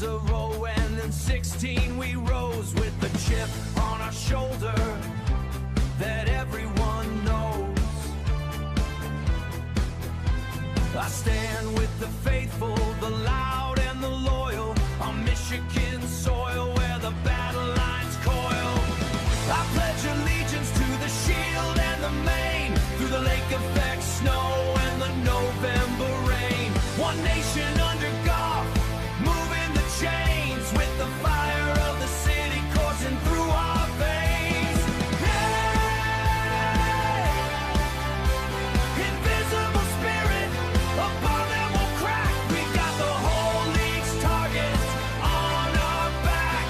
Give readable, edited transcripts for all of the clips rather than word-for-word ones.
a row, and in 16 we rose with the chip on our shoulder that everyone knows. I stand with the faithful, the loud and the loyal, on Michigan soil where the battle lines coil. I pledge allegiance to the shield and the mane, through the lake effect snow and the November rain. One nation under God, moving the chains, with the fire of the city coursing through our veins. Hey, invisible spirit, upon them will crack. We got the whole league's targets on our back.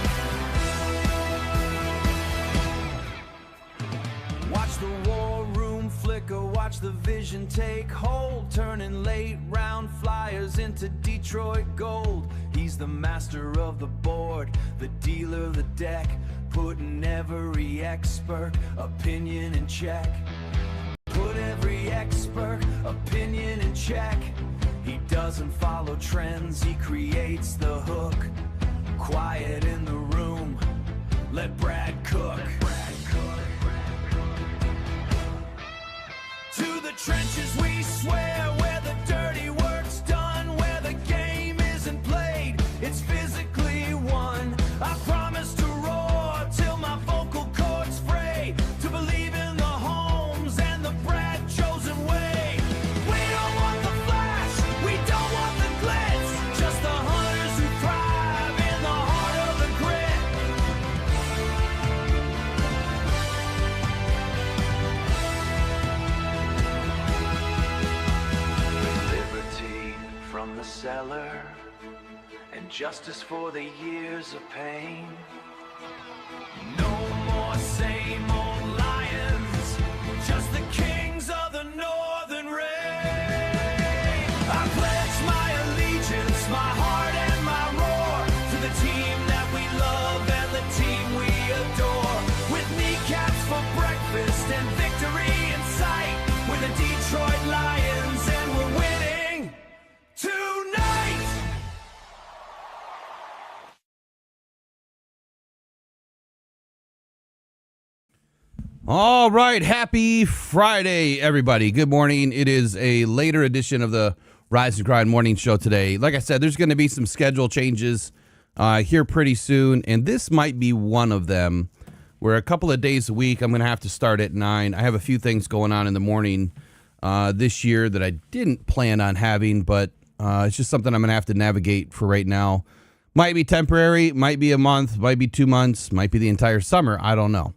Watch the war room flicker, watch the vision take hold, turning late round flyers into Detroit gold. He's the master of the board, the dealer of the deck, putting every expert opinion in check. Put every expert opinion in check. He doesn't follow trends, he creates the hook. Quiet in the room, let Brad cook. To the trenches we swear, where the dirty work's done, where the game isn't played, it's physically won. I promise to roar till my vocal cords fray, to believe in the homes and the Brad chosen way. We don't want the flash, we don't want the glitz, just the hunters who thrive in the heart of the grit. Liberty from the cellar, and justice for the years of pain. No more same old lions, just the kings of the northern reign. I pledge my allegiance, my heart and my roar, to the team that we love and the team we adore. With kneecaps for breakfast and victory in sight, we're the Detroit Lions and we're winning tonight. All right, happy Friday, everybody. Good morning. It is a later edition of the Rise and Grind Morning Show today. Like I said, there's going to be some schedule changes here pretty soon, and this might be one of them, where a couple of days a week I'm going to have to start at 9. I have a few things going on in the morning this year that I didn't plan on having, but it's just something I'm going to have to navigate for right now. Might be temporary, might be a month, might be 2 months, might be the entire summer. I don't know.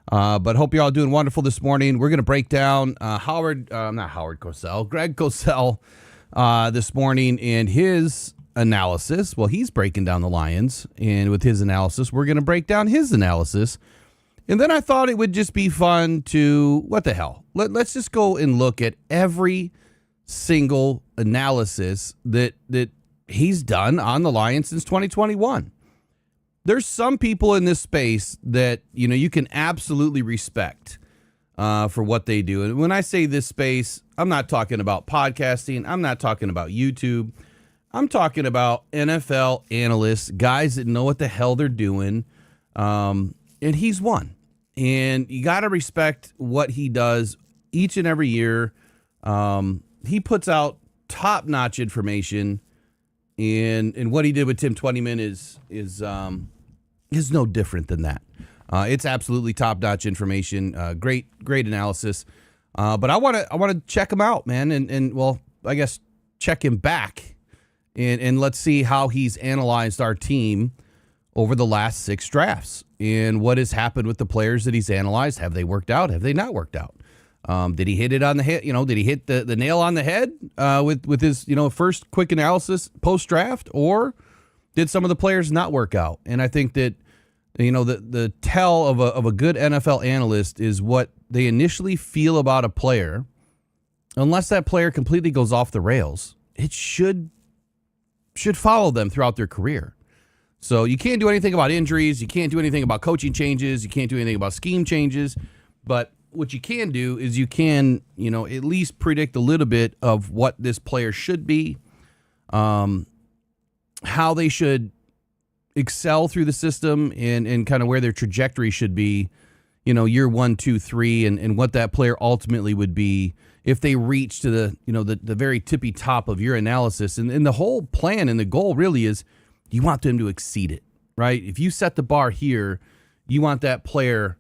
But hope you're all doing wonderful this morning. We're going to break down Greg Cosell this morning and his analysis. Well, he's breaking down the Lions, and with his analysis, we're going to break down his analysis. And then I thought it would just be fun to, what the hell? Let's just go and look at every single analysis that he's done on the Lions since 2021. There's some people in this space that, you know, you can absolutely respect for what they do. And when I say this space, I'm not talking about podcasting. I'm not talking about YouTube. I'm talking about NFL analysts, guys that know what the hell they're doing. And he's one. And you got to respect what he does each and every year. He puts out top-notch information. And what he did with Tim Twentyman is no different than that. It's absolutely top-notch information. Great analysis. But I want to check him out, man, and well, I guess check him back, and let's see how he's analyzed our team over the last 6 drafts and what has happened with the players that he's analyzed. Have they worked out? Have they not worked out? Did he hit it on the head? You know, did he hit the nail on the head with his first quick analysis post-draft, or did some of the players not work out? And I think that, the tell of a good NFL analyst is what they initially feel about a player. Unless that player completely goes off the rails, it should follow them throughout their career. So you can't do anything about injuries. You can't do anything about coaching changes. You can't do anything about scheme changes. But what you can do is you can, at least predict a little bit of what this player should be, how they should excel through the system and kind of where their trajectory should be, year 1, 2, 3, and what that player ultimately would be if they reach to the very tippy top of your analysis. And the whole plan and the goal really is you want them to exceed it, right? If you set the bar here, you want that player,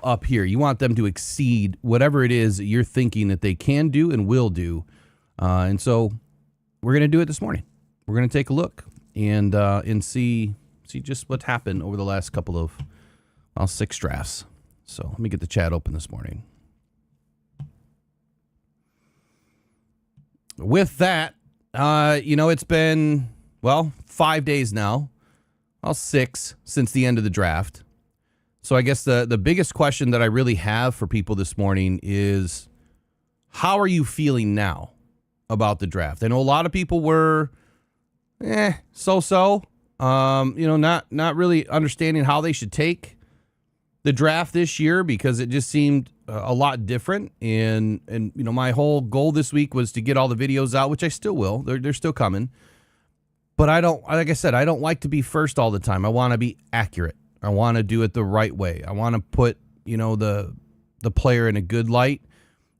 up here. You want them to exceed whatever it is that you're thinking that they can do and will do. And so we're going to do it this morning. We're going to take a look and see just what happened over the last couple of 6 drafts. So let me get the chat open this morning. With that, it's been 5 days now, 6 since the end of the draft. So I guess the biggest question that I really have for people this morning is, how are you feeling now about the draft? I know a lot of people were so-so, not really understanding how they should take the draft this year because it just seemed a lot different. And my whole goal this week was to get all the videos out, which I still will. They're still coming. But I don't like to be first all the time. I want to be accurate. I want to do it the right way. I want to put, the player in a good light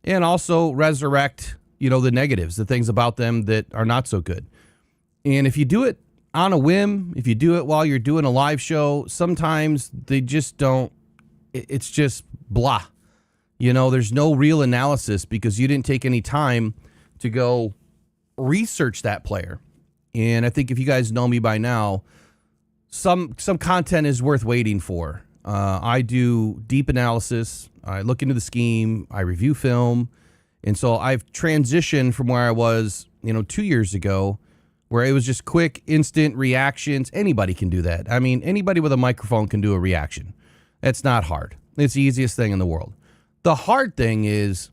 and also resurrect, the negatives, the things about them that are not so good. And if you do it on a whim, if you do it while you're doing a live show, sometimes they just don't, it's just blah. There's no real analysis because you didn't take any time to go research that player. And I think if you guys know me by now, some content is worth waiting for. I do deep analysis. I look into the scheme. I review film. And so I've transitioned from where I was, 2 years ago, where it was just quick, instant reactions. Anybody can do that. I mean, anybody with a microphone can do a reaction. It's not hard. It's the easiest thing in the world. The hard thing is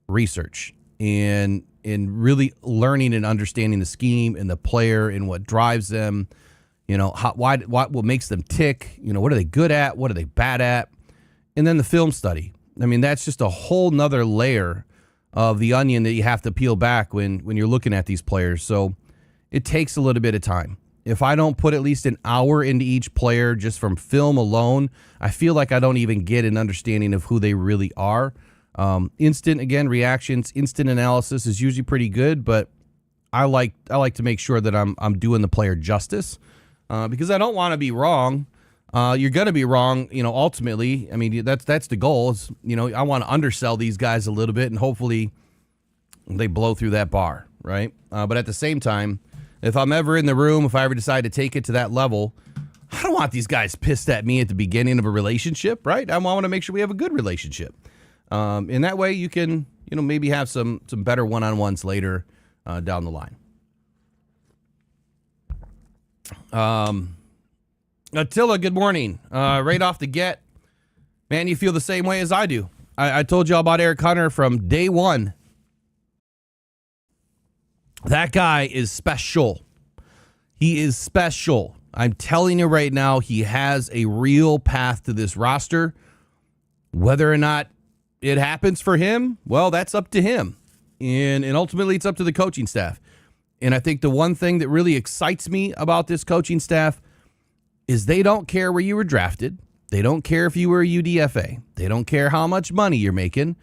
research and really learning and understanding the scheme and the player and what drives them. What makes them tick? What are they good at? What are they bad at? And then the film study. I mean, that's just a whole nother layer of the onion that you have to peel back when you're looking at these players. So it takes a little bit of time. If I don't put at least an hour into each player just from film alone, I feel like I don't even get an understanding of who they really are. Instant reactions, instant analysis is usually pretty good, but I like to make sure that I'm doing the player justice because I don't want to be wrong. You're going to be wrong, ultimately. I mean, that's the goal. Is, I want to undersell these guys a little bit and hopefully they blow through that bar, right? But at the same time, if I'm ever in the room, if I ever decide to take it to that level, I don't want these guys pissed at me at the beginning of a relationship, right? I want to make sure we have a good relationship. In that way, you can, maybe have some better one-on-ones later down the line. Attila, good morning. Right off the get, man, you feel the same way as I do. I told you all about Eric Hunter from day one. That guy is special. He is special. I'm telling you right now, he has a real path to this roster. Whether or not it happens for him, well, that's up to him. And ultimately, it's up to the coaching staff. And I think the one thing that really excites me about this coaching staff is they don't care where you were drafted. They don't care if you were a UDFA. They don't care how much money you're making.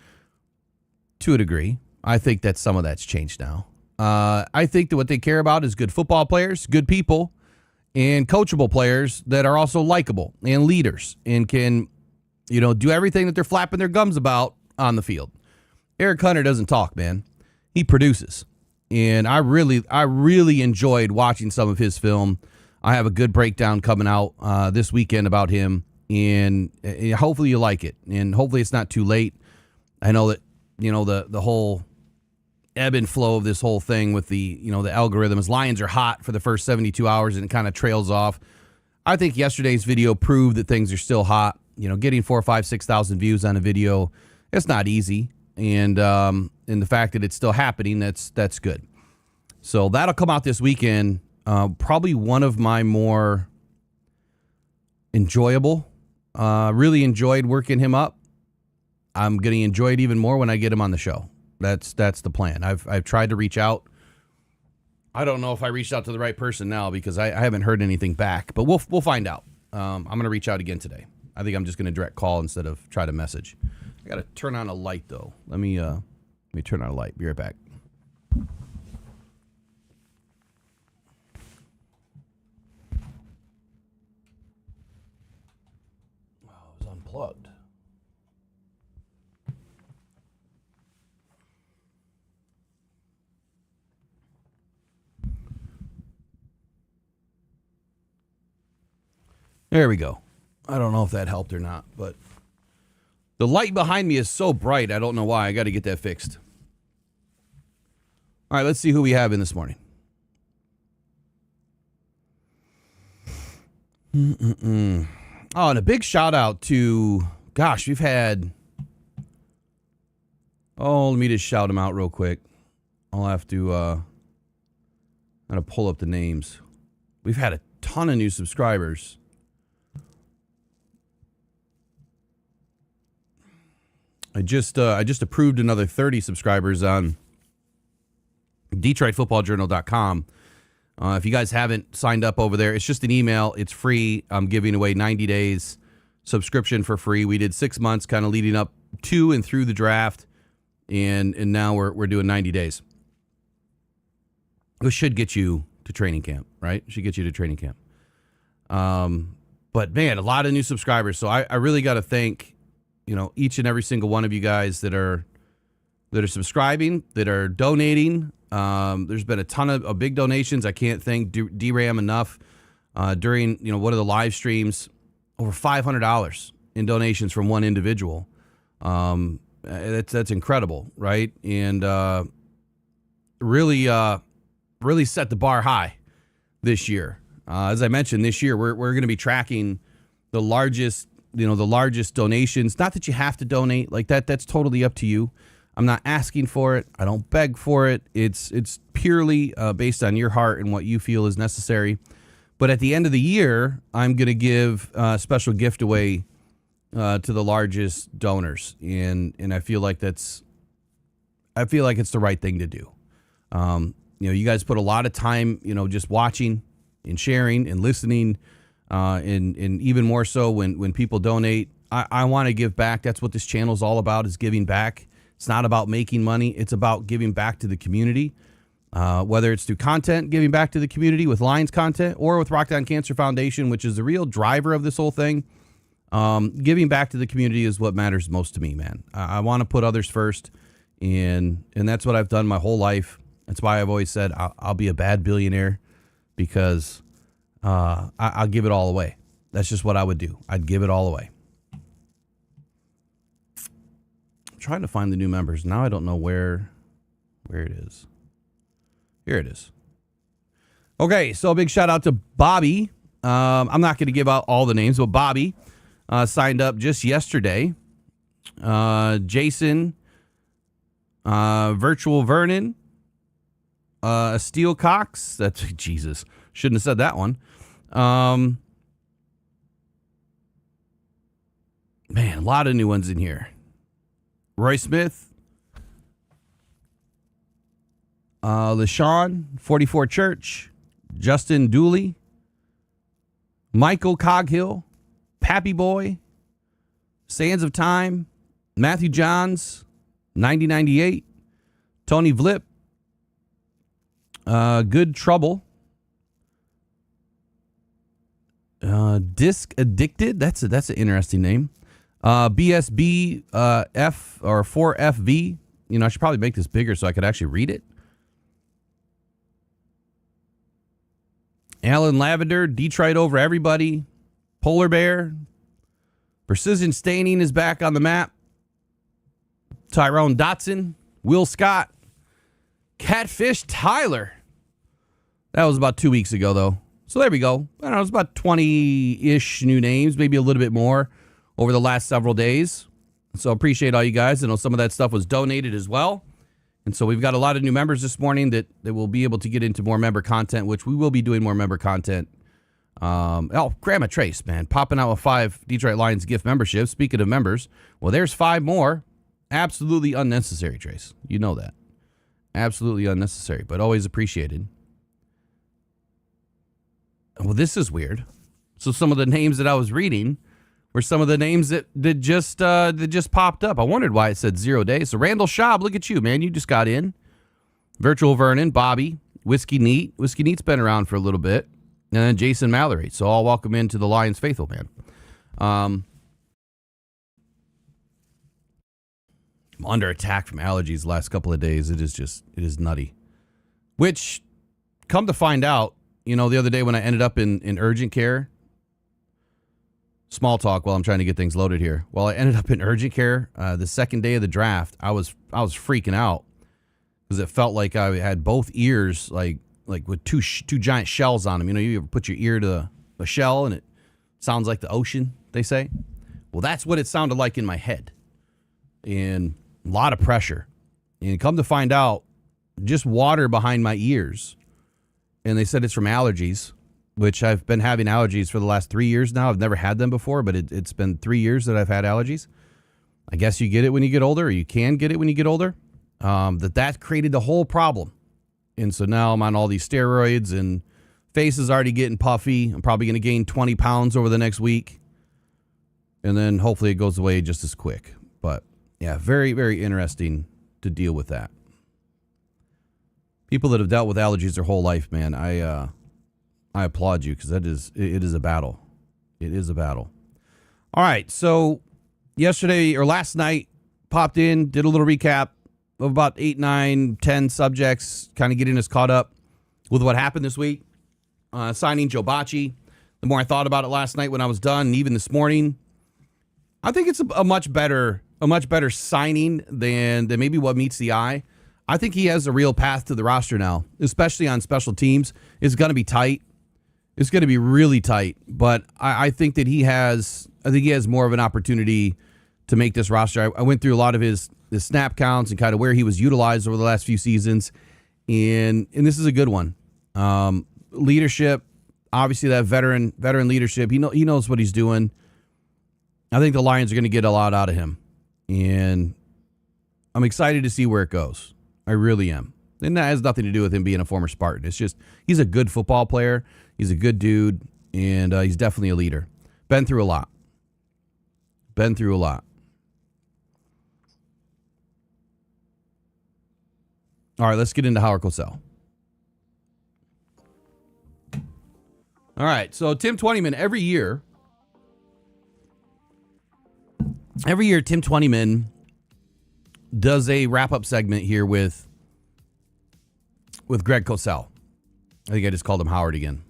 To a degree, I think that some of that's changed now. I think that what they care about is good football players, good people, and coachable players that are also likable and leaders and can, do everything that they're flapping their gums about on the field. Eric Hunter doesn't talk, man. He produces. And I really enjoyed watching some of his film. I have a good breakdown coming out this weekend about him, and hopefully you like it. And hopefully it's not too late. I know that, the whole ebb and flow of this whole thing with the algorithms. Lions are hot for the first 72 hours and it kind of trails off. I think yesterday's video proved that things are still hot. Getting 4,000, 5,000, 6,000 views on a video, it's not easy. And the fact that it's still happening, that's good. So that'll come out this weekend. Probably one of my more enjoyable. Really enjoyed working him up. I'm going to enjoy it even more when I get him on the show. That's the plan. I've tried to reach out I don't know if I reached out to the right person now because I haven't heard anything back, but we'll find out. I'm going to reach out again today. I think I'm just going to direct call instead of try to message. I got to turn on a light though. Let me turn on a light. Be right back. Wow, it was unplugged. There we go. I don't know if that helped or not, but the light behind me is so bright. I don't know why. I got to get that fixed. All right, let's see who we have in this morning. Oh, and a big shout out to, gosh, we've had, let me just shout them out real quick. I'll have to, I'm going to pull up the names. We've had a ton of new subscribers. I just approved another 30 subscribers on DetroitFootballJournal.com. If you guys haven't signed up over there, it's just an email. It's free. I'm giving away 90 days subscription for free. We did 6 months kind of leading up to and through the draft, and now we're doing 90 days. This should get you to training camp, right? Should get you to training camp. But man, a lot of new subscribers. So I really got to thank, each and every single one of you guys that are subscribing, that are donating. There's been a ton of big donations. I can't thank DRAM enough. During, one of the live streams, over $500 in donations from one individual. That's incredible, right? And really set the bar high this year. As I mentioned, this year we're going to be tracking the largest donations. Not that you have to donate like that. That's totally up to you. I'm not asking for it. I don't beg for it. It's purely based on your heart and what you feel is necessary. But at the end of the year, I'm going to give a special gift away to the largest donors, and I feel like it's the right thing to do. You guys put a lot of time, just watching and sharing and listening. And even more so when people donate, I want to give back. That's what this channel is all about, is giving back. It's not about making money. It's about giving back to the community, whether it's through content, giving back to the community with Lions content, or with Rock Down Cancer Foundation, which is the real driver of this whole thing. Giving back to the community is what matters most to me, man. I want to put others first, and that's what I've done my whole life. That's why I've always said I'll be a bad billionaire, because I'll give it all away. That's just what I would do. I'd give it all away. I'm trying to find the new members. Now I don't know where it is. Here it is. Okay, so a big shout out to Bobby. I'm not going to give out all the names, but Bobby signed up just yesterday. Jason, Virtual Vernon, Steel Cox. That's Jesus. Shouldn't have said that one. Man, a lot of new ones in here. Roy Smith, LaShawn, 44 Church, Justin Dooley, Michael Coghill, Pappy Boy, Sands of Time, Matthew Johns, 9098, Tony Vlip, Good Trouble, Disc Addicted. That's an interesting name. BSB F or 4FV. I should probably make this bigger so I could actually read it. Alan Lavender, Detroit Over Everybody, Polar Bear, Precision Staining is back on the map. Tyrone Dotson, Will Scott, Catfish Tyler. That was about 2 weeks ago, though. So there we go. I don't know, it's about 20-ish new names, maybe a little bit more over the last several days. So appreciate all you guys. I know some of that stuff was donated as well. And so we've got a lot of new members this morning that will be able to get into more member content, which we will be doing more member content. Grandma Trace, man, popping out with 5 Detroit Lions gift memberships. Speaking of members, well, there's 5 more. Absolutely unnecessary, Trace. You know that. Absolutely unnecessary, but always appreciated. well, this is weird. So some of the names that I was reading were some of the names that just popped up. I wondered why it said 0 days. So Randall Schaub, look at you, man. You just got in. Virtual Vernon, Bobby, Whiskey Neat. Whiskey Neat's been around for a little bit. And then Jason Mallory. So I'll welcome into the Lions Faithful, man. I'm under attack from allergies the last couple of days. It is nutty. Which, come to find out, the other day when I ended up in urgent care, small talk while I'm trying to get things loaded here. While I ended up in urgent care, the second day of the draft, I was freaking out because it felt like I had both ears like with two giant shells on them. You ever put your ear to a shell and it sounds like the ocean, they say. Well, that's what it sounded like in my head, and a lot of pressure. And come to find out, just water behind my ears. And they said it's from allergies, which I've been having allergies for the last 3 years now. I've never had them before, but it's been 3 years that I've had allergies. I guess you get it when you get older, or you can get it when you get older. That created the whole problem. And so now I'm on all these steroids and face is already getting puffy. I'm probably going to gain 20 pounds over the next week. And then hopefully it goes away just as quick. But yeah, very, very interesting to deal with that. People that have dealt with allergies their whole life, man, I applaud you because it is a battle. It is a battle. All right, so last night, popped in, did a little recap of about 8, 9, 10 subjects, kind of getting us caught up with what happened this week. Signing Joe Bacci. The more I thought about it last night when I was done, and even this morning, I think it's a much better signing than maybe what meets the eye. I think he has a real path to the roster now, especially on special teams. It's going to be tight. It's going to be really tight. But I think that he has more of an opportunity to make this roster. I went through a lot of his snap counts and kind of where he was utilized over the last few seasons, and this is a good one. Leadership, obviously that veteran leadership. He knows what he's doing. I think the Lions are going to get a lot out of him, and I'm excited to see where it goes. I really am. And that has nothing to do with him being a former Spartan. It's just he's a good football player. He's a good dude, and he's definitely a leader. Been through a lot. All right, let's get into Howard Cosell. All right, so Tim Twentyman, every year, Tim Twentyman does a wrap-up segment here with Greg Cosell. I think I just called him Howard again.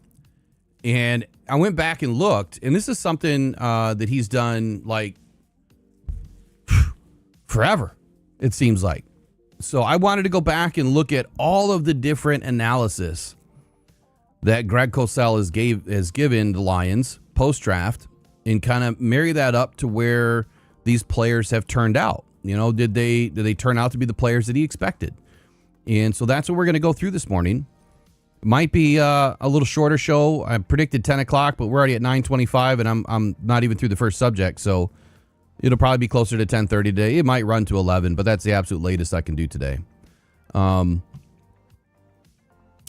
And I went back and looked, and this is something that he's done, like, forever, it seems like. So I wanted to go back and look at all of the different analysis that Greg Cosell has given the Lions post-draft and kind of marry that up to where these players have turned out. Did they turn out to be the players that he expected? And so that's what we're going to go through this morning. Might be a little shorter show. I predicted 10 o'clock, but we're already at 9:25, and I'm not even through the first subject. So it'll probably be closer to 10:30 today. It might run to 11, but that's the absolute latest I can do today. Yeah,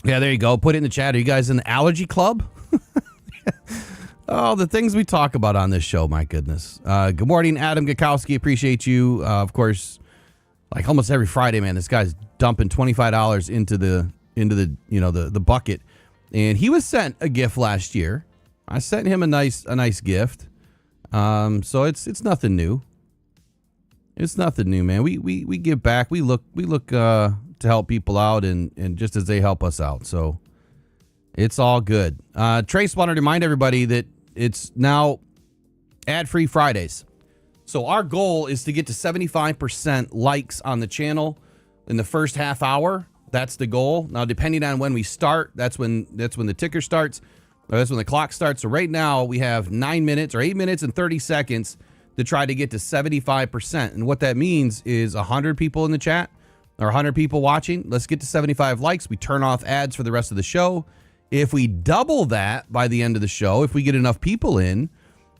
there you go. Put it in the chat. Are you guys in the allergy club? Oh, the things we talk about on this show, my goodness. Good morning, Adam Gakowski. Appreciate you. Of course, like almost every Friday, man, this guy's dumping $25 into the bucket. And he was sent a gift last year. I sent him a nice gift. So it's nothing new. It's nothing new, man. We give back. We look to help people out and just as they help us out. So it's all good. Trace wanted to remind everybody that it's now ad-free Fridays. So our goal is to get to 75% likes on the channel in the first half hour. That's the goal. Now, depending on when we start, that's when the ticker starts, or that's when the clock starts. So right now we have 9 minutes or 8 minutes and 30 seconds to try to get to 75%. And what that means is 100 people in the chat or 100 people watching. Let's get to 75 likes. We turn off ads for the rest of the show. If we double that by the end of the show, if we get enough people in,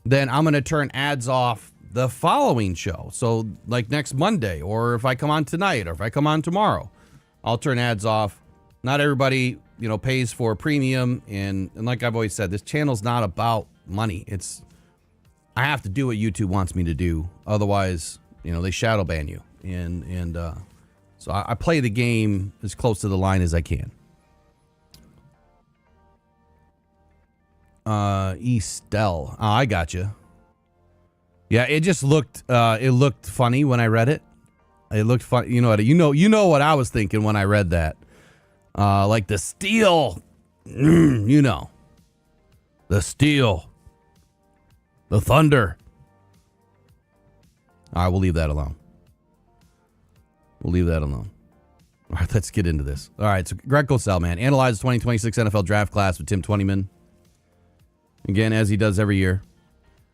then I'm going to turn ads off the following show. So like next Monday, or if I come on tonight, or if I come on tomorrow, I'll turn ads off Not everybody, pays for premium. And like I've always said, this channel's not about money. I have to do what YouTube wants me to do. Otherwise, they shadow ban you. And so I play the game as close to the line as I can. Estelle. Oh, I got you. Yeah, it just looked funny when I read it. It looked fun. You know what I was thinking when I read that. Like the steel, the steel, the thunder. All right, we'll leave that alone. All right, let's get into this. All right, so Greg Cosell, man, analyzes 2026 NFL draft class with Tim Twentyman. Again, as he does every year.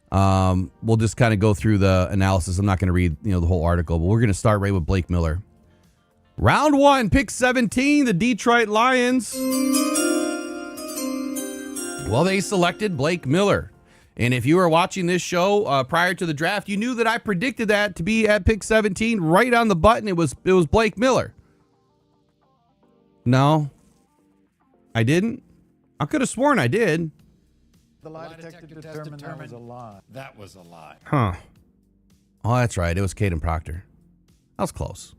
We'll just kind of go through the analysis. I'm not going to read, the whole article, but we're going to start right with Blake Miller. Round 1, pick 17, the Detroit Lions. Well, they selected Blake Miller. And if you were watching this show prior to the draft, you knew that I predicted that to be at pick 17, right on the button. It was Blake Miller. No, I didn't. I could have sworn I did. The lie detector determined that was a lie. That was a lie. Huh. Oh, that's right. It was Caden Proctor. I was close.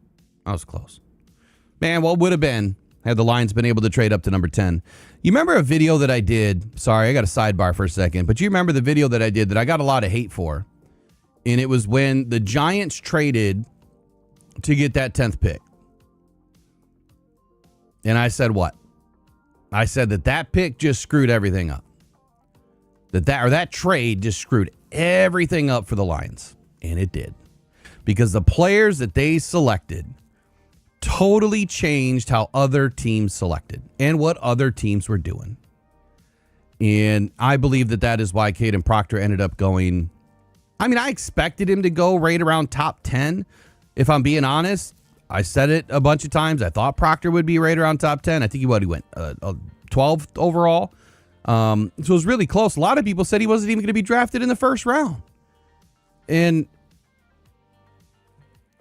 Man, what would have been had the Lions been able to trade up to number 10? You remember a video that I did? Sorry, I got a sidebar for a second. But you remember the video that I did that I got a lot of hate for? And it was when the Giants traded to get that 10th pick. And I said what? I said that pick just screwed everything up. That trade just screwed everything up for the Lions. And it did. Because the players that they selected totally changed how other teams selected and what other teams were doing. And I believe that is why Caden Proctor ended up going. I mean, I expected him to go right around top 10. If I'm being honest, I said it a bunch of times. I thought Proctor would be right around top 10. I think he went 12th overall. So it was really close. A lot of people said he wasn't even going to be drafted in the first round. And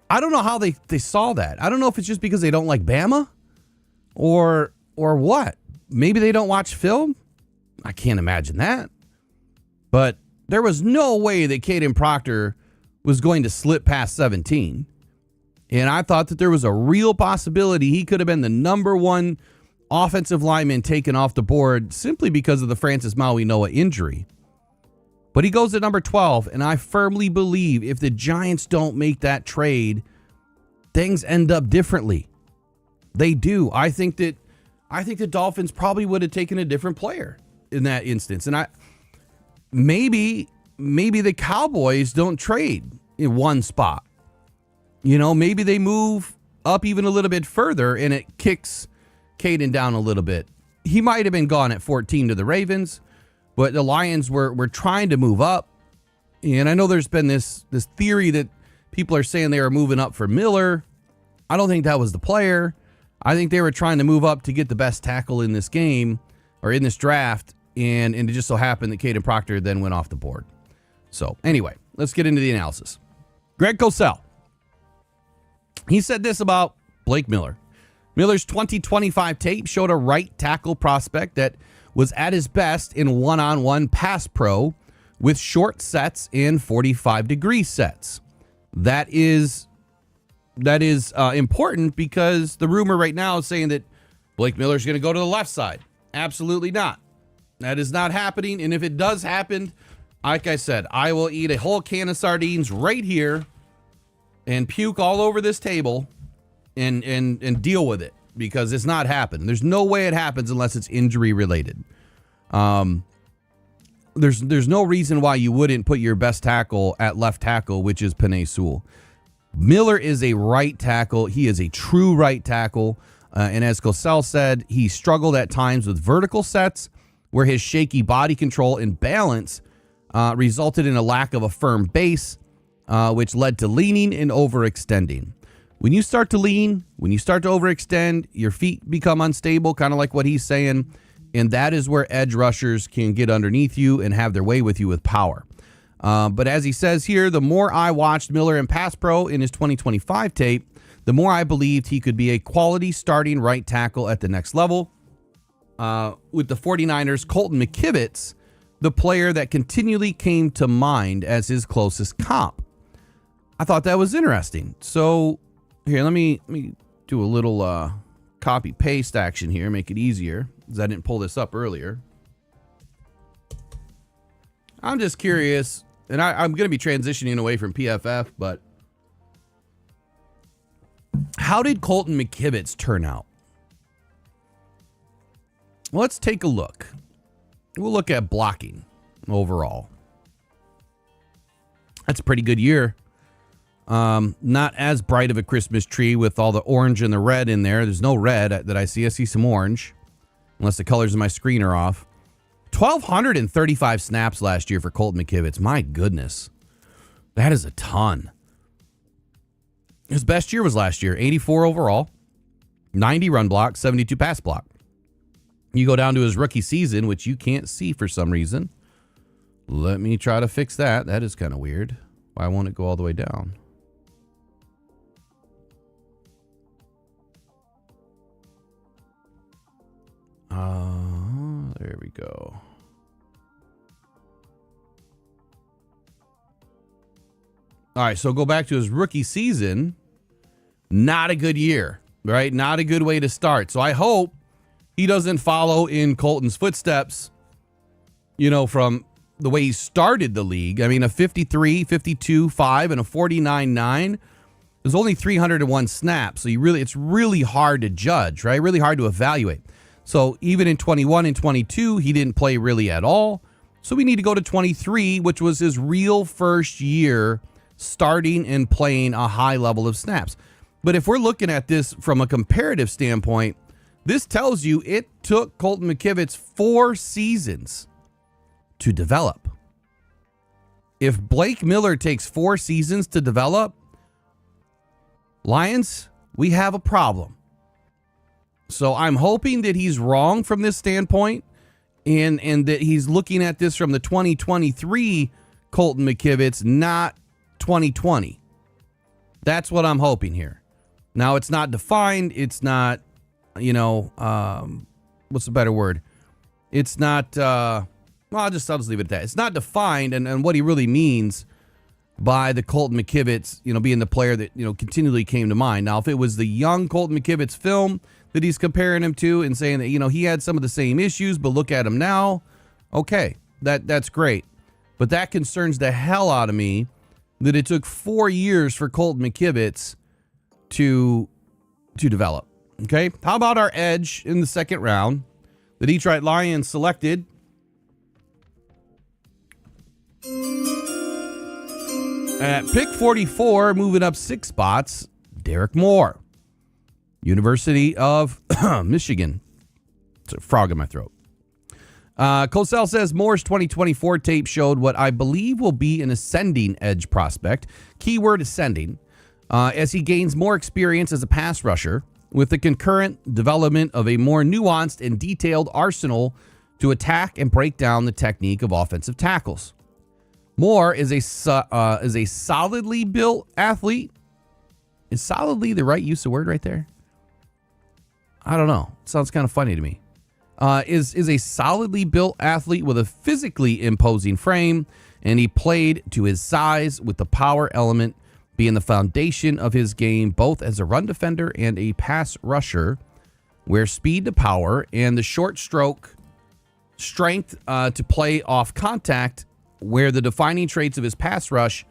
I don't know how they saw that. I don't know if it's just because they don't like Bama or what. Maybe they don't watch film. I can't imagine that. But there was no way that Caden Proctor was going to slip past 17. And I thought that there was a real possibility he could have been the number 1 offensive lineman taken off the board simply because of the Francis Maui-Noah injury. But he goes at number 12, and I firmly believe if the Giants don't make that trade, things end up differently. They do. I think the Dolphins probably would have taken a different player in that instance. And maybe the Cowboys don't trade in one spot. Maybe they move up even a little bit further and it kicks Caden down a little bit. He might have been gone at 14 to the Ravens, but the Lions were trying to move up. And I know there's been this theory that people are saying they were moving up for Miller. I don't think that was the player. I think they were trying to move up to get the best tackle in this game or in this draft. And it just so happened that Caden Proctor then went off the board. So anyway, let's get into the analysis. Greg Cosell. He said this about Blake Miller. Miller's 2025 tape showed a right tackle prospect that was at his best in one-on-one pass pro with short sets and 45-degree sets. That is important because the rumor right now is saying that Blake Miller's going to go to the left side. Absolutely not. That is not happening. And if it does happen, like I said, I will eat a whole can of sardines right here and puke all over this table and deal with it because it's not happening. There's no way it happens unless it's injury related. There's no reason why you wouldn't put your best tackle at left tackle, which is Penei Sewell. Miller is a right tackle. He is a true right tackle. And as Cosell said, he struggled at times with vertical sets where his shaky body control and balance resulted in a lack of a firm base, which led to leaning and overextending. When you start to lean, when you start to overextend, your feet become unstable, kind of like what he's saying. And that is where edge rushers can get underneath you and have their way with you with power. But as he says here, the more I watched Miller in pass pro in his 2025 tape, the more I believed he could be a quality starting right tackle at the next level. With the 49ers, Colton McKivitz, the player that continually came to mind as his closest comp. I thought that was interesting. So here, let me do a little copy paste action here, make it easier, because I didn't pull this up earlier. I'm just curious, and I'm going to be transitioning away from PFF, but how did Colton McKivitz turn out? Well, let's take a look. We'll look at blocking overall. That's a pretty good year. Not as bright of a Christmas tree with all the orange and the red in there. There's no red that I see. I see some orange, unless the colors of my screen are off. 1,235 snaps last year for Colton McKivitz. My goodness. That is a ton. His best year was last year. 84 overall, 90 run block, 72 pass block. You go down to his rookie season, which you can't see for some reason. Let me try to fix that. That is kind of weird. Why won't it go all the way down? There we go. All right, so go back to his rookie season. Not a good year, right? Not a good way to start. So I hope he doesn't follow in Colton's footsteps, you know, from the way he started the league. I mean, a 53, 52, 5, and a 49, 9. There's only 301 snaps. So it's really hard to judge, right? Really hard to evaluate. So even in 21 and 22, he didn't play really at all. So we need to go to 23, which was his real first year starting and playing a high level of snaps. But if we're looking at this from a comparative standpoint, this tells you it took Colton McKivitz 4 seasons to develop. If Blake Miller takes 4 seasons to develop, Lions, we have a problem. So I'm hoping that he's wrong from this standpoint and that he's looking at this from the 2023 Colton McKivitz, not 2020. That's what I'm hoping here. Now, it's not defined. It's not, what's the better word? It's not, I'll just leave it at that. It's not defined and what he really means by the Colton McKivitz, being the player that, continually came to mind. Now, if it was the young Colton McKivitz film that he's comparing him to and saying that, he had some of the same issues, but look at him now. Okay, that's great. But that concerns the hell out of me that it took 4 years for Colton McKivitz to develop. Okay, how about our edge in the second round? The Detroit Lions selected at pick 44, moving up 6 spots, Derek Moore, University of Michigan. It's a frog in my throat. Cosell says Moore's 2024 tape showed what I believe will be an ascending edge prospect. Keyword ascending. As he gains more experience as a pass rusher with the concurrent development of a more nuanced and detailed arsenal to attack and break down the technique of offensive tackles. Moore is a solidly built athlete. Is solidly the right use of word right there? I don't know. It sounds kind of funny to me. Is a solidly built athlete with a physically imposing frame, and he played to his size with the power element being the foundation of his game, both as a run defender and a pass rusher, where speed to power and the short stroke strength to play off contact were the defining traits of his pass rush.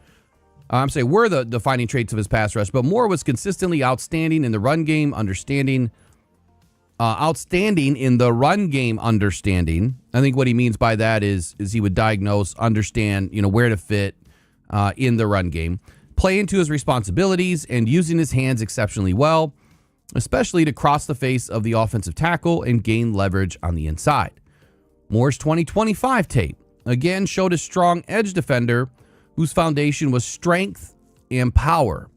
Were the defining traits of his pass rush, but Moore was consistently outstanding in the run game, understanding. Outstanding in the run game understanding. I think what he means by that is he would diagnose, understand, where to fit in the run game, play into his responsibilities, and using his hands exceptionally well, especially to cross the face of the offensive tackle and gain leverage on the inside. Moore's 2025 tape again showed a strong edge defender whose foundation was strength and power.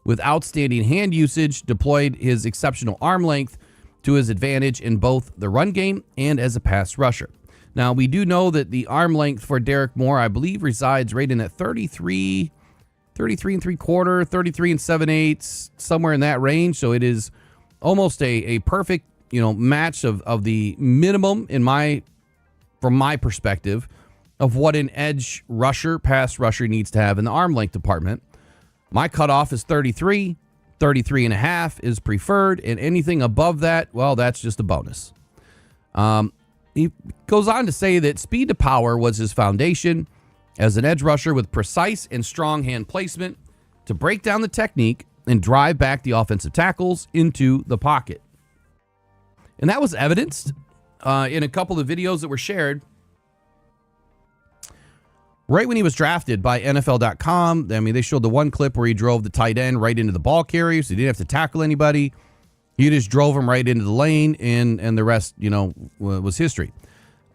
With outstanding hand usage, deployed his exceptional arm length to his advantage in both the run game and as a pass rusher. Now, we do know that the arm length for Derek Moore, I believe, resides right in at 33 33 and 3/4, 33 and 7/8, somewhere in that range. So it is almost a perfect, match of the minimum from my perspective of what an edge rusher, pass rusher needs to have in the arm length department. My cutoff is 33. 33 and a half is preferred, and anything above that, well, that's just a bonus. He goes on to say that speed to power was his foundation as an edge rusher with precise and strong hand placement to break down the technique and drive back the offensive tackles into the pocket. And that was evidenced in a couple of videos that were shared right when he was drafted by NFL.com. I mean, they showed the one clip where he drove the tight end right into the ball carrier, so he didn't have to tackle anybody. He just drove him right into the lane, and the rest, was history.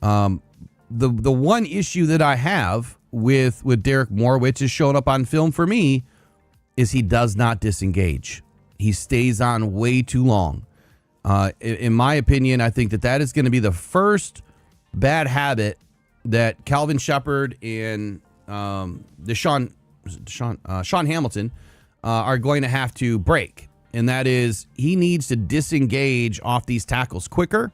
The one issue that I have with Derek Moore, which is showing up on film for me, is he does not disengage. He stays on way too long. In my opinion, I think that is going to be the first bad habit that Calvin Shepard and Sean Hamilton are going to have to break. And that is, he needs to disengage off these tackles quicker.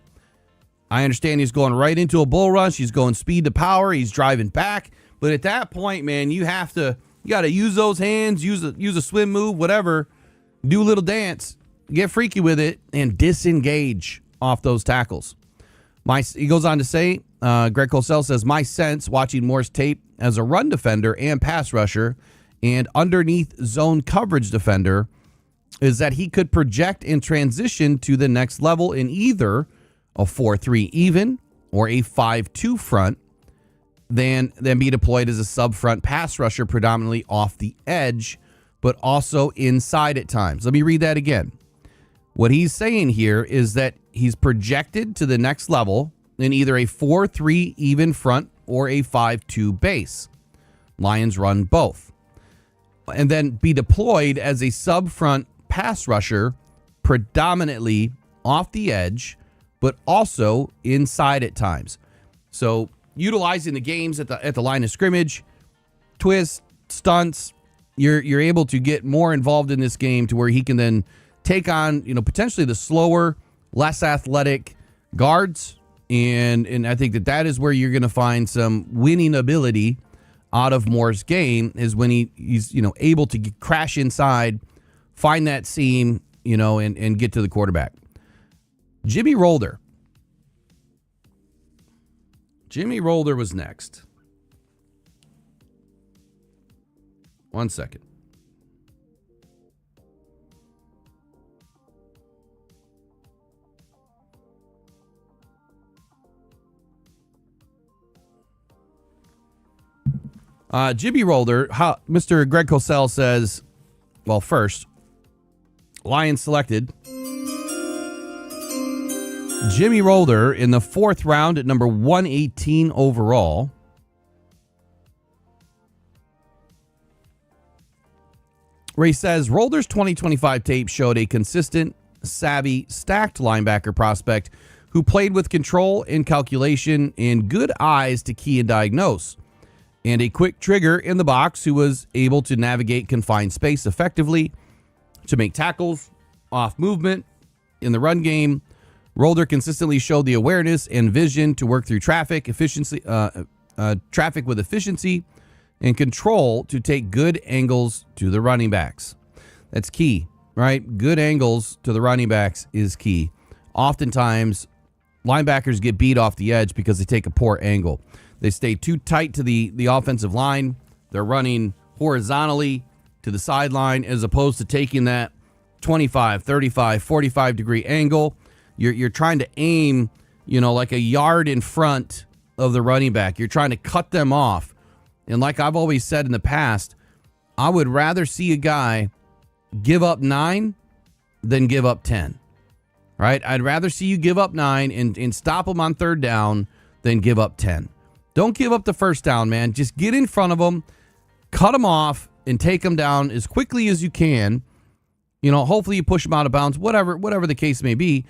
I understand he's going right into a bull rush. He's going speed to power. He's driving back. But at that point, man, you got to use those hands, use a swim move, whatever, do a little dance, get freaky with it, and disengage off those tackles. He goes on to say, Greg Cosell says, my sense watching Moore's tape as a run defender and pass rusher and underneath zone coverage defender is that he could project and transition to the next level in either a 4-3 even or a 5-2 front, then be deployed as a sub-front pass rusher predominantly off the edge, but also inside at times. Let me read that again. What he's saying here is that he's projected to the next level in either a 4-3 even front or a 5-2 base. Lions run both. And then be deployed as a sub-front pass rusher predominantly off the edge, but also inside at times. So utilizing the games at the line of scrimmage, twists, stunts, you're able to get more involved in this game to where he can then take on, potentially the slower, less athletic guards. And I think that is where you're going to find some winning ability out of Moore's game, is when he's able to crash inside, find that seam, and get to the quarterback. Jimmy Rolder. Jimmy Rolder was next. One second. Jimmy Rolder, Mr. Greg Cosell says, well, first, Lions selected Jimmy Rolder in the 4th round at number 118 overall. Where he says, Rolder's 2025 tape showed a consistent, savvy, stacked linebacker prospect who played with control and calculation and good eyes to key and diagnose, and a quick trigger in the box who was able to navigate confined space effectively to make tackles, off movement, in the run game. Rolder consistently showed the awareness and vision to work through traffic with efficiency and control to take good angles to the running backs. That's key, right? Good angles to the running backs is key. Oftentimes, linebackers get beat off the edge because they take a poor angle. They stay too tight to the offensive line. They're running horizontally to the sideline as opposed to taking that 25, 35, 45 degree angle. You're trying to aim, like a yard in front of the running back. You're trying to cut them off. And like I've always said in the past, I would rather see a guy give up 9 than give up 10. Right? I'd rather see you give up 9 and stop them on 3rd down than give up 10. Don't give up the first down, man. Just get in front of them, cut them off, and take them down as quickly as you can. Hopefully you push them out of bounds, whatever the case may be,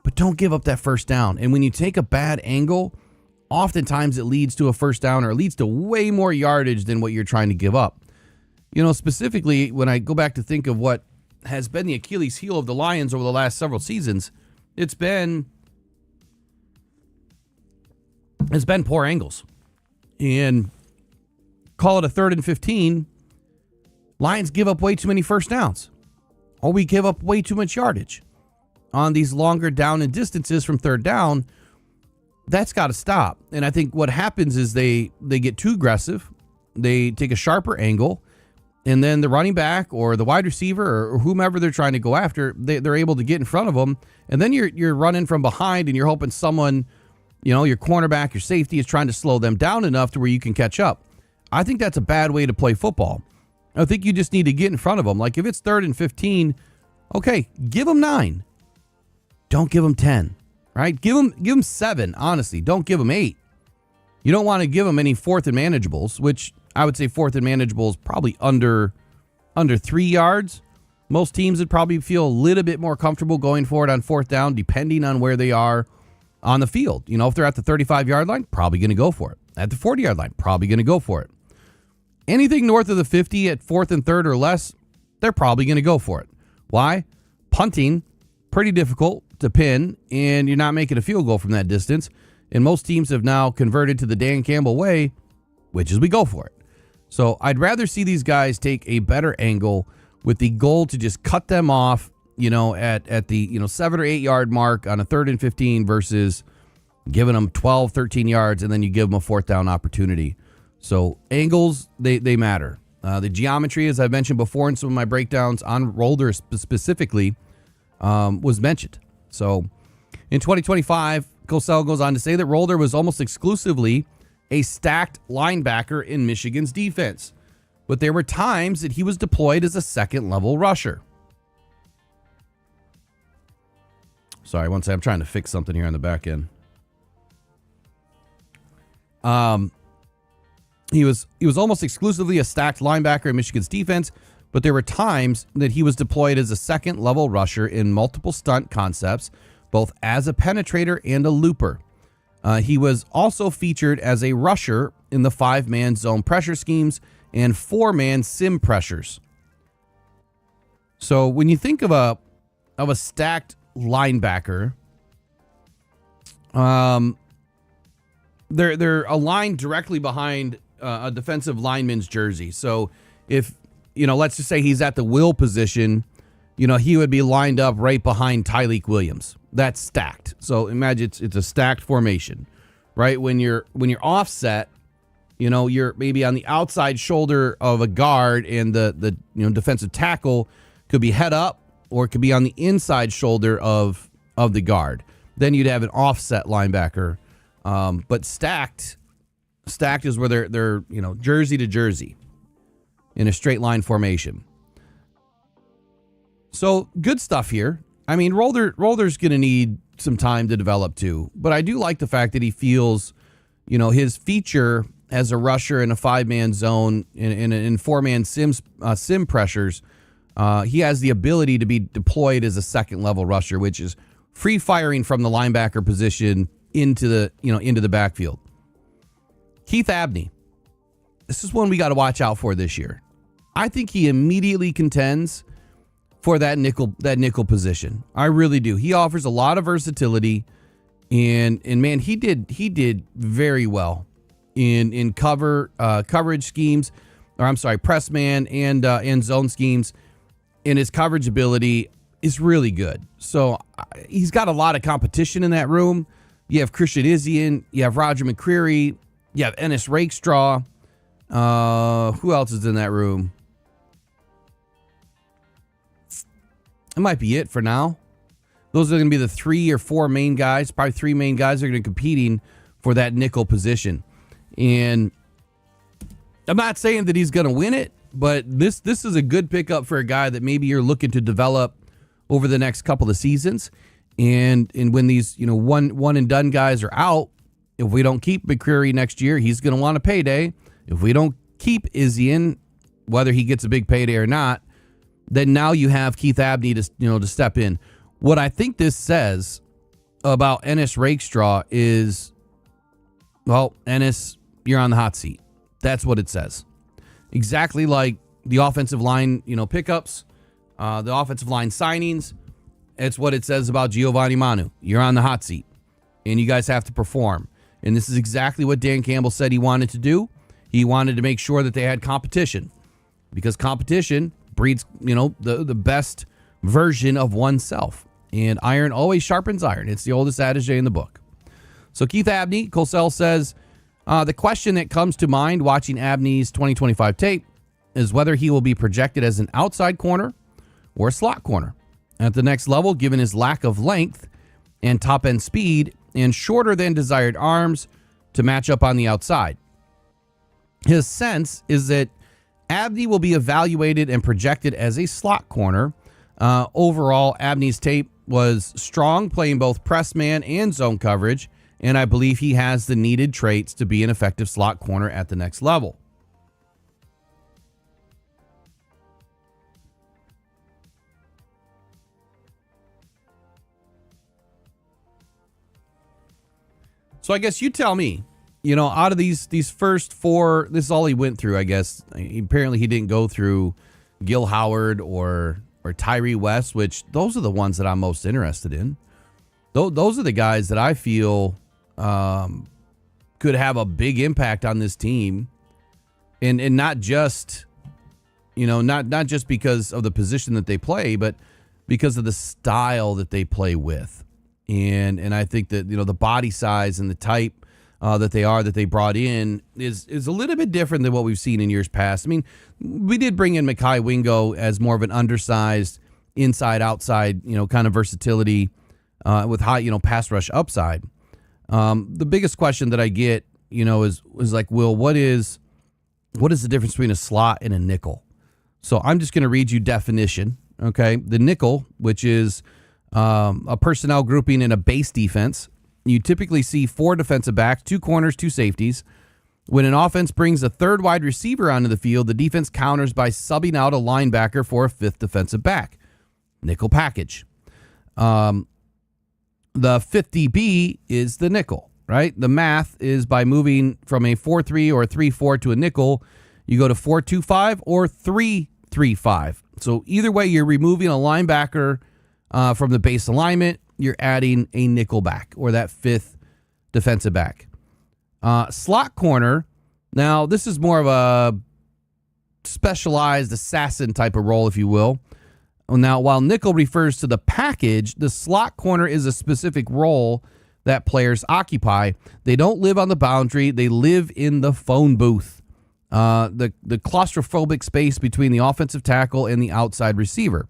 but don't give up that first down. And when you take a bad angle, oftentimes it leads to a first down, or it leads to way more yardage than what you're trying to give up. specifically when I go back to think of what has been the Achilles heel of the Lions over the last several seasons, it's been poor angles. And call it a 3rd and 15, Lions give up way too many first downs. Or we give up way too much yardage on these longer down and distances from 3rd down. That's got to stop. And I think what happens is they get too aggressive. They take a sharper angle. And then the running back or the wide receiver or whomever they're trying to go after, they're able to get in front of them. And then you're running from behind and you're hoping someone, your cornerback, your safety is trying to slow them down enough to where you can catch up. I think that's a bad way to play football. I think you just need to get in front of them. Like if it's 3rd and 15, okay, give them 9. Don't give them 10, right? Give them 7, honestly. Don't give them 8. You don't want to give them any 4th and manageables, which I would say 4th and manageable is probably under 3 yards. Most teams would probably feel a little bit more comfortable going for it on 4th down, depending on where they are on the field. If they're at the 35-yard line, probably going to go for it. At the 40-yard line, probably going to go for it. Anything north of the 50 at 4th and 3rd or less, they're probably going to go for it. Why? Punting, pretty difficult to pin, and you're not making a field goal from that distance. And most teams have now converted to the Dan Campbell way, which is we go for it. So I'd rather see these guys take a better angle with the goal to just cut them off, at the 7 or 8 yard mark on a 3rd and 15 versus giving them 12, 13 yards, and then you give them a 4th down opportunity. So angles, they matter. The geometry, as I mentioned before in some of my breakdowns on Rolder specifically, was mentioned. So in 2025, Cosell goes on to say that Rolder was almost exclusively a stacked linebacker in Michigan's defense, but there were times that he was deployed as a second-level rusher. Sorry, one second. I'm trying to fix something here on the back end. He was almost exclusively a stacked linebacker in Michigan's defense, but there were times that he was deployed as a second-level rusher in multiple stunt concepts, both as a penetrator and a looper. He was also featured as a rusher in the 5-man zone pressure schemes and 4-man sim pressures. So when you think of a stacked linebacker, they're aligned directly behind a defensive lineman's jersey. So if, let's just say he's at the will position, he would be lined up right behind Tyleik Williams. That's stacked. So imagine it's a stacked formation, right? When you're offset, you're maybe on the outside shoulder of a guard and the defensive tackle could be head up or it could be on the inside shoulder of the guard. Then you'd have an offset linebacker. But stacked is where they're jersey to jersey in a straight line formation. So good stuff here. I mean, Rolder's going to need some time to develop too, but I do like the fact that he feels, his feature as a rusher in a 5-man zone in 4-man sim pressures. He has the ability to be deployed as a second-level rusher, which is free firing from the linebacker position into the backfield. Keith Abney. This is one we got to watch out for this year. I think he immediately contends for that nickel position. I really do. He offers a lot of versatility, and man, he did very well in coverage schemes, or I'm sorry, press man and zone schemes, and his coverage ability is really good. So he's got a lot of competition in that room. You have Christian Izien, you have Roger McCreary, you have Ennis Rakestraw. Who else is in that room? That might be it for now. Those are going to be the 3 or 4 main guys. Probably 3 main guys are going to be competing for that nickel position. And I'm not saying that he's going to win it, but this is a good pickup for a guy that maybe you're looking to develop over the next couple of seasons. And when these one and done guys are out, if we don't keep McCreary next year, he's going to want a payday. If we don't keep Izien, whether he gets a big payday or not, then now you have Keith Abney to step in. What I think this says about Ennis Rakestraw is, well, Ennis, you're on the hot seat. That's what it says. Exactly like the offensive line, pickups, the offensive line signings. It's what it says about Giovanni Manu. You're on the hot seat, and you guys have to perform. And this is exactly what Dan Campbell said he wanted to do. He wanted to make sure that they had competition, because competition breeds, the best version of oneself. And iron always sharpens iron. It's the oldest adage in the book. So Keith Abney, Cosell says, the question that comes to mind watching Abney's 2025 tape is whether he will be projected as an outside corner or a slot corner at the next level, given his lack of length and top-end speed and shorter than desired arms to match up on the outside. His sense is that Abney will be evaluated and projected as a slot corner. Overall, Abney's tape was strong, playing both press man and zone coverage, and I believe he has the needed traits to be an effective slot corner at the next level. So I guess you tell me, out of these first four, this is all he went through, I guess. Apparently he didn't go through GILL-HOWARD or Tyree West, which those are the ones that I'm most interested in. Those are the guys that I feel could have a big impact on this team, and not just, not just because of the position that they play, but because of the style that they play with. And I think that, the body size and the type that they brought in is a little bit different than what we've seen in years past. I mean, we did bring in Mekhi Wingo as more of an undersized inside outside, kind of versatility with high, pass rush upside. The biggest question that I get, is like, Will, what is the difference between a slot and a nickel? So I'm just going to read you definition. Okay. The nickel, which is a personnel grouping in a base defense. You typically see 4 defensive backs, 2 corners, 2 safeties. When an offense brings a third wide receiver onto the field, the defense counters by subbing out a linebacker for a 5th defensive back. Nickel package. The 5th DB is the nickel, right? The math is by moving from a 4-3 or a 3-4 to a nickel, you go to 4-2-5 or 3-3-5. So either way, you're removing a linebacker from the base alignment, you're adding a nickel back or that 5th defensive back. Slot corner, now this is more of a specialized assassin type of role, if you will. Now, while nickel refers to the package, the slot corner is a specific role that players occupy. They don't live on the boundary. They live in the phone booth, the claustrophobic space between the offensive tackle and the outside receiver.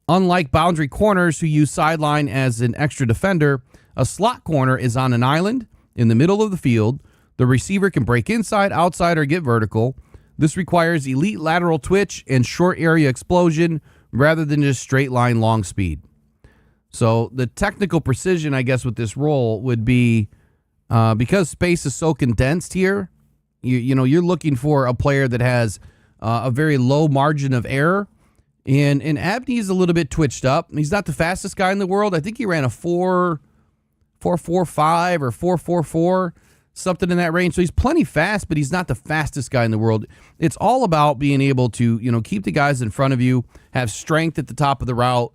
Unlike boundary corners who use sideline as an extra defender, a slot corner is on an island in the middle of the field. The receiver can break inside, outside, or get vertical. This requires elite lateral twitch and short area explosion rather than just straight line long speed. So the technical precision, I guess, with this role would be because space is so condensed here, you're looking for a player that has a very low margin of error. And Abney is a little bit twitched up. He's not the fastest guy in the world. I think he ran a 4.45 or 4.44, something in that range. So he's plenty fast, but he's not the fastest guy in the world. It's all about being able to, keep the guys in front of you, have strength at the top of the route.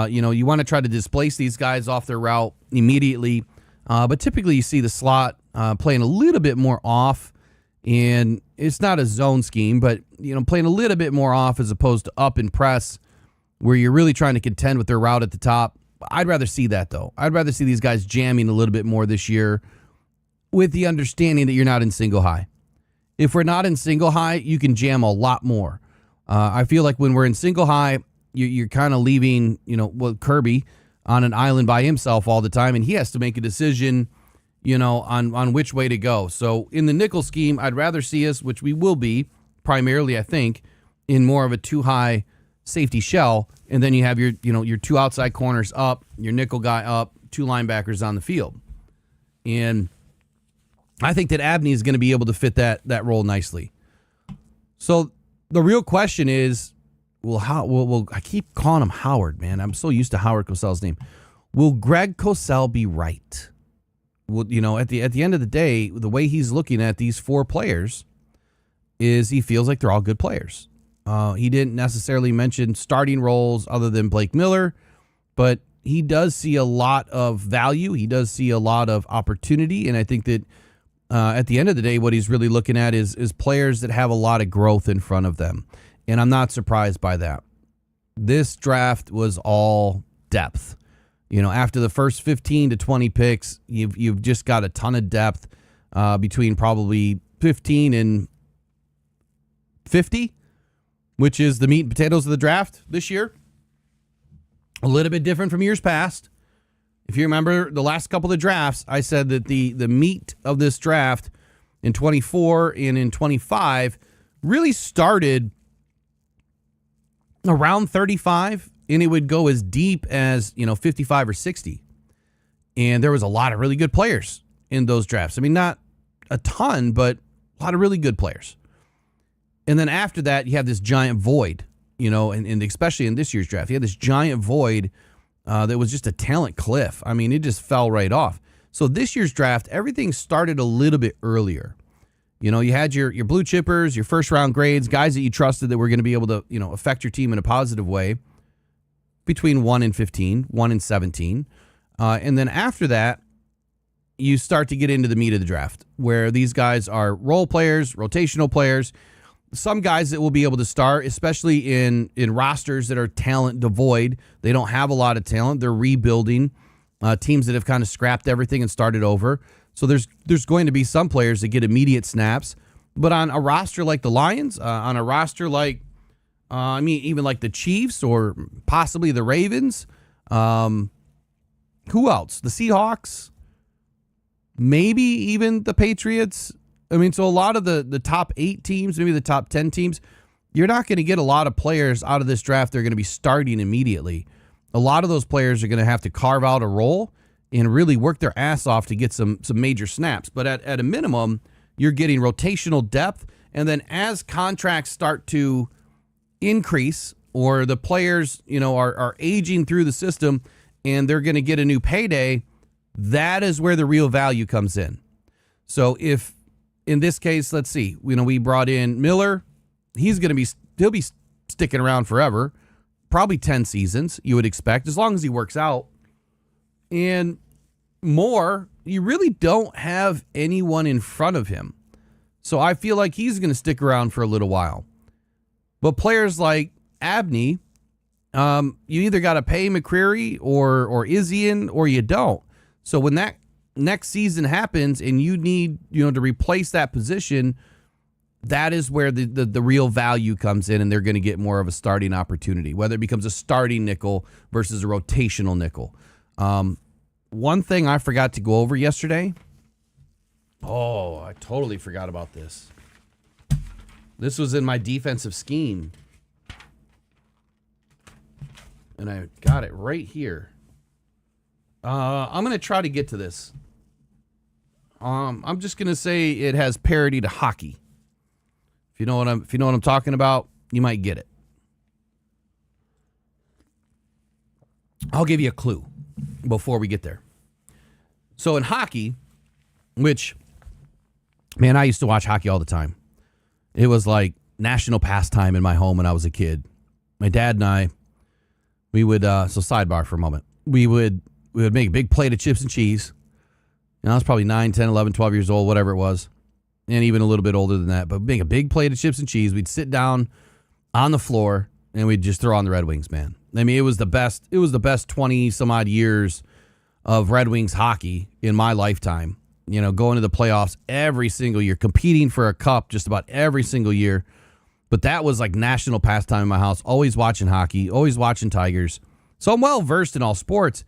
You want to try to displace these guys off their route immediately. But typically you see the slot playing a little bit more off. And it's not a zone scheme, but, playing a little bit more off as opposed to up and press where you're really trying to contend with their route at the top. I'd rather see that, though. I'd rather see these guys jamming a little bit more this year with the understanding that you're not in single high. If we're not in single high, you can jam a lot more. I feel like when we're in single high, you're kind of leaving, Kirby on an island by himself all the time, and he has to make a decision on which way to go. So in the nickel scheme, I'd rather see us, which we will be primarily, I think, in more of a 2-high safety shell. And then you have your 2 outside corners up, your nickel guy up, 2 linebackers on the field. And I think that Abney is going to be able to fit that role nicely. So the real question is, I keep calling him Howard, man. I'm so used to Howard Cosell's name. Will Greg Cosell be right? Well, at the end of the day, the way he's looking at these 4 players is he feels like they're all good players. He didn't necessarily mention starting roles other than Blake Miller, but he does see a lot of value. He does see a lot of opportunity, and I think that at the end of the day, what he's really looking at is players that have a lot of growth in front of them, and I'm not surprised by that. This draft was all depth. After the first 15 to 20 picks, you've just got a ton of depth between probably 15 and 50, which is the meat and potatoes of the draft this year. A little bit different from years past. If you remember the last couple of drafts, I said that the meat of this draft in 24 and in 25 really started around 35, and it would go as deep as 55 or 60. And there was a lot of really good players in those drafts. I mean, not a ton, but a lot of really good players. And then after that, you have this giant void, and especially in this year's draft, you had this giant void that was just a talent cliff. I mean, it just fell right off. So this year's draft, everything started a little bit earlier. You had your blue chippers, your first round grades, guys that you trusted that were going to be able to, affect your team in a positive way between 1 and 15, 1 and 17. And then after that, you start to get into the meat of the draft where these guys are role players, rotational players, some guys that will be able to start, especially in rosters that are talent devoid. They don't have a lot of talent. They're rebuilding teams that have kind of scrapped everything and started over. So there's going to be some players that get immediate snaps. But on a roster like the Lions, on a roster like, even like the Chiefs or possibly the Ravens, who else? The Seahawks, maybe even the Patriots. So a lot of the top 8 teams, maybe the top 10 teams, you're not going to get a lot of players out of this draft. They're going to be starting immediately. A lot of those players are going to have to carve out a role and really work their ass off to get some major snaps. But at a minimum, you're getting rotational depth. And then as contracts start to increase or the players, are aging through the system and they're going to get a new payday, that is where the real value comes in. So if, in this case, let's see, we brought in Miller. He'll be sticking around forever, probably 10 seasons, you would expect, as long as he works out. And more, you really don't have anyone in front of him. So I feel like he's going to stick around for a little while. But players like Abney, you either got to pay McCreary or Izzian or you don't. So when that next season happens and you need, to replace that position, that is where the real value comes in, and they're going to get more of a starting opportunity, whether it becomes a starting nickel versus a rotational nickel. One thing I forgot to go over yesterday. Oh, I totally forgot about this. This was in my defensive scheme. And I got it right here. I'm going to try to get to this. I'm just going to say it has parity to hockey. If you know what I'm talking about, you might get it. I'll give you a clue before we get there. So in hockey, which, man, I used to watch hockey all the time. It was like national pastime in my home when I was a kid. My dad and I, we would, so sidebar for a moment. We would make a big plate of chips and cheese. And I was probably 9, 10, 11, 12 years old, whatever it was. And even a little bit older than that. But make a big plate of chips and cheese. We'd sit down on the floor and we'd just throw on the Red Wings, man. I mean, it was the best 20 some odd years of Red Wings hockey in my lifetime. Going to the playoffs every single year, competing for a cup just about every single year. But that was like national pastime in my house. Always watching hockey, always watching Tigers. So I'm well versed in all sports.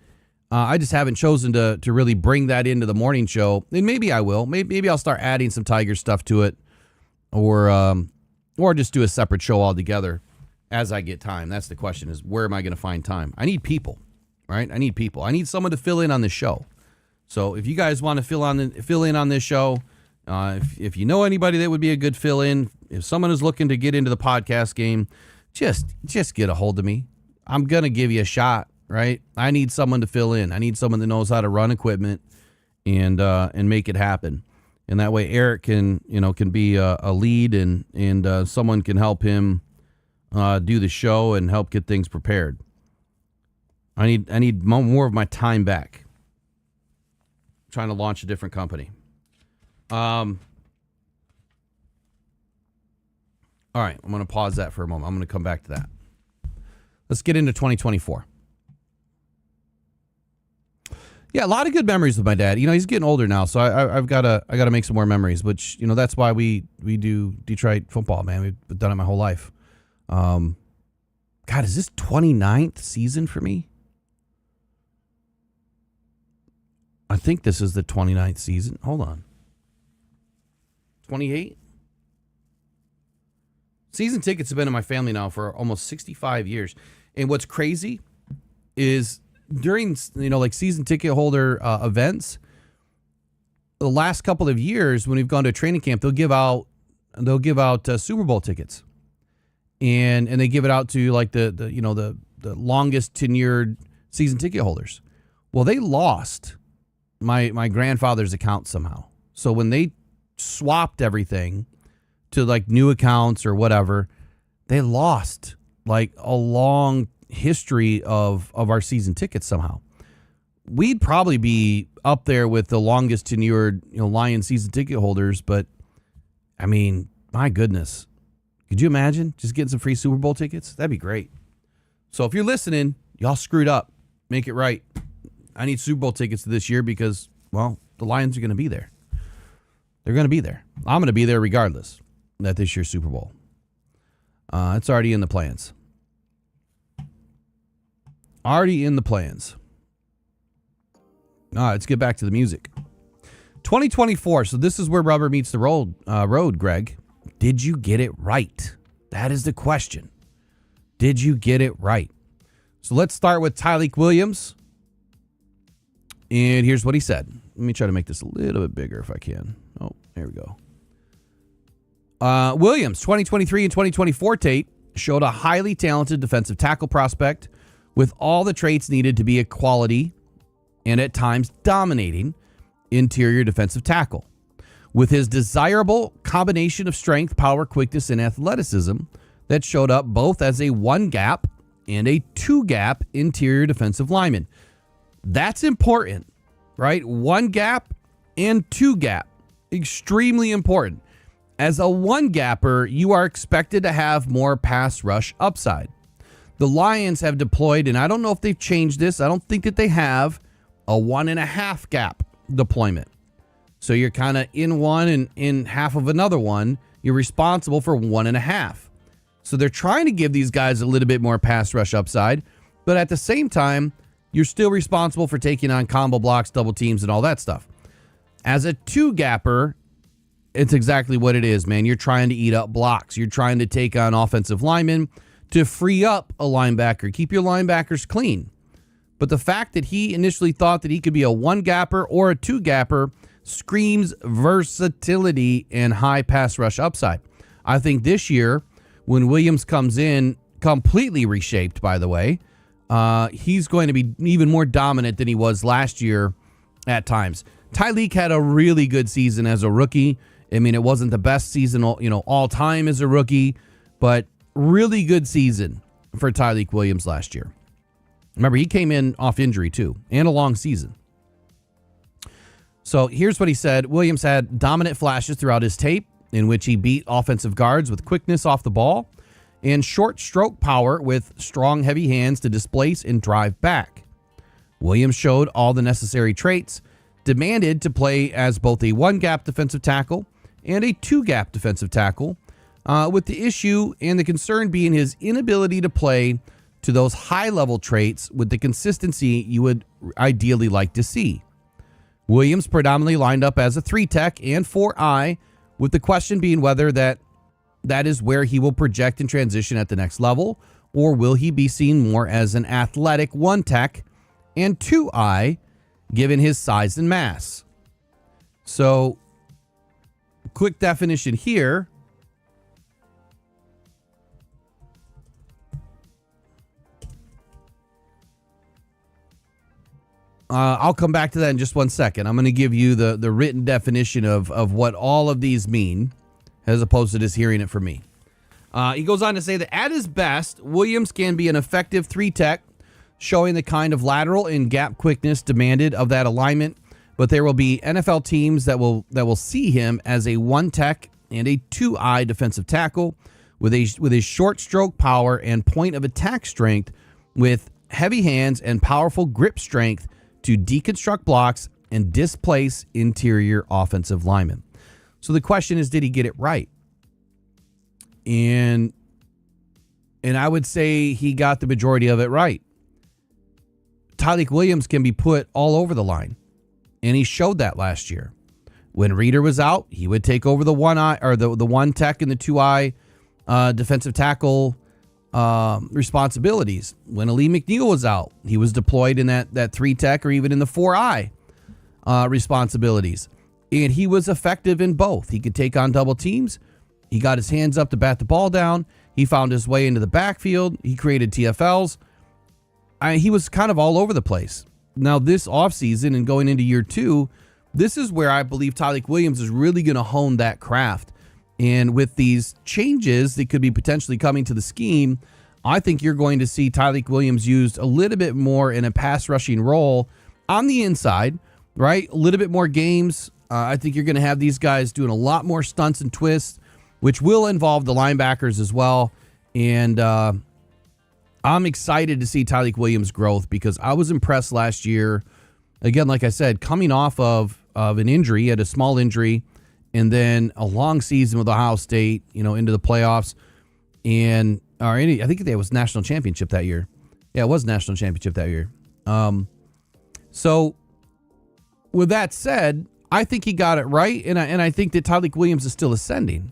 I just haven't chosen to really bring that into the morning show. And maybe I will. Maybe I'll start adding some Tiger stuff to it, or just do a separate show altogether as I get time. That's the question: is where am I going to find time? I need people, right? I need people. I need someone to fill in on this show. So if you guys want to fill in on this show, if you know anybody that would be a good fill in, if someone is looking to get into the podcast game, just get a hold of me. I'm gonna give you a shot. Right? I need someone to fill in. I need someone that knows how to run equipment and make it happen. and that way Eric can be a lead, and someone can help him do the show and help get things prepared. I need more of my time back. I'm trying to launch a different company. All right, I'm going to pause that for a moment. I'm going to come back to that. Let's get into 2024. Yeah, a lot of good memories with my dad. He's getting older now, so I've got to make some more memories. Which that's why we do Detroit football, man. We've done it my whole life. God, is this 29th season for me? I think this is the 29th season. Hold on. 28? Season tickets have been in my family now for almost 65 years. And what's crazy is during, season ticket holder events, the last couple of years when we've gone to a training camp, they'll give out Super Bowl tickets. And they give it out to the longest tenured season ticket holders. Well, they lost my grandfather's account somehow. So when they swapped everything to new accounts or whatever, they lost a long history of our season tickets somehow. We'd probably be up there with the longest tenured Lion season ticket holders, but I mean, my goodness. Could you imagine just getting some free Super Bowl tickets? That'd be great. So if you're listening, y'all screwed up. Make it right. I need Super Bowl tickets this year because, well, the Lions are going to be there. They're going to be there. I'm going to be there regardless at this year's Super Bowl. It's already in the plans. Already in the plans. All right, let's get back to the music. 2024. So this is where rubber meets the road, Greg. Did you get it right? That is the question. Did you get it right? So let's start with Tyleik Williams. And here's what he said. Let me try to make this a little bit bigger if I can. Oh, there we go. Williams, 2023 and 2024 tape showed a highly talented defensive tackle prospect with all the traits needed to be a quality and at times dominating interior defensive tackle. With his desirable combination of strength, power, quickness, and athleticism that showed up both as a one-gap and a two-gap interior defensive lineman. That's important, right? One gap and two gap. Extremely important. As a one gapper, you are expected to have more pass rush upside. The Lions have deployed, and I don't know if they've changed this. I don't think that they have a 1.5 gap deployment. So you're kind of in one and in half of another one. You're responsible for 1.5. So they're trying to give these guys a little bit more pass rush upside, but at the same time, you're still responsible for taking on combo blocks, double teams, and all that stuff. As a two-gapper, it's exactly what it is, man. You're trying to eat up blocks. You're trying to take on offensive linemen to free up a linebacker, keep your linebackers clean. But the fact that he initially thought that he could be a one-gapper or a two-gapper screams versatility and high pass rush upside. I think this year, when Williams comes in, completely reshaped, by the way, he's going to be even more dominant than he was last year at times. Tyleik had a really good season as a rookie. I mean, it wasn't the best season, all time as a rookie, but really good season for Tyleik Williams last year. Remember, he came in off injury too, and a long season. So here's what he said. Williams had dominant flashes throughout his tape in which he beat offensive guards with quickness off the ball and short stroke power with strong, heavy hands to displace and drive back. Williams showed all the necessary traits demanded to play as both a one-gap defensive tackle and a two-gap defensive tackle, with the issue and the concern being his inability to play to those high-level traits with the consistency you would ideally like to see. Williams predominantly lined up as a 3-tech and 4-eye, with the question being whether that is where he will project and transition at the next level, or will he be seen more as an athletic 1-tech and 2-eye, given his size and mass. So, quick definition here. I'll come back to that in just one second. I'm going to give you the written definition of what all of these mean, as opposed to just hearing it from me. He goes on to say that at his best, Williams can be an effective 3-tech, showing the kind of lateral and gap quickness demanded of that alignment. But there will be NFL teams that will see him as a 1-tech and a 2-eye defensive tackle with his short stroke power and point of attack strength, with heavy hands and powerful grip strength to deconstruct blocks and displace interior offensive linemen. So the question is, did he get it right? And I would say he got the majority of it right. Tyleik Williams can be put all over the line, and he showed that last year. When Reeder was out, he would take over the 1-eye or the 1-tech and the 2-eye defensive tackle responsibilities. When Ali McNeil was out, he was deployed in that 3-tech or even in the 4-eye responsibilities. And he was effective in both. He could take on double teams. He got his hands up to bat the ball down. He found his way into the backfield. He created TFLs. He was kind of all over the place. Now, this offseason and going into year 2, this is where I believe Tyleik Williams is really going to hone that craft. And with these changes that could be potentially coming to the scheme, I think you're going to see Tyleik Williams used a little bit more in a pass rushing role on the inside, right? A little bit more games. I think you're going to have these guys doing a lot more stunts and twists, which will involve the linebackers as well. And I'm excited to see Tyleik Williams' growth because I was impressed last year. Again, like I said, coming off of an injury, he had a small injury, and then a long season with Ohio State, into the playoffs. And I think it was national championship that year. Yeah, it was national championship that year. So with that said, I think he got it right, and I think that Tyleik Williams is still ascending.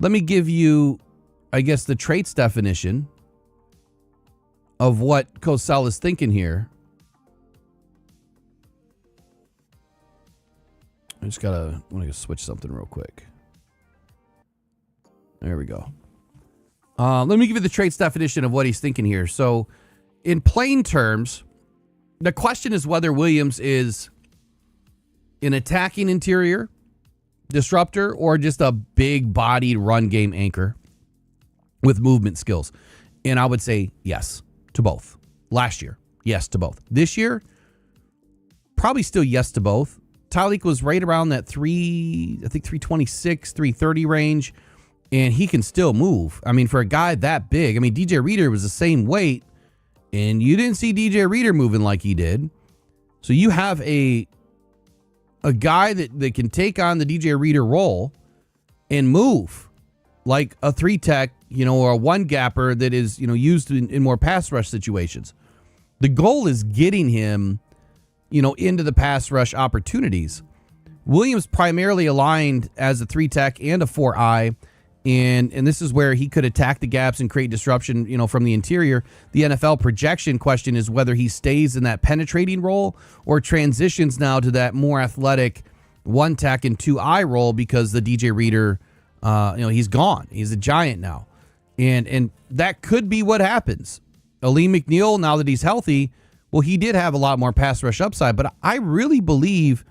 Let me give you, I guess, the traits definition of what Cosell is thinking here. I want to switch something real quick. There we go. Let me give you the traits definition of what he's thinking here. So, in plain terms, the question is whether Williams is an attacking interior disruptor or just a big-bodied run game anchor with movement skills. And I would say yes to both. Last year, yes to both. This year, probably still yes to both. Tyleik was right around that 326, 330 range, and he can still move. I mean, for a guy that big, DJ Reeder was the same weight, and you didn't see DJ Reeder moving like he did. So you have a guy that can take on the DJ Reeder role and move like a 3-tech, or a 1-gapper that is, used in more pass rush situations. The goal is getting him into the pass rush opportunities. Williams primarily aligned as a 3-tech and a 4-eye, and this is where he could attack the gaps and create disruption, from the interior. The NFL projection question is whether he stays in that penetrating role or transitions now to that more athletic 1-tech and 2-eye role because the DJ Reeder, he's gone. He's a giant now. And that could be what happens. Ali McNeil, now that he's healthy, well, he did have a lot more pass rush upside, but I really believe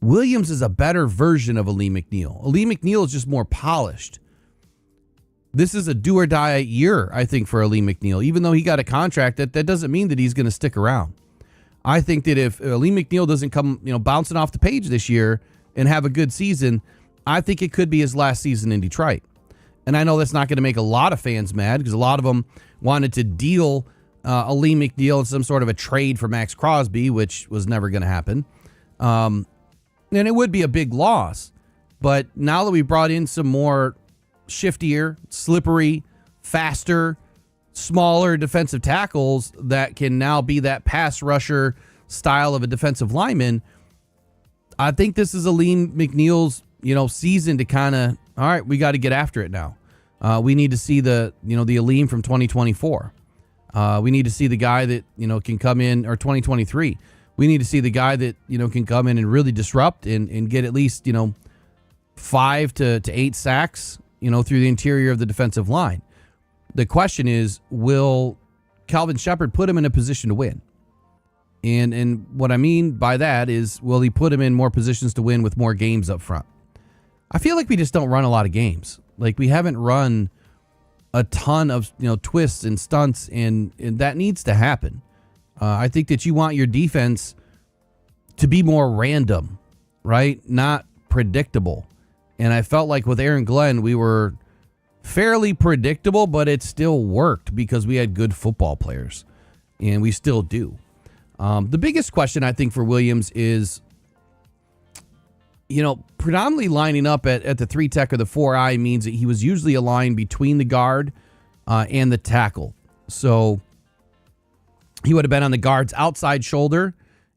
Williams is a better version of Ali McNeil. Ali McNeil is just more polished. This is a do or die year, I think, for Ali McNeil. Even though he got a contract, that doesn't mean that he's going to stick around. I think that if Ali McNeil doesn't come, bouncing off the page this year and have a good season, I think it could be his last season in Detroit. And I know that's not going to make a lot of fans mad because a lot of them wanted to deal Ali McNeil in some sort of a trade for Max Crosby, which was never going to happen. And it would be a big loss. But now that we brought in some more shiftier, slippery, faster, smaller defensive tackles that can now be that pass rusher style of a defensive lineman, I think this is Ali McNeil's, season to kind of, all right, we got to get after it now. We need to see the Aleem from 2024. We need to see the guy that, can come in, or 2023. We need to see the guy that, can come in and really disrupt and get at least, 5 to 8 sacks, through the interior of the defensive line. The question is, will Calvin Shepard put him in a position to win? And what I mean by that is, will he put him in more positions to win with more games up front? I feel like we just don't run a lot of games. Like, we haven't run a ton of, twists and stunts, and that needs to happen. I think that you want your defense to be more random, right? Not predictable. And I felt like with Aaron Glenn, we were fairly predictable, but it still worked because we had good football players, and we still do. The biggest question, I think, for Williams is, predominantly lining up at the 3 tech or the 4-eye means that he was usually aligned between the guard and the tackle. So he would have been on the guard's outside shoulder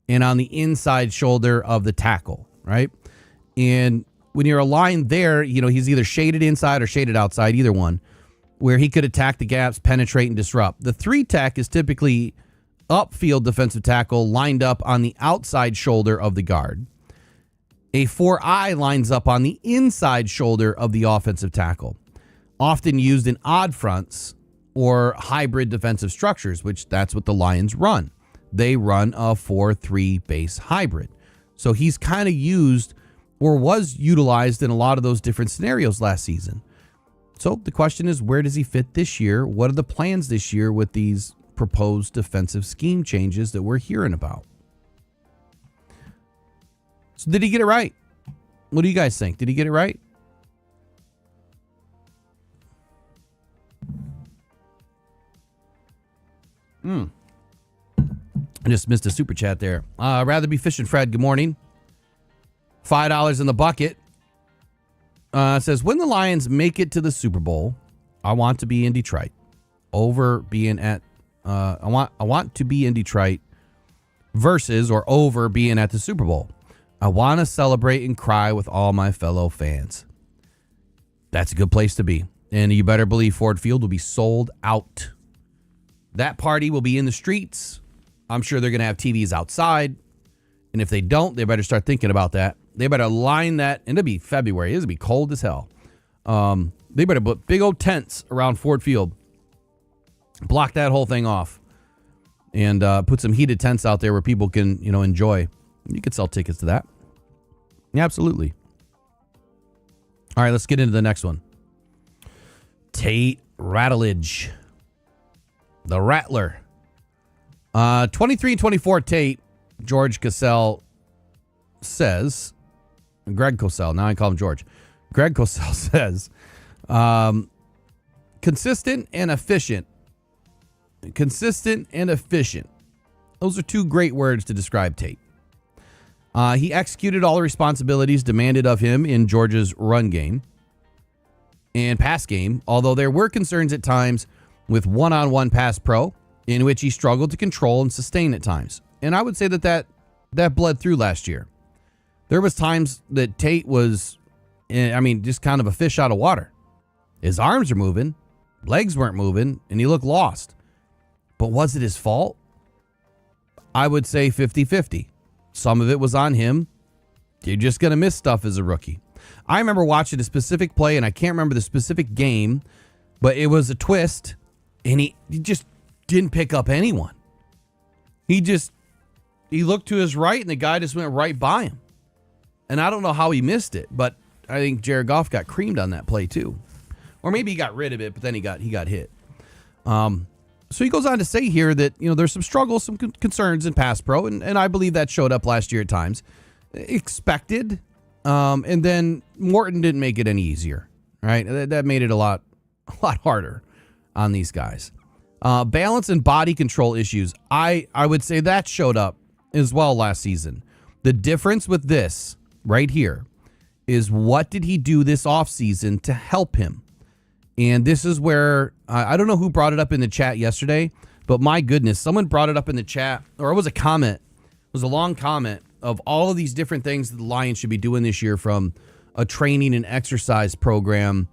and on the inside shoulder of the tackle, right? And when you're aligned there, he's either shaded inside or shaded outside, either one, where he could attack the gaps, penetrate, and disrupt. The 3 tech is typically upfield defensive tackle lined up on the outside shoulder of the guard. A 4-eye lines up on the inside shoulder of the offensive tackle, often used in odd fronts or hybrid defensive structures, which that's what the Lions run. They run a 4-3 base hybrid. So he's kind of used or was utilized in a lot of those different scenarios last season. So the question is, where does he fit this year? What are the plans this year with these proposed defensive scheme changes that we're hearing about? So did he get it right? What do you guys think? Did he get it right? I just missed a super chat there. Rather be fishing, Fred. Good morning. $5 in the bucket. Says, when the Lions make it to the Super Bowl, I want to be in Detroit. Over being at I want to be in Detroit versus or over being at the Super Bowl. I want to celebrate and cry with all my fellow fans. That's a good place to be. And you better believe Ford Field will be sold out. That party will be in the streets. I'm sure they're going to have TVs outside. And if they don't, they better start thinking about that. They better line that. And it'll be February. It'll be cold as hell. They better put big old tents around Ford Field. Block that whole thing off. And put some heated tents out there where people can, enjoy. You could sell tickets to that. Yeah, absolutely. All right, let's get into the next one. Tate Rattledge. The Rattler. 23-24 Tate. George Cosell says. Greg Cosell. Now I call him George. Greg Cosell says. Consistent and efficient. Consistent and efficient. Those are two great words to describe Tate. He executed all the responsibilities demanded of him in Georgia's run game and pass game, although there were concerns at times with one-on-one pass pro, in which he struggled to control and sustain at times. And I would say that bled through last year. There was times that Tate was, just kind of a fish out of water. His arms are moving, legs weren't moving, and he looked lost. But was it his fault? I would say 50-50. Some of it was on him. You're just going to miss stuff as a rookie. I remember watching a specific play, and I can't remember the specific game, but it was a twist, and he just didn't pick up anyone. He looked to his right, and the guy just went right by him. And I don't know how he missed it, but I think Jared Goff got creamed on that play too. Or maybe he got rid of it, but then he got hit. So he goes on to say here that, there's some struggles, some concerns in pass pro, and I believe that showed up last year at times. Expected, and then Morton didn't make it any easier, right? That made it a lot harder on these guys. Balance and body control issues, I would say that showed up as well last season. The difference with this right here is, what did he do this offseason to help him? And this is where, I don't know who brought it up in the chat yesterday, but my goodness, someone brought it up in the chat, or it was a comment. It was a long comment of all of these different things that the Lions should be doing this year, from a training and exercise program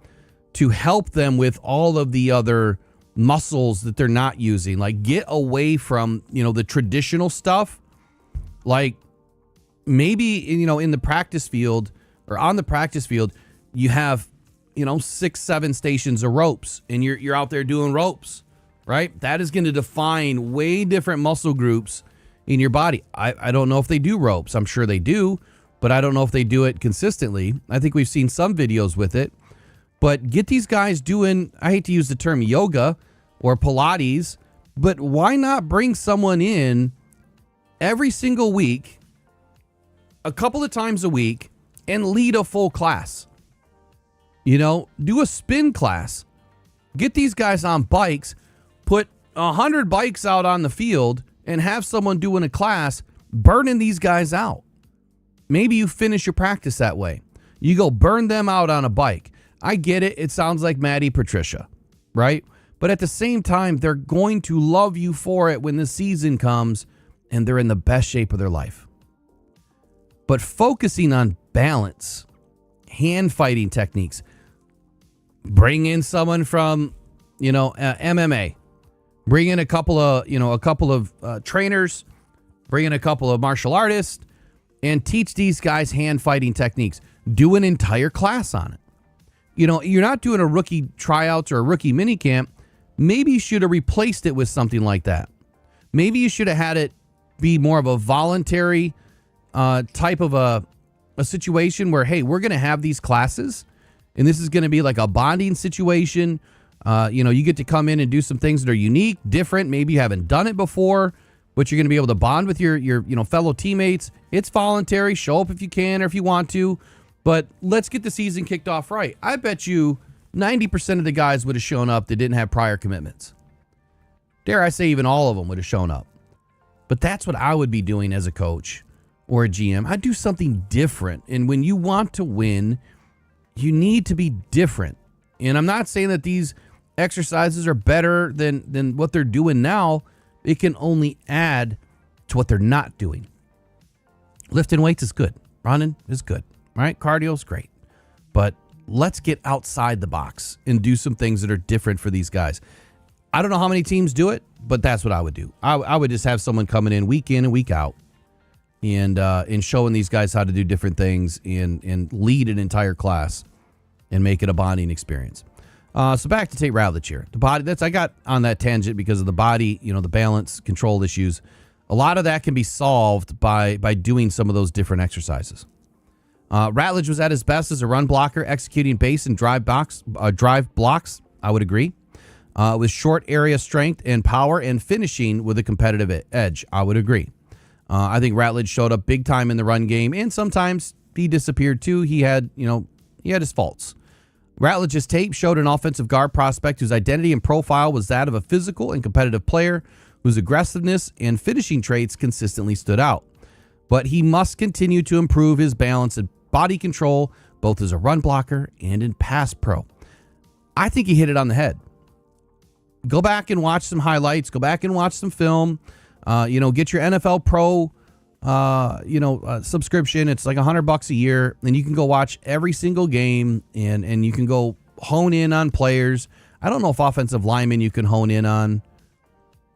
to help them with all of the other muscles that they're not using. Like, get away from, the traditional stuff. Like, maybe, in the practice field or on the practice field, you have 6-7 stations of ropes, and you're out there doing ropes, right? That is going to define way different muscle groups in your body. I don't know if they do ropes. I'm sure they do, but I don't know if they do it consistently. I think we've seen some videos with it. But get these guys doing, I hate to use the term yoga or Pilates, but why not bring someone in every single week, a couple of times a week, and lead a full class? You know, do a spin class. Get these guys on bikes, put 100 bikes out on the field, and have someone doing a class, burning these guys out. Maybe you finish your practice that way. You go burn them out on a bike. I get it. It sounds like Maddie Patricia, right? But at the same time, they're going to love you for it when the season comes and they're in the best shape of their life. But focusing on balance, hand fighting techniques, bring in someone from, MMA, bring in a couple of trainers, bring in a couple of martial artists, and teach these guys hand fighting techniques. Do an entire class on it. You're not doing a rookie tryouts or a rookie mini camp. Maybe you should have replaced it with something like that. Maybe you should have had it be more of a voluntary type of a situation where, hey, we're going to have these classes, and this is going to be like a bonding situation. You get to come in and do some things that are unique, different. Maybe you haven't done it before, but you're going to be able to bond with your fellow teammates. It's voluntary. Show up if you can or if you want to. But let's get the season kicked off right. I bet you 90% of the guys would have shown up that didn't have prior commitments. Dare I say even all of them would have shown up. But that's what I would be doing as a coach or a GM. I'd do something different. And when you want to win, you need to be different. And I'm not saying that these exercises are better than what they're doing now. It can only add to what they're not doing. Lifting weights is good. Running is good. Right? Cardio is great. But let's get outside the box and do some things that are different for these guys. I don't know how many teams do it, but that's what I would do. I would just have someone coming in and week out and showing these guys how to do different things and lead an entire class and make it a bonding experience. So back to Tate Ravlich here. The body, I got on that tangent because of the body, the balance control issues. A lot of that can be solved by doing some of those different exercises. Ratledge was at his best as a run blocker, executing base and drive blocks. I would agree. With short area strength and power and finishing with a competitive edge. I would agree. I think Ratledge showed up big time in the run game, and sometimes he disappeared too. He had his faults. Ratledge's tape showed an offensive guard prospect whose identity and profile was that of a physical and competitive player whose aggressiveness and finishing traits consistently stood out. But he must continue to improve his balance and body control, both as a run blocker and in pass pro. I think he hit it on the head. Go back and watch some highlights. Go back and watch some film. Get your NFL Pro, subscription. It's like $100 a year, and you can go watch every single game, and you can go hone in on players. I don't know if offensive linemen you can hone in on,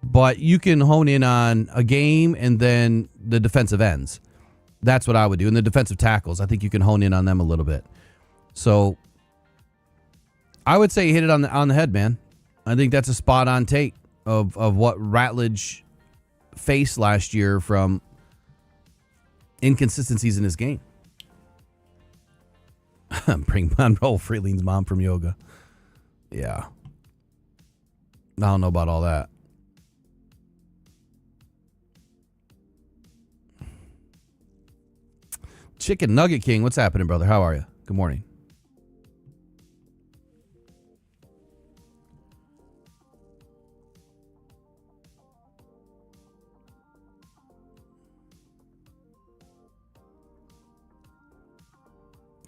but you can hone in on a game and then the defensive ends. That's what I would do. And the defensive tackles, I think you can hone in on them a little bit. So I would say hit it on the head, man. I think that's a spot on take of what Ratledge faced last year from inconsistencies in his game. Bring Monroe Freeling's mom from yoga. Yeah. I don't know about all that. Chicken Nugget King, what's happening, brother? How are you? Good morning.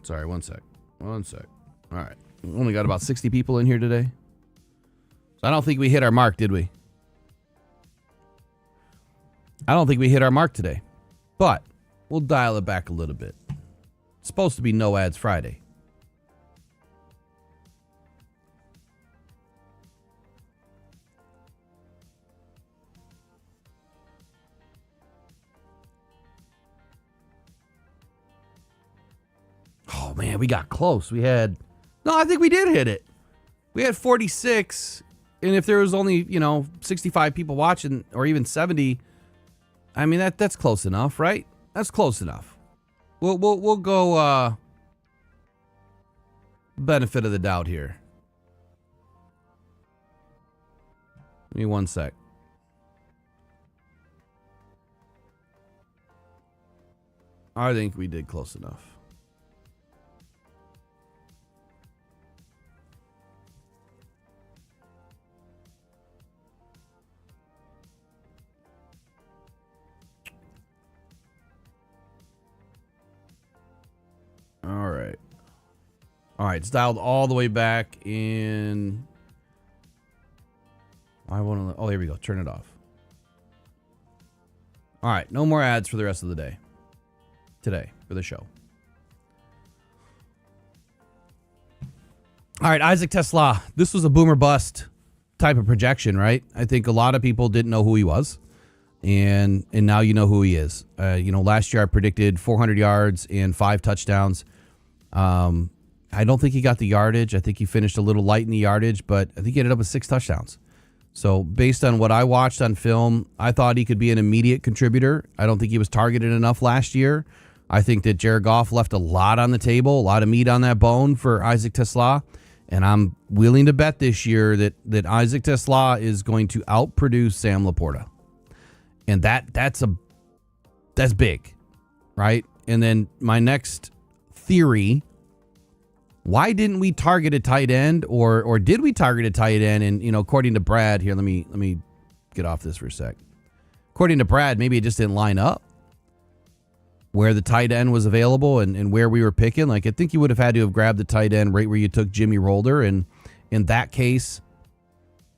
Sorry, one sec. All right. We only got about 60 people in here today. So I don't think we hit our mark, did we? I don't think we hit our mark today. But we'll dial it back a little bit. It's supposed to be No Ads Friday. Oh, man, we got close. I think we did hit it. We had 46, and if there was only, 65 people watching, or even 70, I mean, that's close enough, right? That's close enough. We'll go benefit of the doubt here. Give me one sec. I think we did close enough. All right. All right, it's dialed all the way back in. I want to. Oh, here we go. Turn it off. All right, no more ads for the rest of the day. Today for the show. All right, Isaac Tesla. This was a boomer bust type of projection, right? I think a lot of people didn't know who he was, and now you know who he is. Last year I predicted 400 yards and 5 touchdowns. I don't think he got the yardage. I think he finished a little light in the yardage, but I think he ended up with 6 touchdowns. So based on what I watched on film, I thought he could be an immediate contributor. I don't think he was targeted enough last year. I think that Jared Goff left a lot on the table, a lot of meat on that bone for Isaac Tesla. And I'm willing to bet this year that Isaac Tesla is going to outproduce Sam Laporta. And that's big, right? And then my next theory, why didn't we target a tight end, or did we target a tight end? And according to Brad here, let me get off this for a sec. According to Brad, maybe it just didn't line up where the tight end was available and where we were picking. Like, I think you would have had to have grabbed the tight end right where you took Jimmy Rolder. And in that case,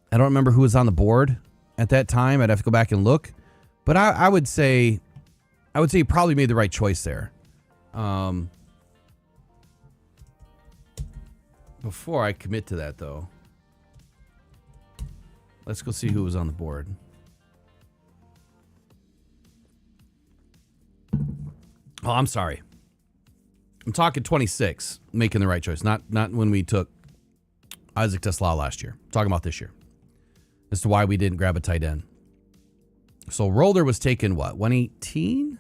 I don't remember who was on the board at that time. I'd have to go back and look. But I would say you probably made the right choice there. Before I commit to that, though, let's go see who was on the board. Oh, I'm sorry. I'm talking 26, making the right choice. Not when we took Isaac Tesla last year. I'm talking about this year. As to why we didn't grab a tight end. So Rolder was taken, what, 118?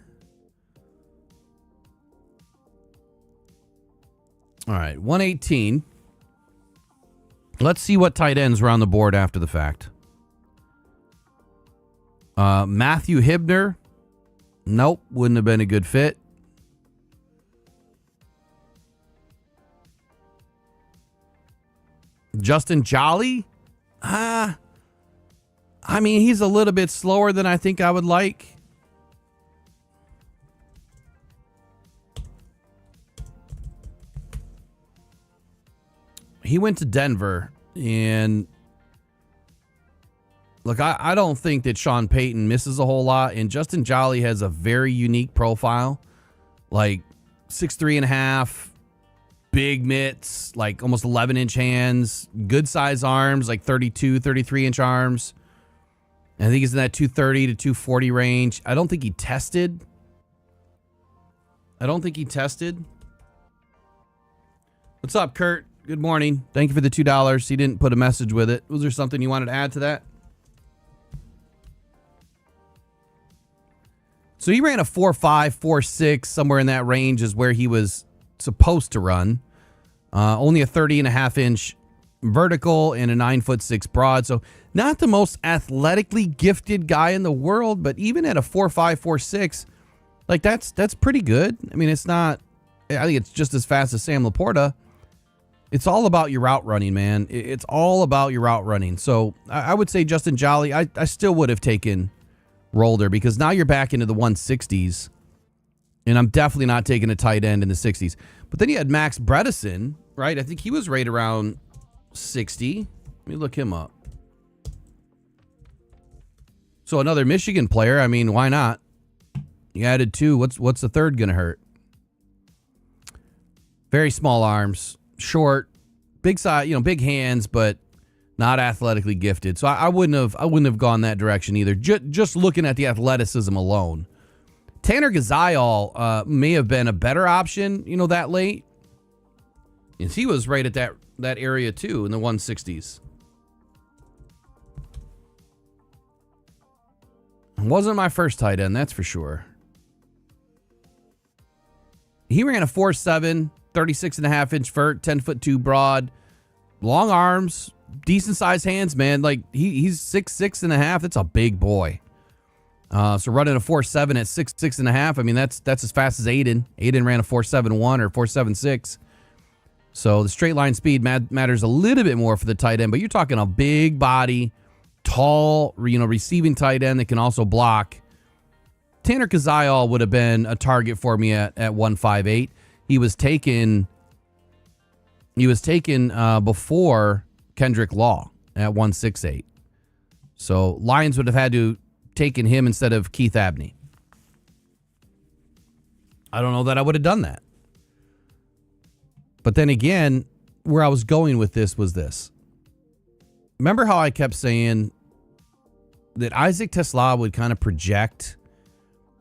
All right, 118. Let's see what tight ends were on the board after the fact. Matthew Hibner. Nope, wouldn't have been a good fit. Justin Jolly? I mean, he's a little bit slower than I think I would like. He went to Denver, and look, I don't think that Sean Payton misses a whole lot, and Justin Jolly has a very unique profile, like 6'3.5", big mitts, like almost 11-inch hands, good size arms, like 32, 33-inch arms. And I think he's in that 230 to 240 range. I don't think he tested. What's up, Kurt? Good morning. Thank you for the $2. He didn't put a message with it. Was there something you wanted to add to that? So he ran a 4.5, 4.6, somewhere in that range is where he was supposed to run. Only a 30.5-inch vertical and a 9'6" broad. So not the most athletically gifted guy in the world, but even at a 4.5, 4.6, like that's pretty good. I mean, it's not, I think it's just as fast as Sam Laporta. It's all about your route running, man. It's all about your route running. So I would say Justin Jolly, I still would have taken Rolder, because now you're back into the 160s, and I'm definitely not taking a tight end in the 60s. But then you had Max Bredesen, right? I think he was right around 60. Let me look him up. So another Michigan player. I mean, why not? You added 2. What's the third going to hurt? Very small arms, short, big size, big hands, but not athletically gifted. So I wouldn't have gone that direction either. Just looking at the athleticism alone. Tanner Gazayal may have been a better option, that late. And he was right at that area too, in the 160s. Wasn't my first tight end, that's for sure. He ran a 4.7, 36.5-inch vert, 10'2" broad, long arms, decent sized hands, man. Like he's 6'6.5". That's a big boy. So running a 4.7 at 6'6.5", I mean that's as fast as Aiden. Aiden ran a 4.71 or 4.76. So the straight line speed matters a little bit more for the tight end, but you're talking a big body, tall, receiving tight end that can also block. Tanner Cosell would have been a target for me at 158. He was taken before Kendrick Law at 168. So Lions would have had to taken him instead of Keith Abney. I don't know that I would have done that. But then again, where I was going with this was this. Remember how I kept saying that Isaac Tesla would kind of project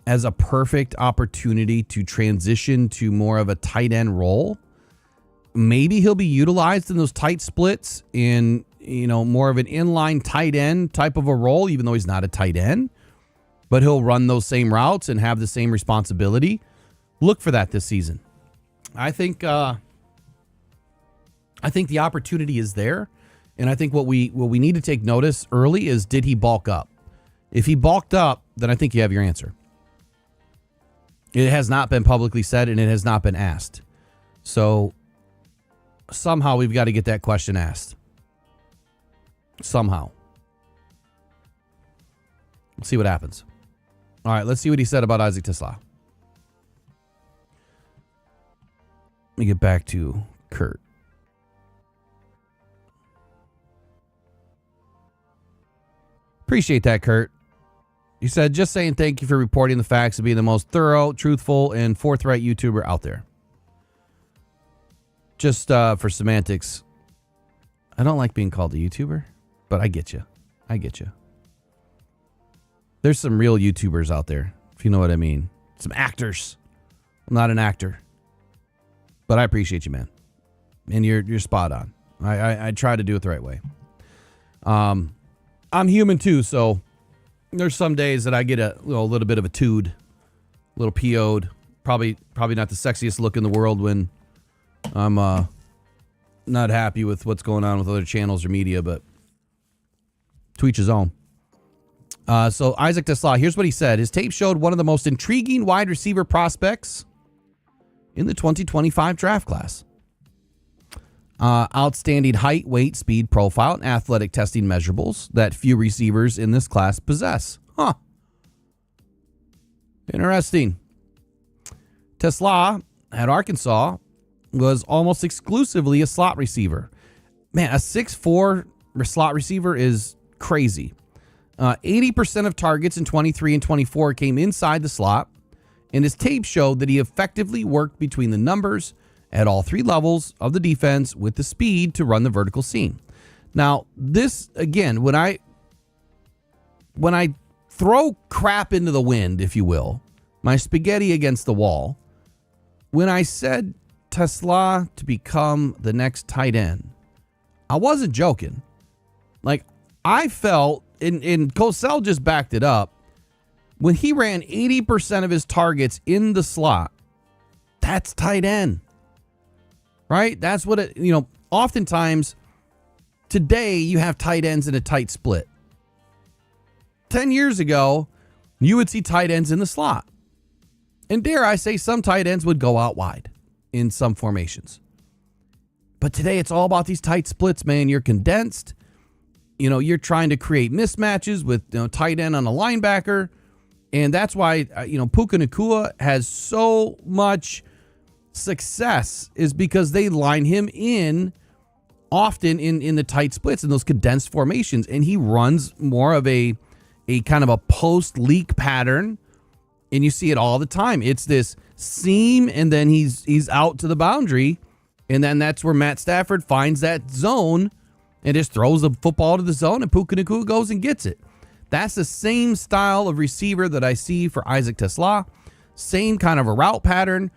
as a perfect opportunity to transition to more of a tight end role? Maybe he'll be utilized in those tight splits in, more of an inline tight end type of a role, even though he's not a tight end, but he'll run those same routes and have the same responsibility. Look for that this season. I think the opportunity is there. And I think what we need to take notice early is, did he bulk up? If he bulked up, then I think you have your answer. It has not been publicly said, and it has not been asked. So somehow we've got to get that question asked. Somehow. We'll see what happens. All right, let's see what he said about Isaac Tesla. Let me get back to Kurt. Appreciate that, Kurt. He said, just saying thank you for reporting the facts and being the most thorough, truthful, and forthright YouTuber out there. Just for semantics, I don't like being called a YouTuber, but I get you. I get you. There's some real YouTubers out there, if you know what I mean. Some actors. I'm not an actor, but I appreciate you, man. And you're spot on. I try to do it the right way. I'm human too, so there's some days that I get a little bit of a tood, a little PO'd. Probably not the sexiest look in the world when I'm not happy with what's going on with other channels or media, but to each his own. So Isaac Tesla, here's what he said. His tape showed one of the most intriguing wide receiver prospects in the 2025 draft class. Outstanding height, weight, speed profile, and athletic testing measurables that few receivers in this class possess. Huh. Interesting. Tesla at Arkansas was almost exclusively a slot receiver. Man, a 6'4" slot receiver is crazy. 80% of targets in 23 and 24 came inside the slot, and his tape showed that he effectively worked between the numbers at all three levels of the defense with the speed to run the vertical seam. Now, this, again, when I throw crap into the wind, if you will, my spaghetti against the wall, when I said Tesla to become the next tight end, I wasn't joking. Like, I felt, and Cosell just backed it up, when he ran 80% of his targets in the slot, that's tight end. Right? That's what it, oftentimes today you have tight ends in a tight split. 10 years ago, you would see tight ends in the slot. And dare I say, some tight ends would go out wide in some formations. But today it's all about these tight splits, man. You're condensed. You're trying to create mismatches with tight end on a linebacker. And that's why, Puka Nacua has so much success, is because they line him in often in the tight splits in those condensed formations, and he runs more of a kind of a post leak pattern, and you see it all the time. It's this seam, and then he's out to the boundary, and then that's where Matt Stafford finds that zone and just throws the football to the zone, and Puka Nacua goes and gets it. That's the same style of receiver that I see for Isaac Tesla. Same kind of a route pattern.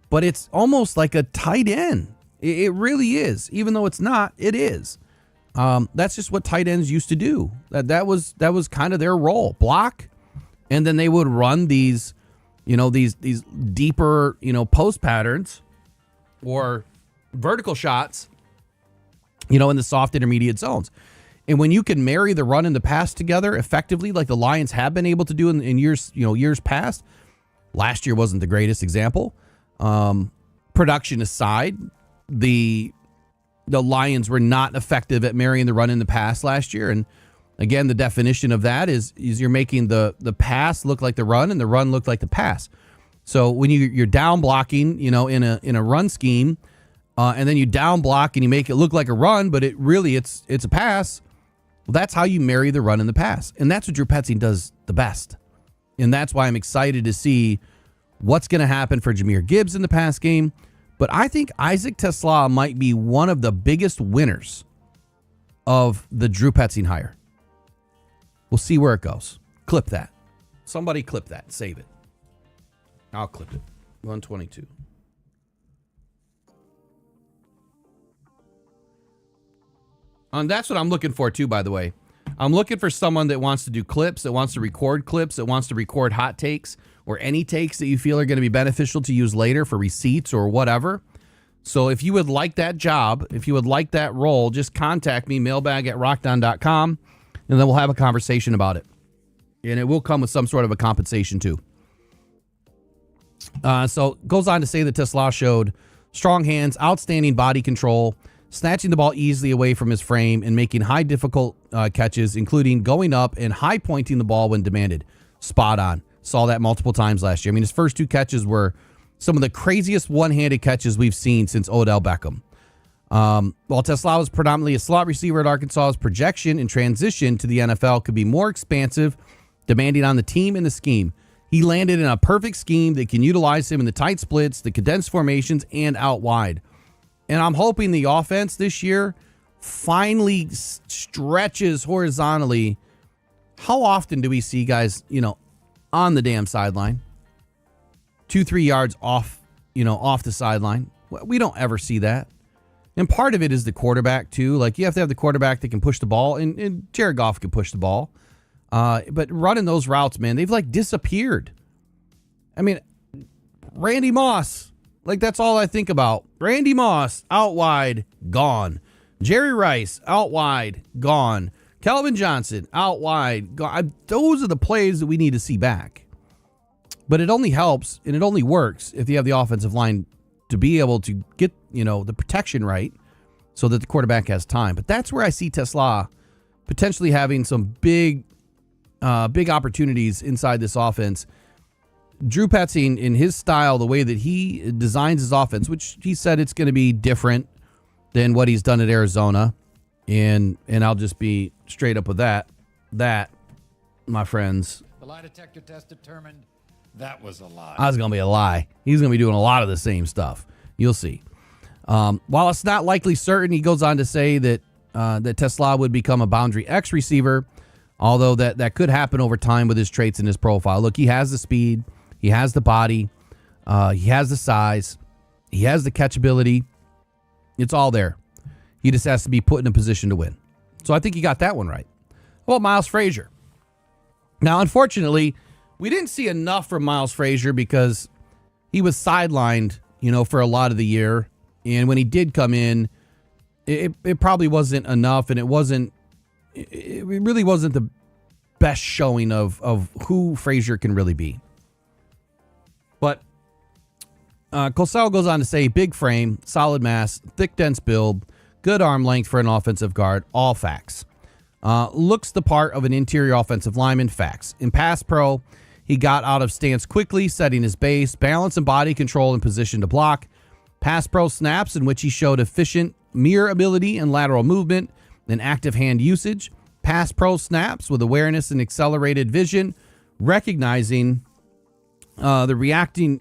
But it's almost like a tight end. It really is. Even though it's not, it is. That's just what tight ends used to do. That was kind of their role. Block, And then they would run these, these deeper, post patterns or vertical shots, in the soft intermediate zones. And when you can marry the run and the pass together effectively, like the Lions have been able to do in years past, last year wasn't the greatest example. Production aside, the Lions were not effective at marrying the run and the pass last year. And again, the definition of that is you're making the pass look like the run and the run look like the pass. So when you're down blocking, in a run scheme, and then you down block and you make it look like a run, but it's a pass. Well, that's how you marry the run and the pass. And that's what Drew Petzing does the best. And that's why I'm excited to see what's going to happen for Jahmyr Gibbs in the pass game. But I think Isaac TeSlaa might be one of the biggest winners of the Drew Petzing hire. We'll see where it goes. Clip that. Somebody clip that. Save it. I'll clip it. 122. And that's what I'm looking for, too, by the way. I'm looking for someone that wants to do clips, that wants to record clips, that wants to record hot takes or any takes that you feel are going to be beneficial to use later for receipts or whatever. So if you would like that job, if you would like that role, just contact me, mailbag@rockdown.com, and then we'll have a conversation about it. And it will come with some sort of a compensation, too. So it goes on to say that TeSlaa showed strong hands, outstanding body control, snatching the ball easily away from his frame and making high difficult catches, including going up and high pointing the ball when demanded. Spot on. Saw that multiple times last year. I mean, his first two catches were some of the craziest one-handed catches we've seen since Odell Beckham. While TeSlaa was predominantly a slot receiver at Arkansas, his projection and transition to the NFL could be more expansive, demanding on the team and the scheme. He landed in a perfect scheme that can utilize him in the tight splits, the condensed formations, and out wide. And I'm hoping the offense this year finally stretches horizontally. How often do we see guys, on the damn sideline, 2-3 yards off, off the sideline? We don't ever see that. And part of it is the quarterback too. Like you have to have the quarterback that can push the ball, and Jared Goff can push the ball. But running those routes, man, they've like disappeared. I mean, Randy Moss. Like, that's all I think about. Randy Moss, out wide, gone. Jerry Rice, out wide, gone. Calvin Johnson, out wide, gone. Those are the plays that we need to see back. But it only helps and it only works if you have the offensive line to be able to get, the protection right so that the quarterback has time. But that's where I see TeSlaa potentially having some big opportunities inside this offense. Drew Petzing, in his style, the way that he designs his offense, which he said it's going to be different than what he's done at Arizona, and I'll just be straight up with that. That, my friends, The lie detector test determined that was a lie. I was going to be a lie. He's going to be doing a lot of the same stuff. You'll see. While it's not likely certain, he goes on to say that TeSlaa would become a boundary X receiver, although that could happen over time with his traits and his profile. Look, he has the speed. He has the body. He has the size. He has the catchability. It's all there. He just has to be put in a position to win. So I think he got that one right. How about Miles Frazier? Now, unfortunately, we didn't see enough from Miles Frazier because he was sidelined, for a lot of the year. And when he did come in, it probably wasn't enough, and it really wasn't the best showing of who Frazier can really be. But Cosell goes on to say, big frame, solid mass, thick, dense build, good arm length for an offensive guard, all facts. Looks the part of an interior offensive lineman, facts. In pass pro, he got out of stance quickly, setting his base, balance and body control in position to block. Pass pro snaps in which he showed efficient mirror ability and lateral movement and active hand usage. Pass pro snaps with awareness and accelerated vision, recognizing and reacting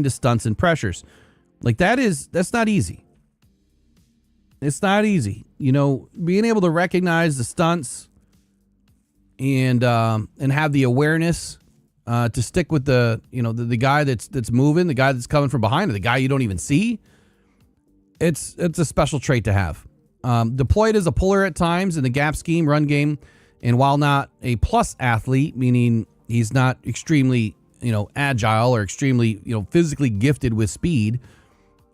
to stunts and pressures. Like that's not easy. It's not easy. Being able to recognize the stunts and have the awareness to stick with the guy that's moving, the guy that's coming from behind, or the guy you don't even see. It's a special trait to have. Deployed as a puller at times in the gap scheme, run game, And while not a plus athlete, meaning he's not extremely, agile or extremely, physically gifted with speed,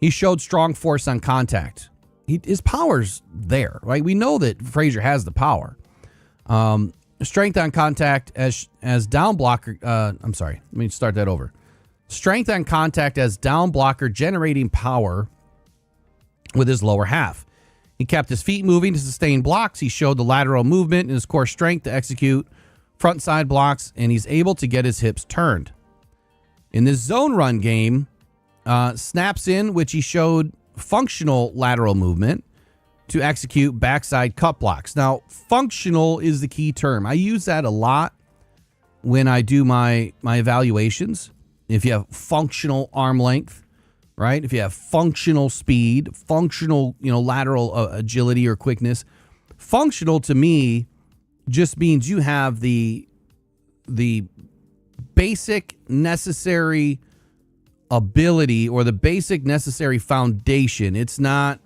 he showed strong force on contact. His power's there, right? We know that Frazier has the power. Strength on contact as down blocker. I'm sorry. Let me start that over. Strength on contact as down blocker, generating power with his lower half. He kept his feet moving to sustain blocks. He showed the lateral movement and his core strength to execute front side blocks, and he's able to get his hips turned. In this zone run game, snaps in which he showed functional lateral movement to execute backside cut blocks. Now, functional is the key term. I use that a lot when I do my evaluations. If you have functional arm length, right? If you have functional speed, functional, lateral agility or quickness, functional to me just means you have the basic necessary ability or the basic necessary foundation. It's not,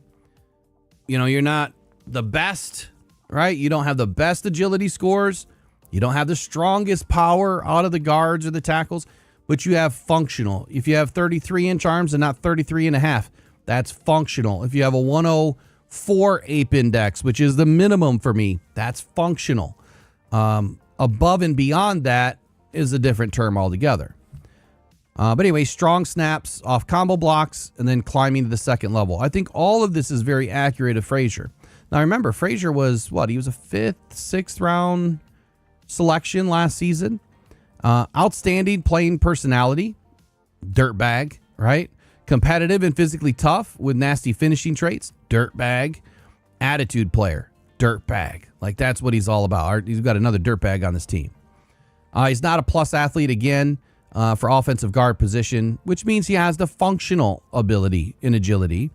you're not the best, right? You don't have the best agility scores. You don't have the strongest power out of the guards or the tackles, but you have functional. If you have 33-inch arms and not 33 and a half, that's functional. If you have a 104 ape index, which is the minimum for me, that's functional. Above and beyond that is a different term altogether. But anyway, strong snaps off combo blocks and then climbing to the second level. I think all of this is very accurate of Frazier. Now remember, Frazier was he was a 5th, 6th round selection last season. Outstanding playing personality, dirtbag, right? Competitive and physically tough with nasty finishing traits, dirtbag. Attitude player, dirtbag. Like that's what he's all about. He's got another dirtbag on this team. He's not a plus athlete again for offensive guard position, which means he has the functional ability in agility.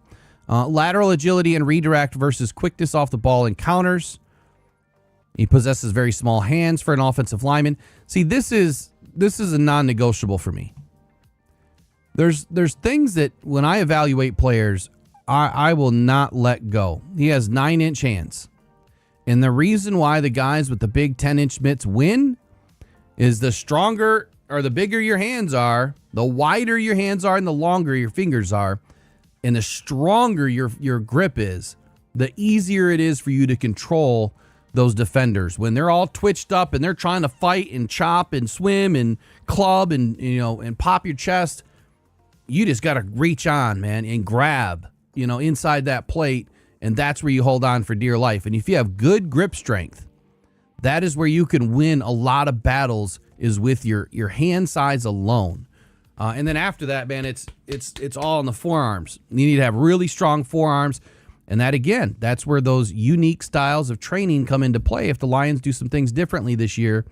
Lateral agility and redirect versus quickness off the ball and counters. He possesses very small hands for an offensive lineman. See, this is a non-negotiable for me. There's things that when I evaluate players, I will not let go. He has 9-inch hands. And the reason why the guys with the big 10-inch mitts win is the stronger or the bigger your hands are, the wider your hands are and the longer your fingers are, and the stronger your grip is, the easier it is for you to control those defenders. When they're all twitched up and they're trying to fight and chop and swim and club and and pop your chest, you just got to reach on, man, and grab, inside that plate, and that's where you hold on for dear life. And if you have good grip strength, that is where you can win a lot of battles, is with your hand size alone. And then after that, man, it's all in the forearms. You need to have really strong forearms. And that, again, that's where those unique styles of training come into play. If the Lions do some things differently this year,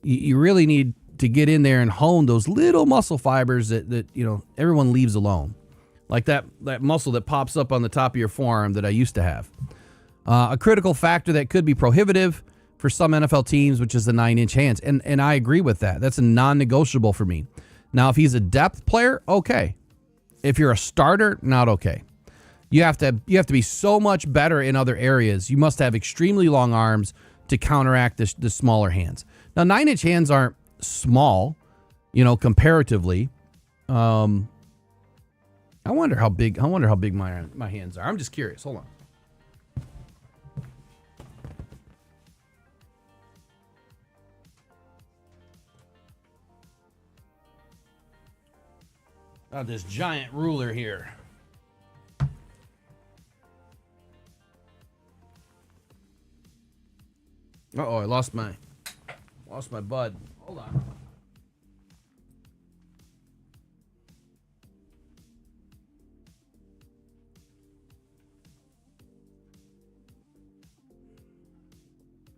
you really need to get in there and hone those little muscle fibers that everyone leaves alone. Like that muscle that pops up on the top of your forearm that I used to have. A critical factor that could be prohibitive for some NFL teams, which is the 9-inch hands. And I agree with that. That's a non-negotiable for me. Now, if he's a depth player, okay. If you're a starter, not okay. You have to be so much better in other areas. You must have extremely long arms to counteract the smaller hands. Now, 9-inch hands aren't small, comparatively. I wonder how big my hands are. I'm just curious. Hold on. Got this giant ruler here. Uh-oh, I lost my bud. Hold on.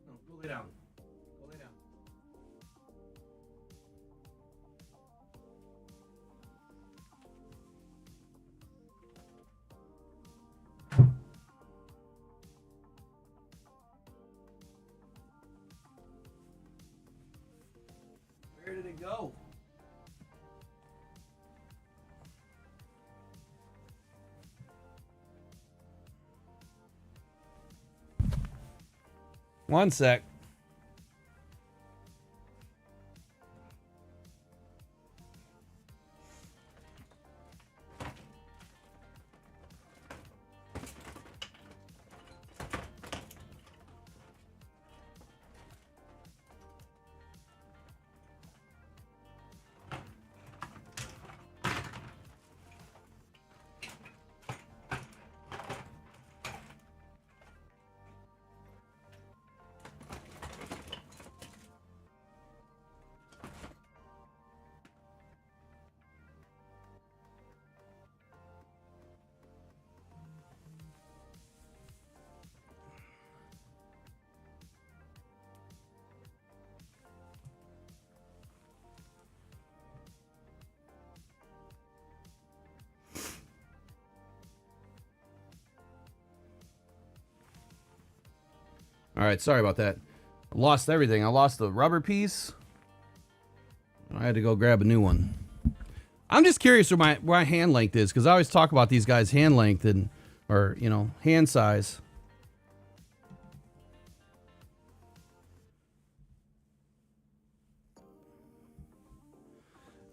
No, go lay down. Go lay down. Where did it go? One sec. All right, sorry about that. I lost everything. I lost the rubber piece. I had to go grab a new one. I'm just curious where my hand length is, because I always talk about these guys' hand length or hand size.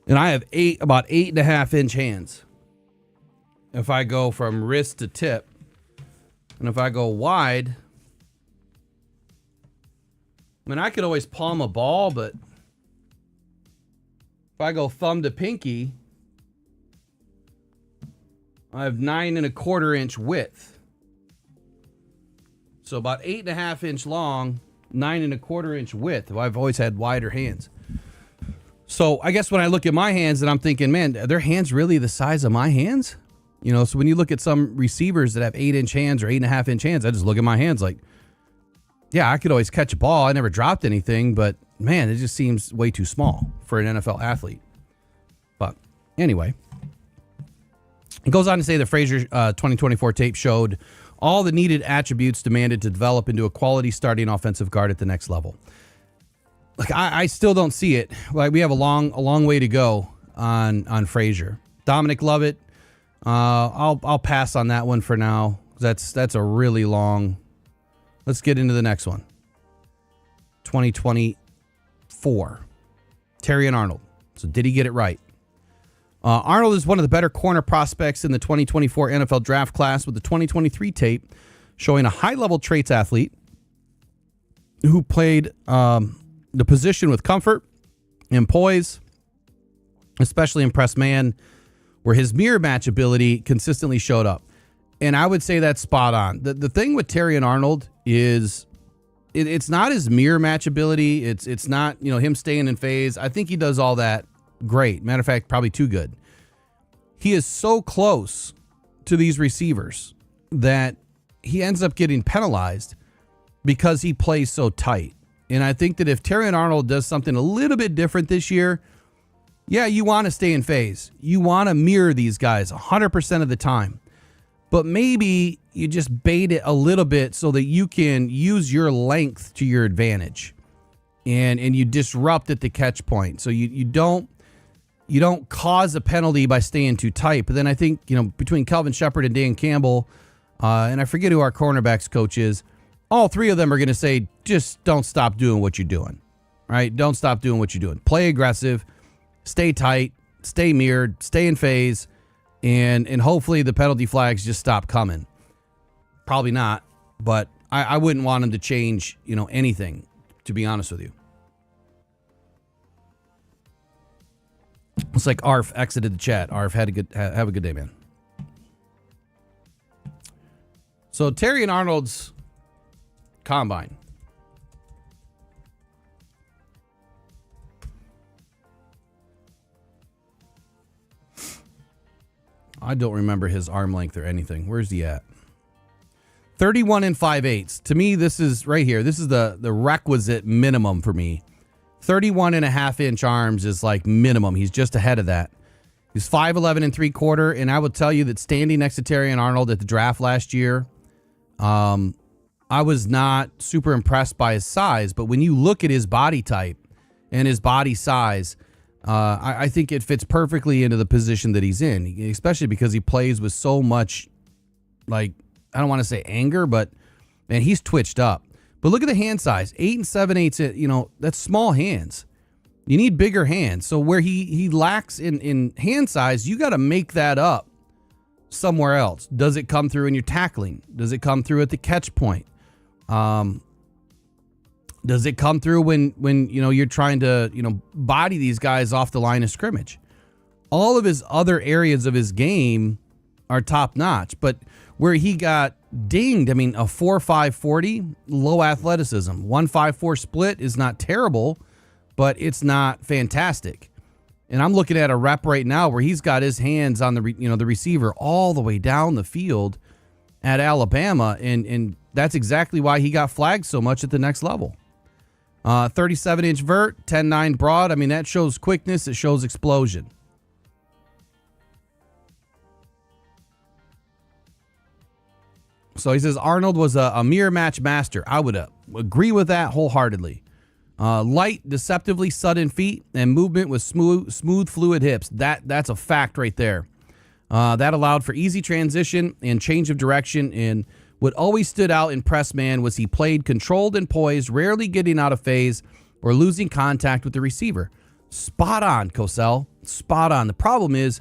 And I have about 8.5 inch hands. If I go from wrist to tip, and if I go wide, I mean, I could always palm a ball, but if I go thumb to pinky, I have 9.25 inch width. So about 8.5 inch long, 9.25 inch width. I've always had wider hands. So I guess when I look at my hands and I'm thinking, man, are their hands really the size of my hands? So when you look at some receivers that have 8 inch hands or 8.5 inch hands, I just look at my hands like, yeah, I could always catch a ball. I never dropped anything, but man, it just seems way too small for an NFL athlete. But anyway, it goes on to say that Frazier 2024 tape showed all the needed attributes demanded to develop into a quality starting offensive guard at the next level. Like I still don't see it. Like we have a long way to go on Frazier. Dominic Lovett, I'll pass on that one for now. That's a really long. Let's get into the next one. 2024. Terrion Arnold. So did he get it right? Arnold is one of the better corner prospects in the 2024 NFL draft class, with the 2023 tape showing a high-level traits athlete who played the position with comfort and poise, especially in press man, where his mirror match ability consistently showed up. And I would say that's spot on. The thing with Terrion Arnold is it's not his mirror match ability. It's not, him staying in phase. I think he does all that great. Matter of fact, probably too good. He is so close to these receivers that he ends up getting penalized because he plays so tight. And I think that if Terrion Arnold does something a little bit different this year, yeah, you want to stay in phase. You want to mirror these guys 100% of the time. But maybe you just bait it a little bit so that you can use your length to your advantage. And you disrupt at the catch point. So you don't cause a penalty by staying too tight. But then I think, between Kelvin Shepard and Dan Campbell, and I forget who our cornerbacks coach is, all three of them are going to say, just don't stop doing what you're doing, right? Don't stop doing what you're doing. Play aggressive, stay tight, stay mirrored, stay in phase, and hopefully the penalty flags just stop coming. Probably not, but I wouldn't want him to change, anything, to be honest with you. Looks like Arf exited the chat. Arf, have a good day, man. So Terrion Arnold's combine. I don't remember his arm length or anything. Where's he at? 31 and 5/8. To me, this is right here. This is the requisite minimum for me. 31.5 inch arms is like minimum. He's just ahead of that. He's 5'11 and 3/4. And I will tell you that standing next to Terrion Arnold at the draft last year, I was not super impressed by his size, but when you look at his body type and his body size, I think it fits perfectly into the position that he's in, especially because he plays with so much, like, I don't want to say anger, but man, he's twitched up. But look at the hand size, 8 7/8. That's small hands. You need bigger hands. So where he lacks in hand size, you got to make that up somewhere else. Does it come through in your tackling? Does it come through at the catch point? Does it come through when you're trying to body these guys off the line of scrimmage? All of his other areas of his game are top notch, but where he got dinged, a 4.5 40, low athleticism. 1.54 split is not terrible, but it's not fantastic. And I'm looking at a rep right now where he's got his hands on the receiver all the way down the field at Alabama, and that's exactly why he got flagged so much at the next level. 37 inch vert, 10.9 broad. That shows quickness. It shows explosion. So he says Arnold was a mirror match master. I would agree with that wholeheartedly. Light, deceptively sudden feet and movement with smooth fluid hips. That's a fact right there. That allowed for easy transition and change of direction. And what always stood out in press man was he played controlled and poised, rarely getting out of phase or losing contact with the receiver. Spot on, Cosell. Spot on. The problem is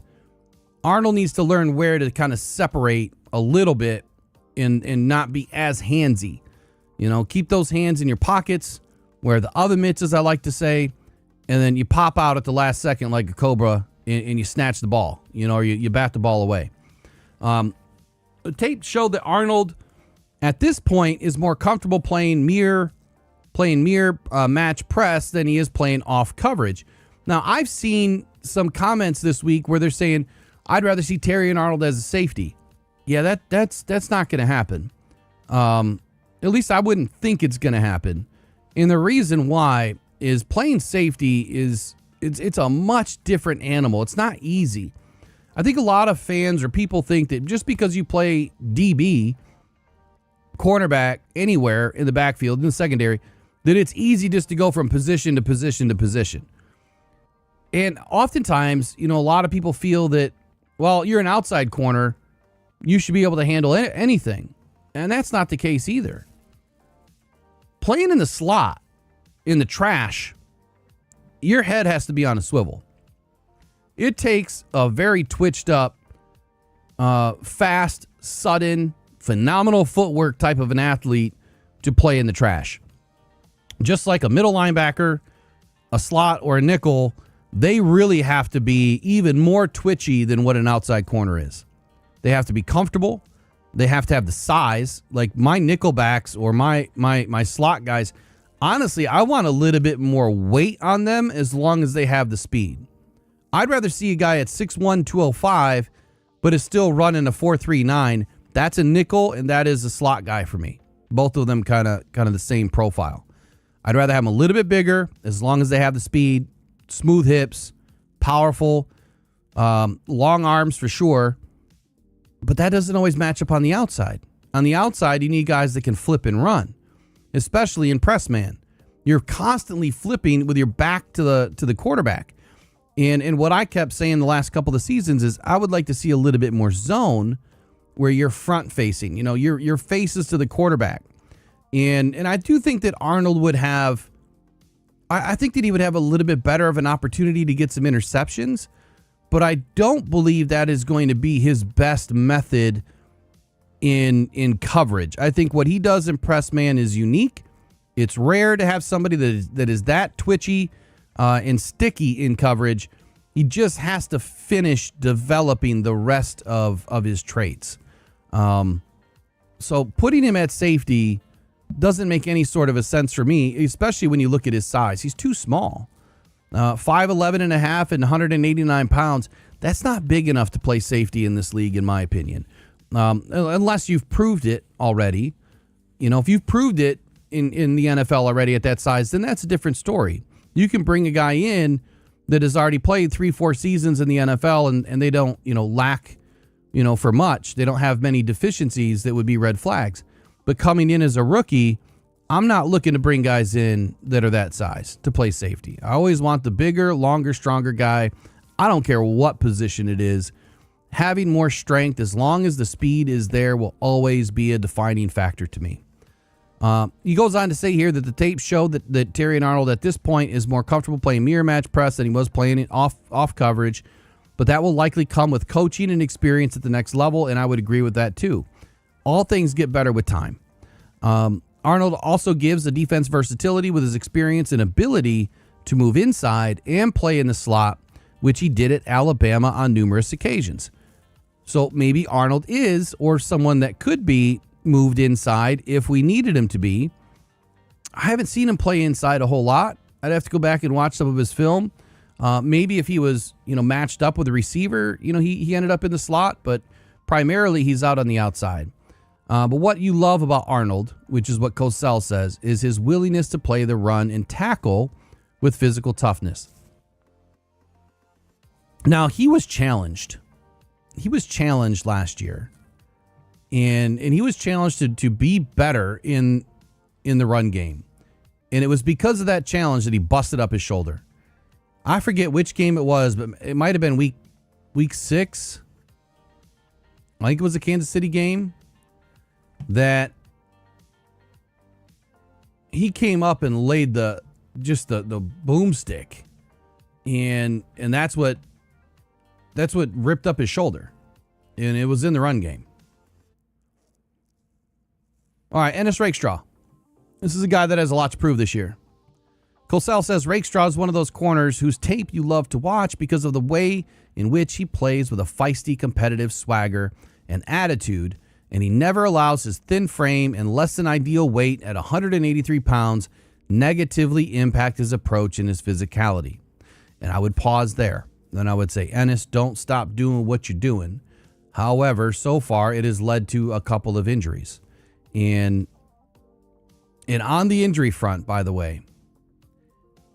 Arnold needs to learn where to kind of separate a little bit and not be as handsy. You know, keep those hands in your pockets where the other mitts, as I like to say, and then you pop out at the last second like a cobra and you snatch the ball, you know, or you bat the ball away. The tape showed that Arnold at this point is more comfortable playing mirror match press than he is playing off coverage. Now, I've seen some comments this week where they're saying, I'd rather see Terry and Arnold as a safety. Yeah, that's not going to happen. At least I wouldn't think it's going to happen. And the reason why is playing safety it's a much different animal. It's not easy. I think a lot of fans or people think that just because you play DB, cornerback, anywhere in the backfield, in the secondary, that it's easy just to go from position to position to position. And oftentimes, you know, a lot of people feel that, well, you're an outside corner, you should be able to handle anything. And that's not the case either. Playing in the slot, in the trash, your head has to be on a swivel. It takes a very twitched up, fast, sudden, phenomenal footwork type of an athlete to play in the trash. Just like a middle linebacker, a slot, or a nickel, they really have to be even more twitchy than what an outside corner is. They have to be comfortable. They have to have the size. Like my nickel backs or my slot guys, honestly, I want a little bit more weight on them as long as they have the speed. I'd rather see a guy at 6'1", 205, but is still running a 4.39. That's a nickel, and that is a slot guy for me. Both of them kind of the same profile. I'd rather have them a little bit bigger as long as they have the speed, smooth hips, powerful, long arms for sure. But that doesn't always match up on the outside. On the outside, you need guys that can flip and run, especially in press man. You're constantly flipping with your back to the quarterback. And what I kept saying the last couple of seasons is I would like to see a little bit more zone where you're front facing. You know, your face is to the quarterback. And I do think that Arnold would have, I think that he would have a little bit better of an opportunity to get some interceptions, but I don't believe that is going to be his best method in coverage. I think what he does in press man is unique. It's rare to have somebody that is that twitchy and sticky in coverage. He just has to finish developing the rest of his traits. So putting him at safety doesn't make any sort of a sense for me, especially when you look at his size. He's too small. 5'11 and a half and 189 pounds. That's not big enough to play safety in this league, in my opinion. Unless you've proved it already. You know, if you've proved it in the NFL already at that size, then that's a different story. You can bring a guy in that has already played 3-4 seasons in the NFL and they don't, lack, for much. They don't have many deficiencies that would be red flags. But coming in as a rookie, I'm not looking to bring guys in that are that size to play safety. I always want the bigger, longer, stronger guy. I don't care what position it is. Having more strength, as long as the speed is there, will always be a defining factor to me. He goes on to say here that the tape showed that Terry and Arnold at this point is more comfortable playing mirror match press than he was playing it off coverage, but that will likely come with coaching and experience at the next level, and I would agree with that too. All things get better with time. Arnold also gives the defense versatility with his experience and ability to move inside and play in the slot, which he did at Alabama on numerous occasions. So maybe Arnold is, or someone that could be, moved inside if we needed him to be. I haven't seen him play inside a whole lot. I'd have to go back and watch some of his film. Maybe if he was, matched up with a receiver, he ended up in the slot, but primarily he's out on the outside. But what you love about Arnold, which is what Cosell says, is his willingness to play the run and tackle with physical toughness. Now, he was challenged. He was challenged last year. And he was challenged to be better in in the run game. And it was because of that challenge that he busted up his shoulder. I forget which game it was, but it might have been week 6. I think it was a Kansas City game that he came up and laid the boomstick, and that's what ripped up his shoulder, and it was in the run game. All right, Ennis Rakestraw. This is a guy that has a lot to prove this year. Cosell says Rakestraw is one of those corners whose tape you love to watch because of the way in which he plays with a feisty, competitive swagger and attitude, and he never allows his thin frame and less than ideal weight at 183 pounds negatively impact his approach and his physicality. And I would pause there. Then I would say, Ennis, don't stop doing what you're doing. However, so far it has led to a couple of injuries. And on the injury front, by the way,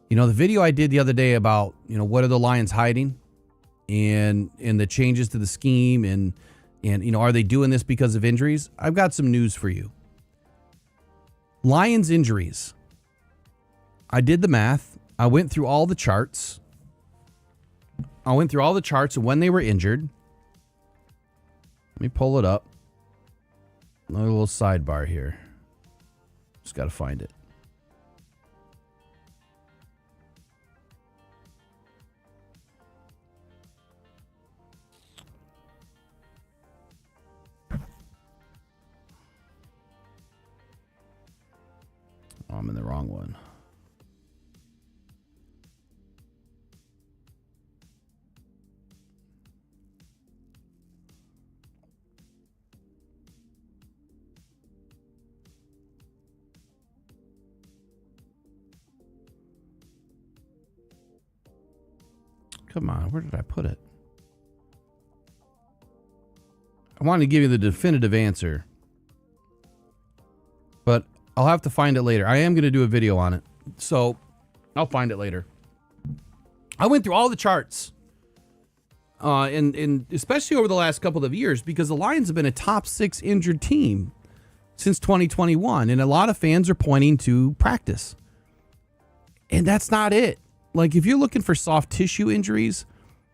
the video I did the other day about, what are the Lions hiding and the changes to the scheme and are they doing this because of injuries? I've got some news for you. Lions injuries. I did the math. I went through all the charts. of when they were injured. Let me pull it up. Another little sidebar here. Just got to find it. Oh, I'm in the wrong one. Come on, where did I put it? I wanted to give you the definitive answer, but I'll have to find it later. I am going to do a video on it, so I'll find it later. I went through all the charts, and especially over the last couple of years, because the Lions have been a top 6 injured team since 2021, and a lot of fans are pointing to practice. And that's not it. Like, if you're looking for soft tissue injuries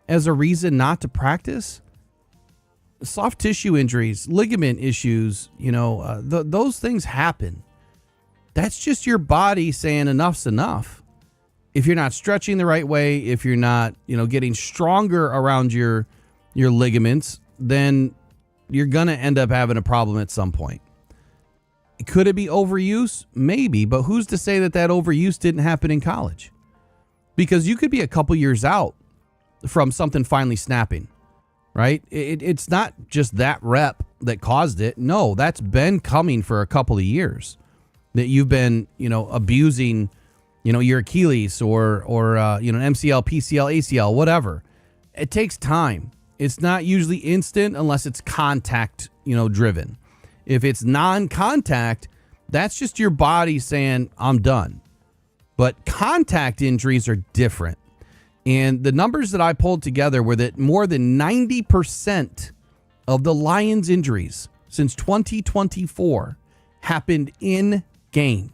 as a reason not to practice, soft tissue injuries, ligament issues, those things happen. That's just your body saying enough's enough. If you're not stretching the right way, if you're not, getting stronger around your ligaments, then you're going to end up having a problem at some point. Could it be overuse? Maybe, but who's to say that overuse didn't happen in college? Because you could be a couple years out from something finally snapping, right? It's not just that rep that caused it. No, that's been coming for a couple of years. That you've been, abusing, your Achilles or MCL, PCL, ACL, whatever. It takes time. It's not usually instant unless it's contact, driven. If it's non-contact, that's just your body saying, I'm done. But contact injuries are different. And the numbers that I pulled together were that more than 90% of the Lions injuries since 2024 happened in game,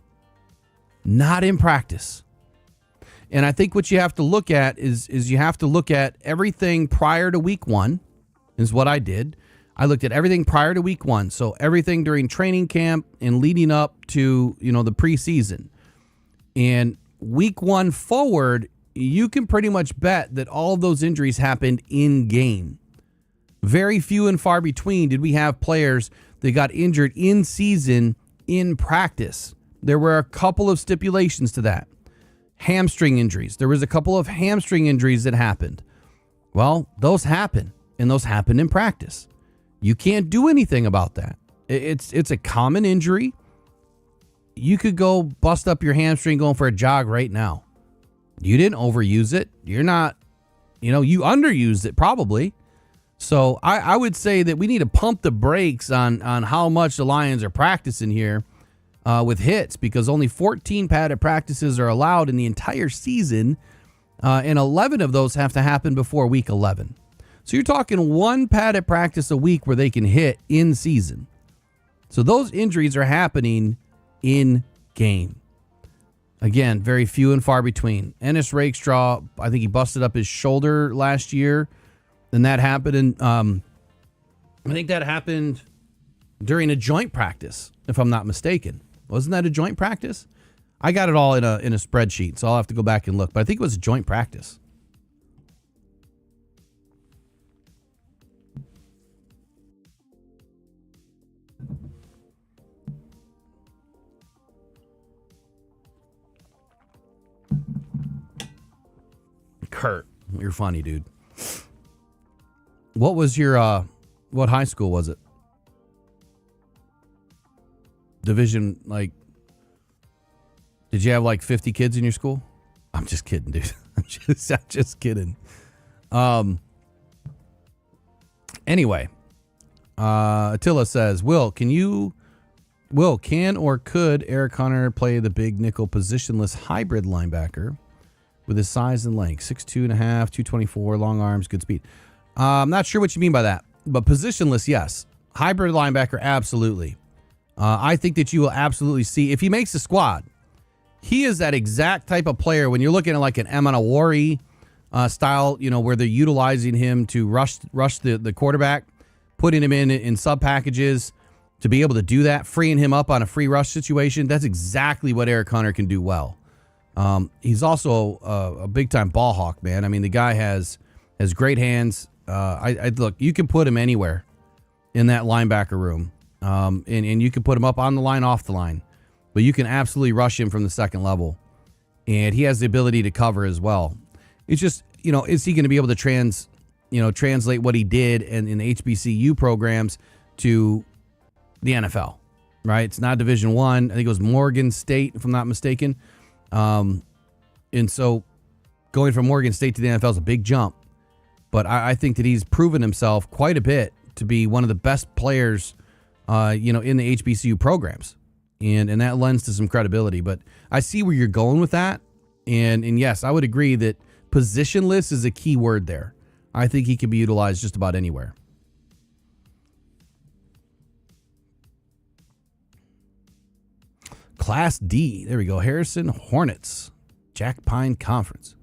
not in practice. And I think what you have to look at is you have to look at everything prior to week 1, is what I did. I looked at everything prior to week 1. So everything during training camp and leading up to, the preseason. And week 1 forward, you can pretty much bet that all of those injuries happened in game. Very few and far between did we have players that got injured in season in practice. There were a couple of stipulations to that. Hamstring injuries. There was a couple of hamstring injuries that happened. Well, those happen, and those happen in practice. You can't do anything about that. It's a common injury. You could go bust up your hamstring going for a jog right now. You didn't overuse it. You're not, you underused it probably. So I would say that we need to pump the brakes on how much the Lions are practicing here with hits, because only 14 padded practices are allowed in the entire season, and 11 of those have to happen before week 11. So you're talking 1 padded practice a week where they can hit in season. So those injuries are happening in game. Again, very few and far between. Ennis Rakestraw, I think he busted up his shoulder last year, and that happened in, I think that happened during a joint practice, if I'm not mistaken. Wasn't that a joint practice? I got it all in a spreadsheet, so I'll have to go back and look. But I think it was a joint practice. Kurt, you're funny, dude. What was your what high school was it? Division, like, did you have like 50 kids in your school? I'm just kidding, dude. I'm just kidding. Anyway, Attila says, can or could Eric Hunter play the big nickel positionless hybrid linebacker with his size and length? 6'2.5", 224, long arms, good speed. I'm not sure what you mean by that, but positionless, yes. Hybrid linebacker, absolutely. I think that you will absolutely see, if he makes the squad, he is that exact type of player when you're looking at like an Amanawari style, where they're utilizing him to rush the quarterback, putting him in sub packages to be able to do that, freeing him up on a free rush situation. That's exactly what Eric Hunter can do well. He's also a big time ball hawk, man. I mean, the guy has great hands. I look, you can put him anywhere in that linebacker room. And you can put him up on the line, off the line, but you can absolutely rush him from the second level. And he has the ability to cover as well. It's just, is he going to be able to translate what he did in the HBCU programs to the NFL, right? It's not Division I. I think it was Morgan State, if I'm not mistaken. And so going from Morgan State to the NFL is a big jump, but I think that he's proven himself quite a bit to be one of the best players in the HBCU programs. And that lends to some credibility. But I see where you're going with that. And yes, I would agree that positionless is a key word there. I think he can be utilized just about anywhere. Class D. There we go. Harrison Hornets. Jack Pine Conference.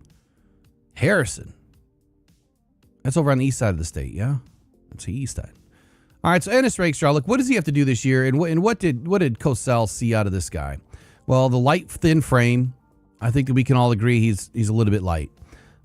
Harrison. That's over on the east side of the state, yeah? That's the east side. All right, so Ennis Rakestraw, look, what does he have to do this year, and what did Cosell see out of this guy? Well, the light, thin frame. I think that we can all agree he's a little bit light.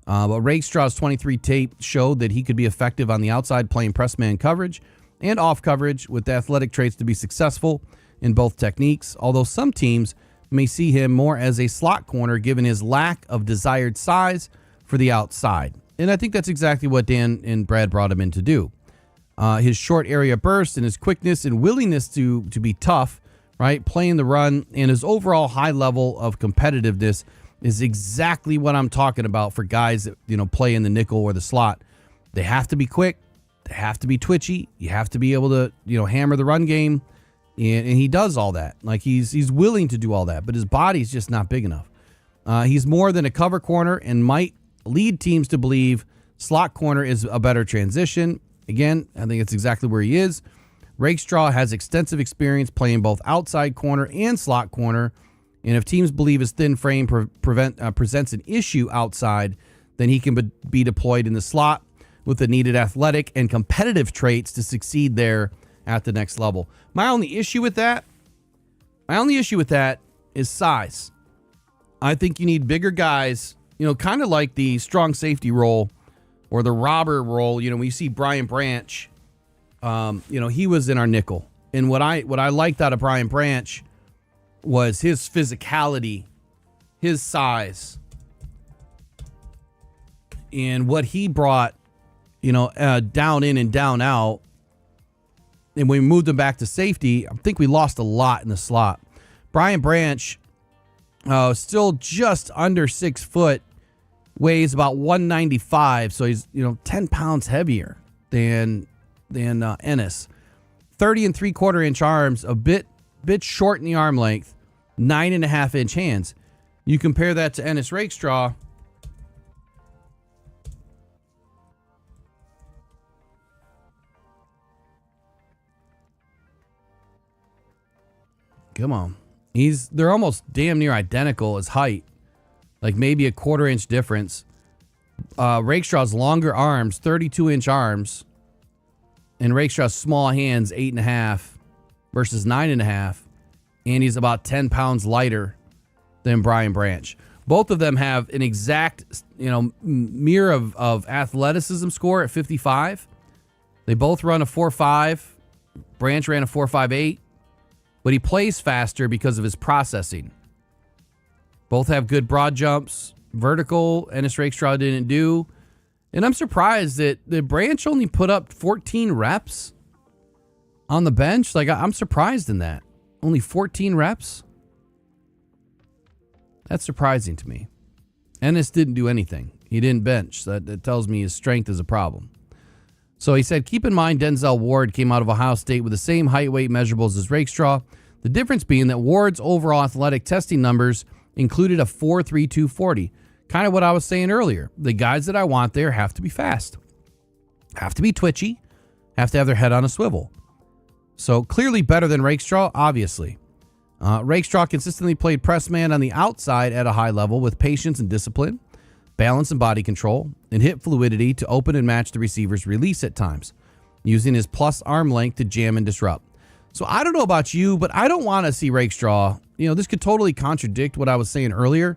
But Rakestraw's 23 tape showed that he could be effective on the outside playing press man coverage and off coverage with the athletic traits to be successful in both techniques, although some teams may see him more as a slot corner given his lack of desired size for the outside. And I think that's exactly what Dan and Brad brought him in to do. His short area burst and his quickness and willingness to be tough, right, playing the run, and his overall high level of competitiveness is exactly what I'm talking about for guys that, play in the nickel or the slot. They have to be quick. They have to be twitchy. You have to be able to, hammer the run game. And he does all that. Like he's willing to do all that, but his body's just not big enough. He's more than a cover corner and might lead teams to believe slot corner is a better transition. Again, I think it's exactly where he is. Rakestraw has extensive experience playing both outside corner and slot corner. And if teams believe his thin frame presents an issue outside, then he can be deployed in the slot with the needed athletic and competitive traits to succeed there at the next level. My only issue with that is size. I think you need bigger guys, kind of like the strong safety role or the robber role. We see Brian Branch, he was in our nickel. And what I liked out of Brian Branch was his physicality, his size, and what he brought, down in and down out. And when we moved him back to safety, I think we lost a lot in the slot. Brian Branch, still just under 6 foot, weighs about 195, so he's 10 pounds heavier than Ennis. 30 3/4 inch arms, a bit short in the arm length, 9.5 inch hands. You compare that to Ennis Rakestraw. Come on. They're almost damn near identical as height, like maybe a 1/4 inch difference. Rakestraw's longer arms, 32-inch arms, and Rakestraw's small hands, 8.5 versus 9.5, and he's about 10 pounds lighter than Brian Branch. Both of them have an exact, mirror of athleticism score at 55. They both run a 4.5. Branch ran a 4.58, but he plays faster because of his processing. Both have good broad jumps. Vertical, Ennis Rakestraw didn't do. And I'm surprised that the Branch only put up 14 reps on the bench. Like, I'm surprised in that. Only 14 reps? That's surprising to me. Ennis didn't do anything. He didn't bench. That tells me his strength is a problem. So he said, keep in mind Denzel Ward came out of Ohio State with the same height weight measurables as Rakestraw. The difference being that Ward's overall athletic testing numbers included a 4.32 40. Kind of what I was saying earlier. The guys that I want there have to be fast, have to be twitchy, have to have their head on a swivel. So clearly better than Rakestraw, obviously. Rakestraw consistently played press man on the outside at a high level with patience and discipline, balance and body control, and hip fluidity to open and match the receiver's release at times, using his plus arm length to jam and disrupt. So I don't know about you, but I don't want to see Rakestraw. This could totally contradict what I was saying earlier.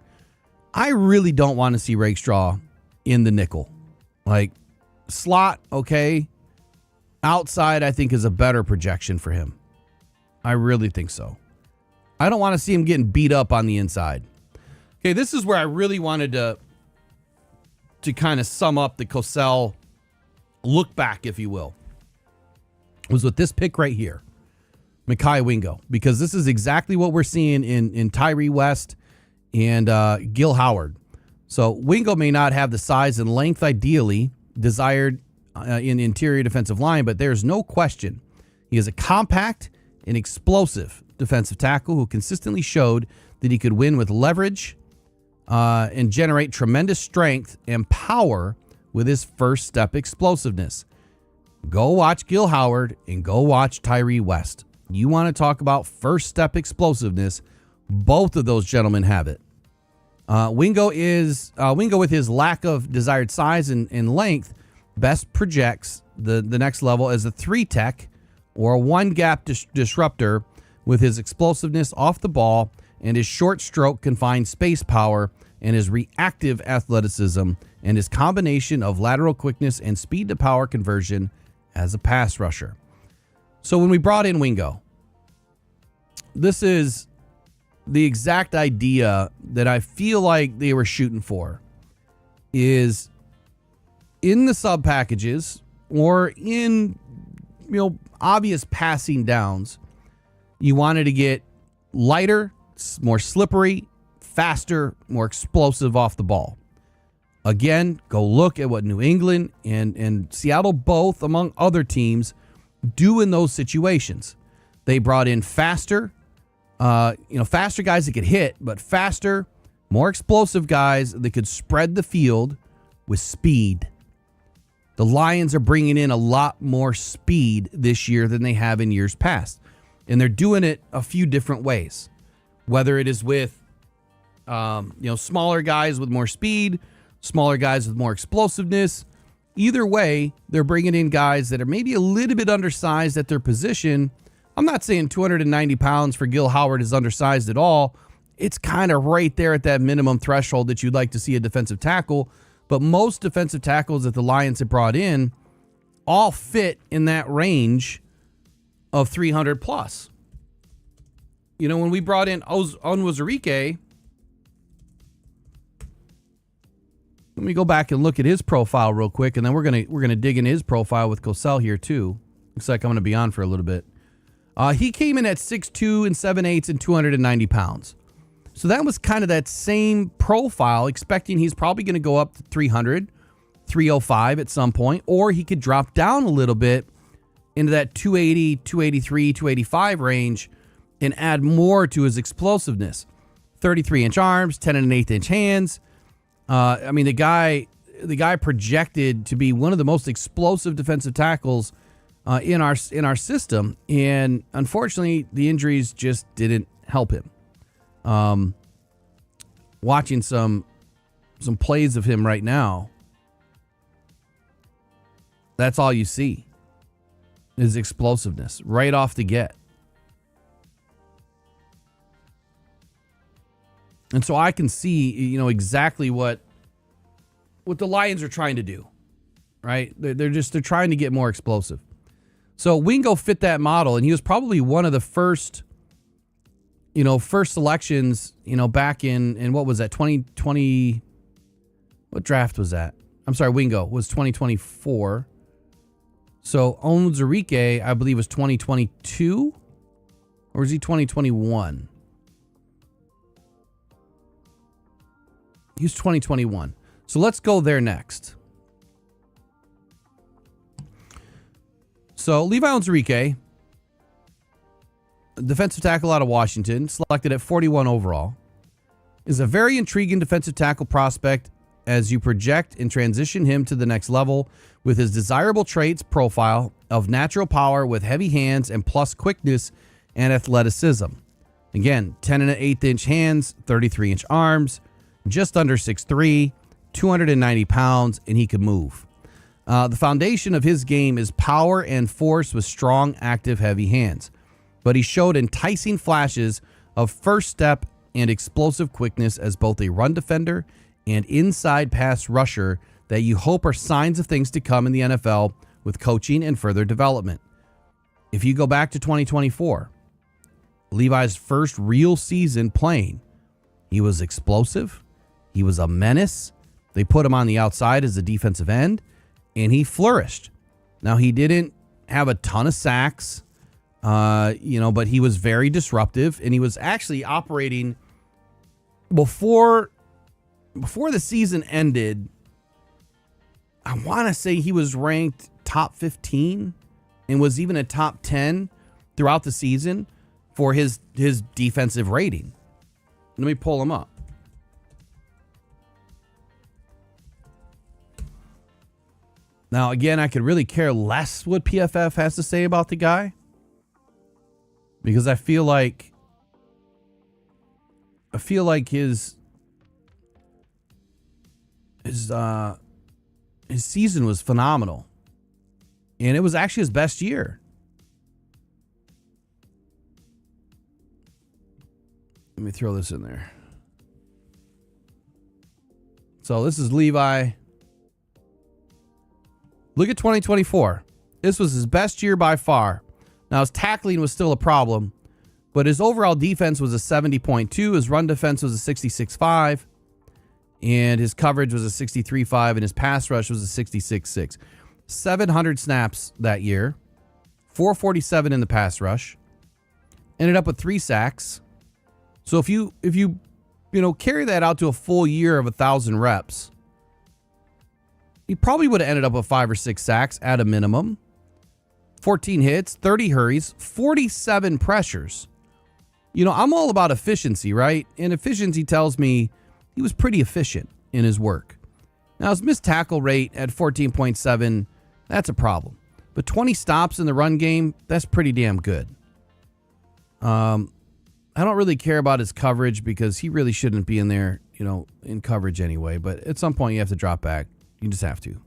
I really don't want to see Rakestraw in the nickel. Like, slot, okay. Outside, I think, is a better projection for him. I really think so. I don't want to see him getting beat up on the inside. Okay, this is where I really wanted to kind of sum up the Cosell look back, if you will, was with this pick right here, Mekhi Wingo, because this is exactly what we're seeing in Tyree West and GILL-HOWARD. So Wingo may not have the size and length ideally desired in the interior defensive line, but there's no question he is a compact and explosive defensive tackle who consistently showed that he could win with leverage and generate tremendous strength and power with his first step explosiveness. Go watch GILL-HOWARD and go watch Tyree West. You want to talk about first step explosiveness, both of those gentlemen have it. Wingo with his lack of desired size and length best projects the next level as a 3-tech or a 1-gap disruptor with his explosiveness off the ball and his short stroke confined space power and his reactive athleticism and his combination of lateral quickness and speed to power conversion as a pass rusher. So when we brought in Wingo, this is the exact idea that I feel like they were shooting for, is in the sub packages or in, obvious passing downs, you wanted to get lighter, more slippery, faster, more explosive off the ball. Again, go look at what New England and Seattle, both among other teams, do in those situations. They brought in faster guys that could hit, but faster, more explosive guys that could spread the field with speed. The Lions are bringing in a lot more speed this year than they have in years past. And they're doing it a few different ways. Whether it is with, smaller guys with more speed, smaller guys with more explosiveness. Either way, they're bringing in guys that are maybe a little bit undersized at their position. I'm not saying 290 pounds for GILL-HOWARD is undersized at all. It's kind of right there at that minimum threshold that you'd like to see a defensive tackle. But most defensive tackles that the Lions have brought in all fit in that range of 300 plus. When we brought in Onwuzurike, let me go back and look at his profile real quick, and then we're gonna dig in his profile with Cosell here too. Looks like I'm gonna be on for a little bit. He came in at 6'2" and 7/8 and 290 pounds. So that was kind of that same profile, expecting he's probably going to go up to 300, 305 at some point, or he could drop down a little bit into that 280, 283, 285 range and add more to his explosiveness. 33-inch arms, 10 1/8-inch hands. The guy projected to be one of the most explosive defensive tackles in our system, and unfortunately, the injuries just didn't help him. Watching some plays of him right now, that's all you see is explosiveness right off the get. And so I can see, exactly what the Lions are trying to do, right? They're trying to get more explosive. So Wingo fit that model, and he was probably one of the first selections, back in what was that, 2020? What draft was that? I'm sorry, Wingo was 2024. So Onwuzurike, I believe, was 2022, or was he 2021? He was 2021. So let's go there next. So Levi Onwuzurike, defensive tackle out of Washington, selected at 41 overall, is a very intriguing defensive tackle prospect as you project and transition him to the next level with his desirable traits profile of natural power with heavy hands and plus quickness and athleticism. Again, 10 1/8 inch hands, 33 inch arms, just under 6'3", 290 pounds, and he could move. The foundation of his game is power and force with strong, active, heavy hands. But he showed enticing flashes of first step and explosive quickness as both a run defender and inside pass rusher that you hope are signs of things to come in the NFL with coaching and further development. If you go back to 2024, Levi's first real season playing, he was explosive. He was a menace. They put him on the outside as a defensive end, and he flourished. Now, he didn't have a ton of sacks, but he was very disruptive, and he was actually operating before the season ended. I want to say he was ranked top 15 and was even a top 10 throughout the season for his defensive rating. Let me pull him up. Now, again, I could really care less what PFF has to say about the guy, because I feel like his season was phenomenal, and it was actually his best year. Let me throw this in there. So this is Levi. Look at 2024. This was his best year by far. Now, his tackling was still a problem, but his overall defense was a 70.2. His run defense was a 66.5, and his coverage was a 63.5, and his pass rush was a 66.6. 700 snaps that year, 447 in the pass rush, ended up with 3 sacks. So if you carry that out to a full year of 1,000 reps, he probably would have ended up with 5 or 6 sacks at a minimum. 14 hits, 30 hurries, 47 pressures. I'm all about efficiency, right? And efficiency tells me he was pretty efficient in his work. Now, his missed tackle rate at 14.7, that's a problem. But 20 stops in the run game, that's pretty damn good. I don't really care about his coverage because he really shouldn't be in there, in coverage anyway. But at some point, you have to drop back. You just have to.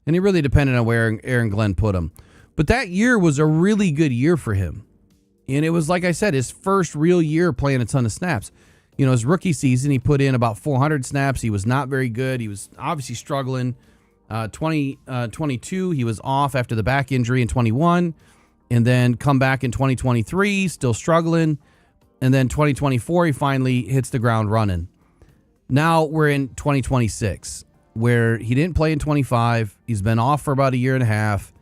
And it really depended on where Aaron Glenn put him. But that year was a really good year for him. And it was, like I said, his first real year playing a ton of snaps. His rookie season, he put in about 400 snaps. He was not very good. He was obviously struggling. 2022, he was off after the back injury in 21. And then come back in 2023, still struggling. And then 2024, he finally hits the ground running. Now we're in 2026. Where he didn't play in 25. He's been off for about a year and a half.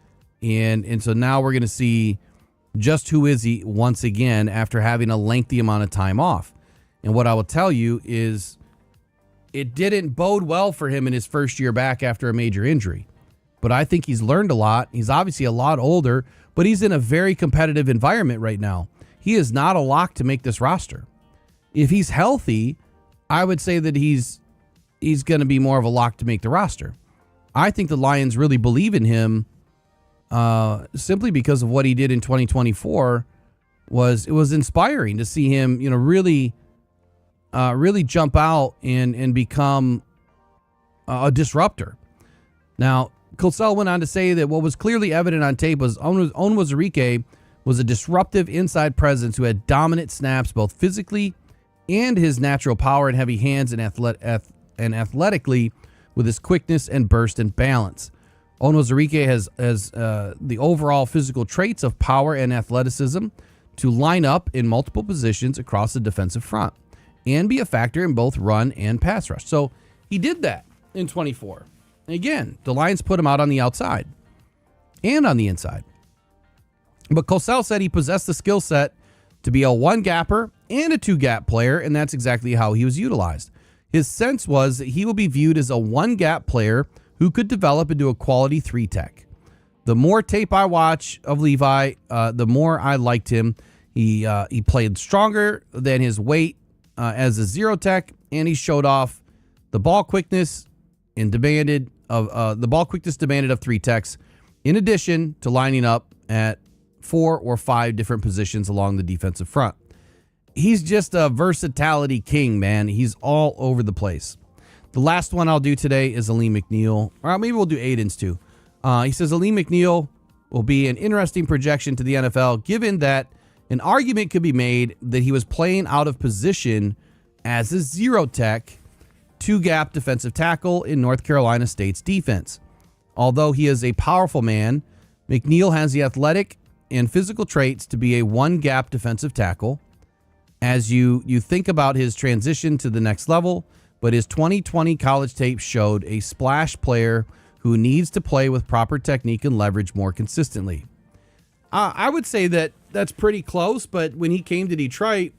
And so now we're going to see just who is he once again after having a lengthy amount of time off. And what I will tell you is it didn't bode well for him in his first year back after a major injury. But I think he's learned a lot. He's obviously a lot older, but he's in a very competitive environment right now. He is not a lock to make this roster. If he's healthy, I would say that he's going to be more of a lock to make the roster. I think the Lions really believe in him simply because of what he did in 2024. It was inspiring to see him, really really jump out and become a disruptor. Now, Cosell went on to say that what was clearly evident on tape was Onwuzurike was a disruptive inside presence who had dominant snaps both physically and his natural power and heavy hands and athletically with his quickness and burst and balance. Onwuzurike has the overall physical traits of power and athleticism to line up in multiple positions across the defensive front and be a factor in both run and pass rush. So he did that in 24. Again, the Lions put him out on the outside and on the inside. But Cosell said he possessed the skill set to be a one-gapper and a two-gap player, and that's exactly how he was utilized. His sense was that he will be viewed as a one-gap player who could develop into a quality three-tech. The more tape I watch of Levi, the more I liked him. He played stronger than his weight as a zero-tech, and he showed off the ball quickness demanded of three techs, in addition to lining up at 4 or 5 different positions along the defensive front. He's just a versatility king, man. He's all over the place. The last one I'll do today is Aleem McNeil, or maybe we'll do Aiden's too. He says Aleem McNeil will be an interesting projection to the NFL, given that an argument could be made that he was playing out of position as a zero-tech, two-gap defensive tackle in North Carolina State's defense. Although he is a powerful man, McNeil has the athletic and physical traits to be a one-gap defensive tackle. As you think about his transition to the next level, but his 2020 college tape showed a splash player who needs to play with proper technique and leverage more consistently. I would say that that's pretty close, but when he came to Detroit,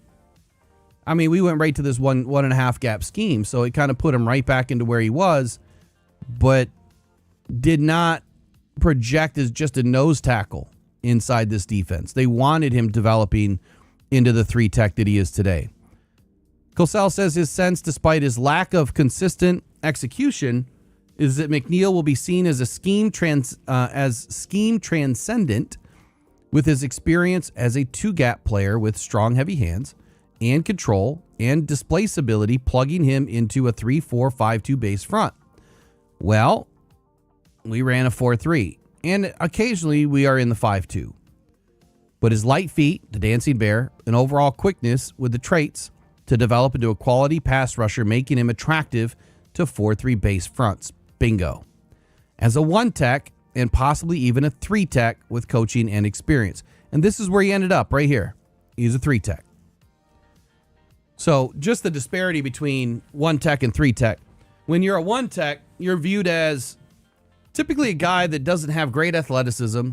I mean, we went right to this one and a half gap scheme, so it kind of put him right back into where he was, but did not project as just a nose tackle inside this defense. They wanted him developing into the three tech that he is today. Cosell says his sense, despite his lack of consistent execution, is that McNeil will be seen as a scheme transcendent with his experience as a two-gap player with strong, heavy hands and control and displaceability, plugging him into a 3-4-5-2 base front. Well, we ran a 4-3, and occasionally we are in the 5-2. But his light feet, the dancing bear, and overall quickness with the traits to develop into a quality pass rusher, making him attractive to 4-3 base fronts. Bingo. As a one-tech and possibly even a three-tech with coaching and experience. And this is where he ended up, right here. He's a three-tech. So just the disparity between one-tech and three-tech. When you're a one-tech, you're viewed as typically a guy that doesn't have great athleticism.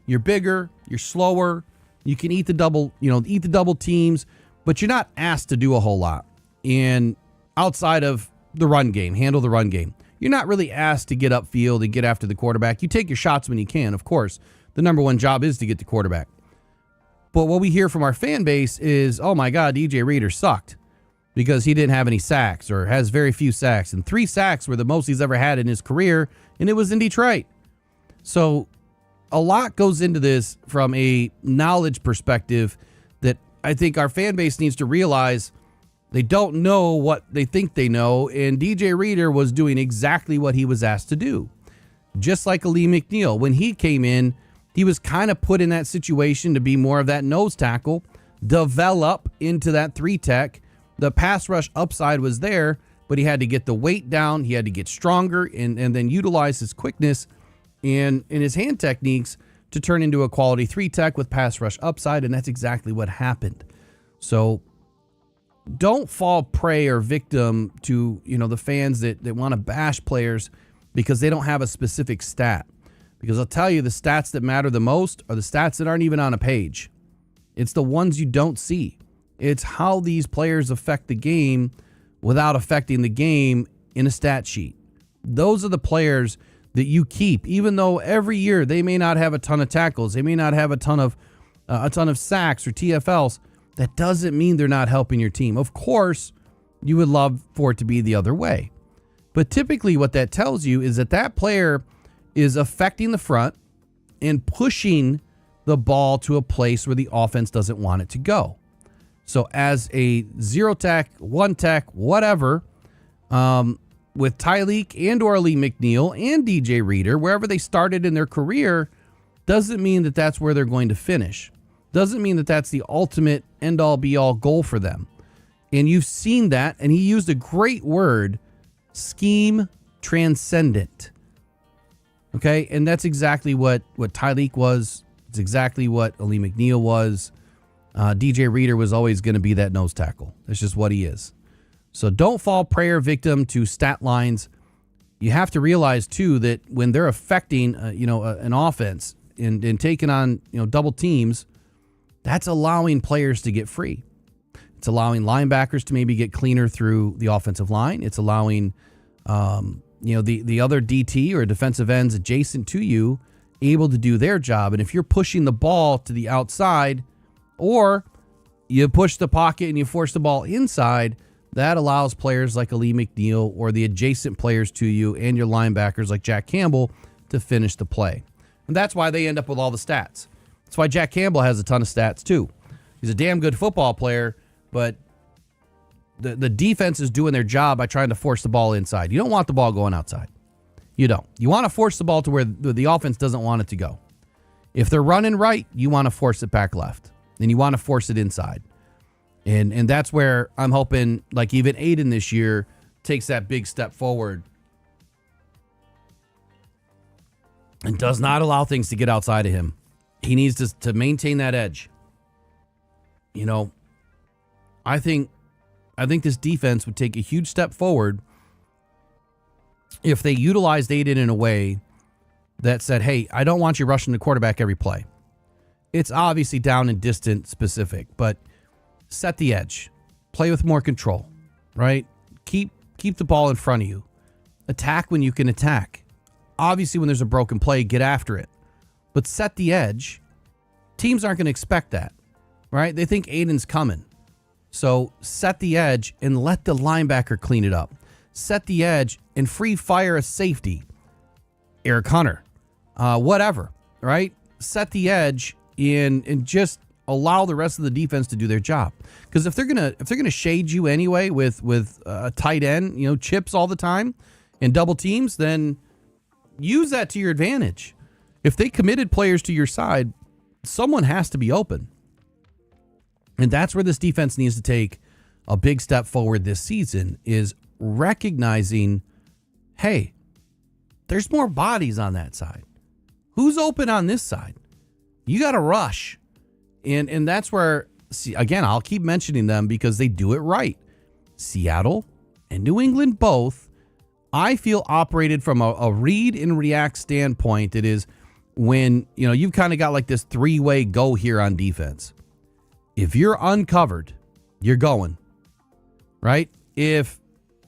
You're bigger, you're slower, you can eat the double teams, but you're not asked to do a whole lot. And outside of the run game, handle the run game. You're not really asked to get upfield and get after the quarterback. You take your shots when you can, of course. The number one job is to get the quarterback. But what we hear from our fan base is, oh my God, DJ Reader sucked because he didn't have any sacks or has very few sacks. And 3 sacks were the most he's ever had in his career, and it was in Detroit. So a lot goes into this from a knowledge perspective that I think our fan base needs to realize. They don't know what they think they know, and DJ Reader was doing exactly what he was asked to do. Just like Aleem McNeil. When he came in, he was kind of put in that situation to be more of that nose tackle, develop into that three-tech. The pass rush upside was there, but he had to get the weight down, he had to get stronger, and then utilize his quickness and his hand techniques to turn into a quality three-tech with pass rush upside, and that's exactly what happened. So don't fall prey or victim to, the fans that want to bash players because they don't have a specific stat. Because I'll tell you, the stats that matter the most are the stats that aren't even on a page. It's the ones you don't see. It's how these players affect the game without affecting the game in a stat sheet. Those are the players that you keep, even though every year they may not have a ton of tackles, they may not have a ton of sacks or TFLs. That doesn't mean they're not helping your team. Of course, you would love for it to be the other way. But typically what that tells you is that player is affecting the front and pushing the ball to a place where the offense doesn't want it to go. So as a 0 tech, 1 tech, whatever, with Tyleek and or Lee McNeil and DJ Reader, wherever they started in their career, doesn't mean that that's where they're going to finish. Doesn't mean that that's the ultimate end-all be-all goal for them. And you've seen that, and he used a great word, scheme transcendent. Okay, and that's exactly what Tyleek was. It's exactly what Ali McNeil was. DJ Reader was always going to be that nose tackle. That's just what he is. So don't fall prey or victim to stat lines. You have to realize, too, that when they're affecting, an offense and taking on, double teams, that's allowing players to get free. It's allowing linebackers to maybe get cleaner through the offensive line. It's allowing, the other DT or defensive ends adjacent to you able to do their job. And if you're pushing the ball to the outside, or you push the pocket and you force the ball inside, that allows players like Ali McNeil or the adjacent players to you and your linebackers like Jack Campbell to finish the play. And that's why they end up with all the stats. That's why Jack Campbell has a ton of stats too. He's a damn good football player, but the defense is doing their job by trying to force the ball inside. You don't want the ball going outside. You don't. You want to force the ball to where the offense doesn't want it to go. If they're running right, you want to force it back left. And you want to force it inside. And that's where I'm hoping, like even Aiden this year, takes that big step forward and does not allow things to get outside of him. He needs to maintain that edge. I think this defense would take a huge step forward if they utilized Aiden in a way that said, hey, I don't want you rushing the quarterback every play. It's obviously down and distant specific, but set the edge. Play with more control, right? Keep the ball in front of you. Attack when you can attack. Obviously, when there's a broken play, get after it. But set the edge. Teams aren't going to expect that, right? They think Aiden's coming. So set the edge and let the linebacker clean it up. Set the edge and free fire a safety. Eric Hunter. Whatever, right? Set the edge and just allow the rest of the defense to do their job. Because if they're gonna shade you anyway with a tight end, chips all the time and double teams, then use that to your advantage. If they committed players to your side, someone has to be open. And that's where this defense needs to take a big step forward this season, is recognizing, hey, there's more bodies on that side. Who's open on this side? You got to rush. And that's where, again, I'll keep mentioning them because they do it right. Seattle and New England both, I feel, operated from a read and react standpoint. It is when, you've kind of got like this three-way go here on defense. If you're uncovered, you're going, right? If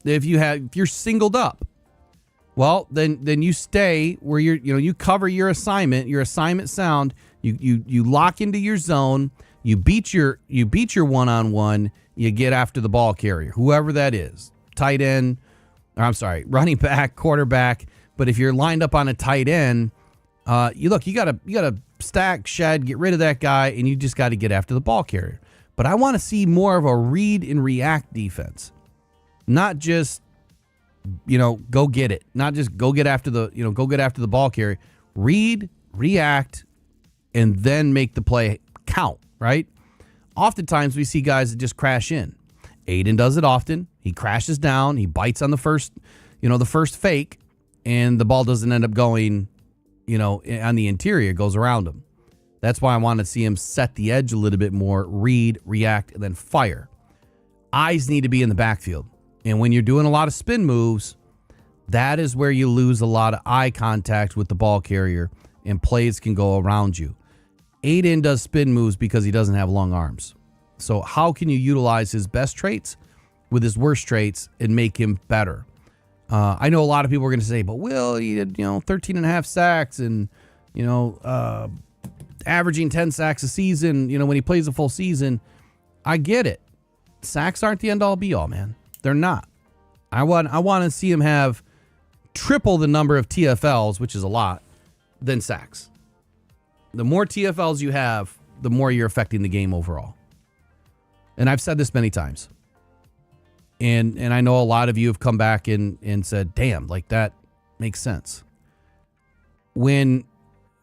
you're singled up, well, then you stay where you cover your assignment sound. You lock into your zone. You beat your one-on-one. You get after the ball carrier, whoever that is, tight end. Or I'm sorry, running back, quarterback. But if you're lined up on a tight end, you gotta stack, shed, get rid of that guy, and you just got to get after the ball carrier. But I want to see more of a read and react defense, not just go get it, not just go get after the ball carrier. Read, react, and then make the play count. Right? Oftentimes we see guys that just crash in. Aiden does it often. He crashes down. He bites on the first fake, and the ball doesn't end up going, on the interior. It goes around him. That's why I want to see him set the edge a little bit more, read, react, and then fire. Eyes need to be in the backfield. And when you're doing a lot of spin moves, that is where you lose a lot of eye contact with the ball carrier, and plays can go around you. Aiden does spin moves because he doesn't have long arms. So how can you utilize his best traits with his worst traits and make him better? I know a lot of people are going to say, but Will, he did, 13 and a half sacks and, averaging 10 sacks a season, when he plays a full season. I get it. Sacks aren't the end all be all, man. They're not. I want to see him have triple the number of TFLs, which is a lot, than sacks. The more TFLs you have, the more you're affecting the game overall. And I've said this many times. And I know a lot of you have come back and said, damn, like that makes sense. When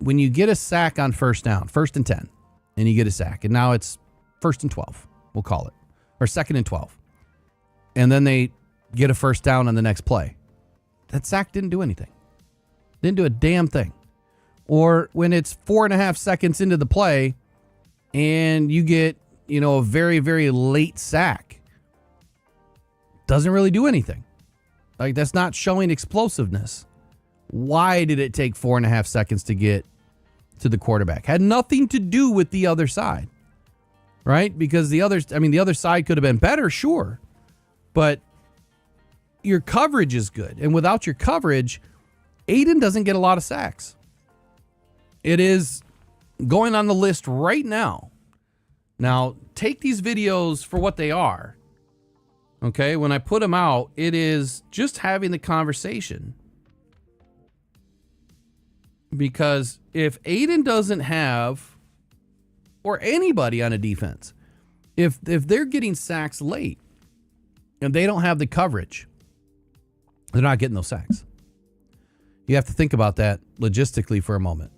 you get a sack on first down, 1st and 10, and you get a sack, and now it's 1st and 12, we'll call it, or 2nd and 12. And then they get a first down on the next play. That sack didn't do anything. Didn't do a damn thing. Or when it's 4.5 seconds into the play and you get, a very, very late sack. Doesn't really do anything. Like, that's not showing explosiveness. Why did it take 4.5 seconds to get to the quarterback? Had nothing to do with the other side, right? Because the other side could have been better, sure. But your coverage is good. And without your coverage, Aiden doesn't get a lot of sacks. It is going on the list right now. Now, take these videos for what they are. Okay, when I put them out, it is just having the conversation. Because if Aiden doesn't have, or anybody on a defense, if they're getting sacks late and they don't have the coverage, they're not getting those sacks. You have to think about that logistically for a moment.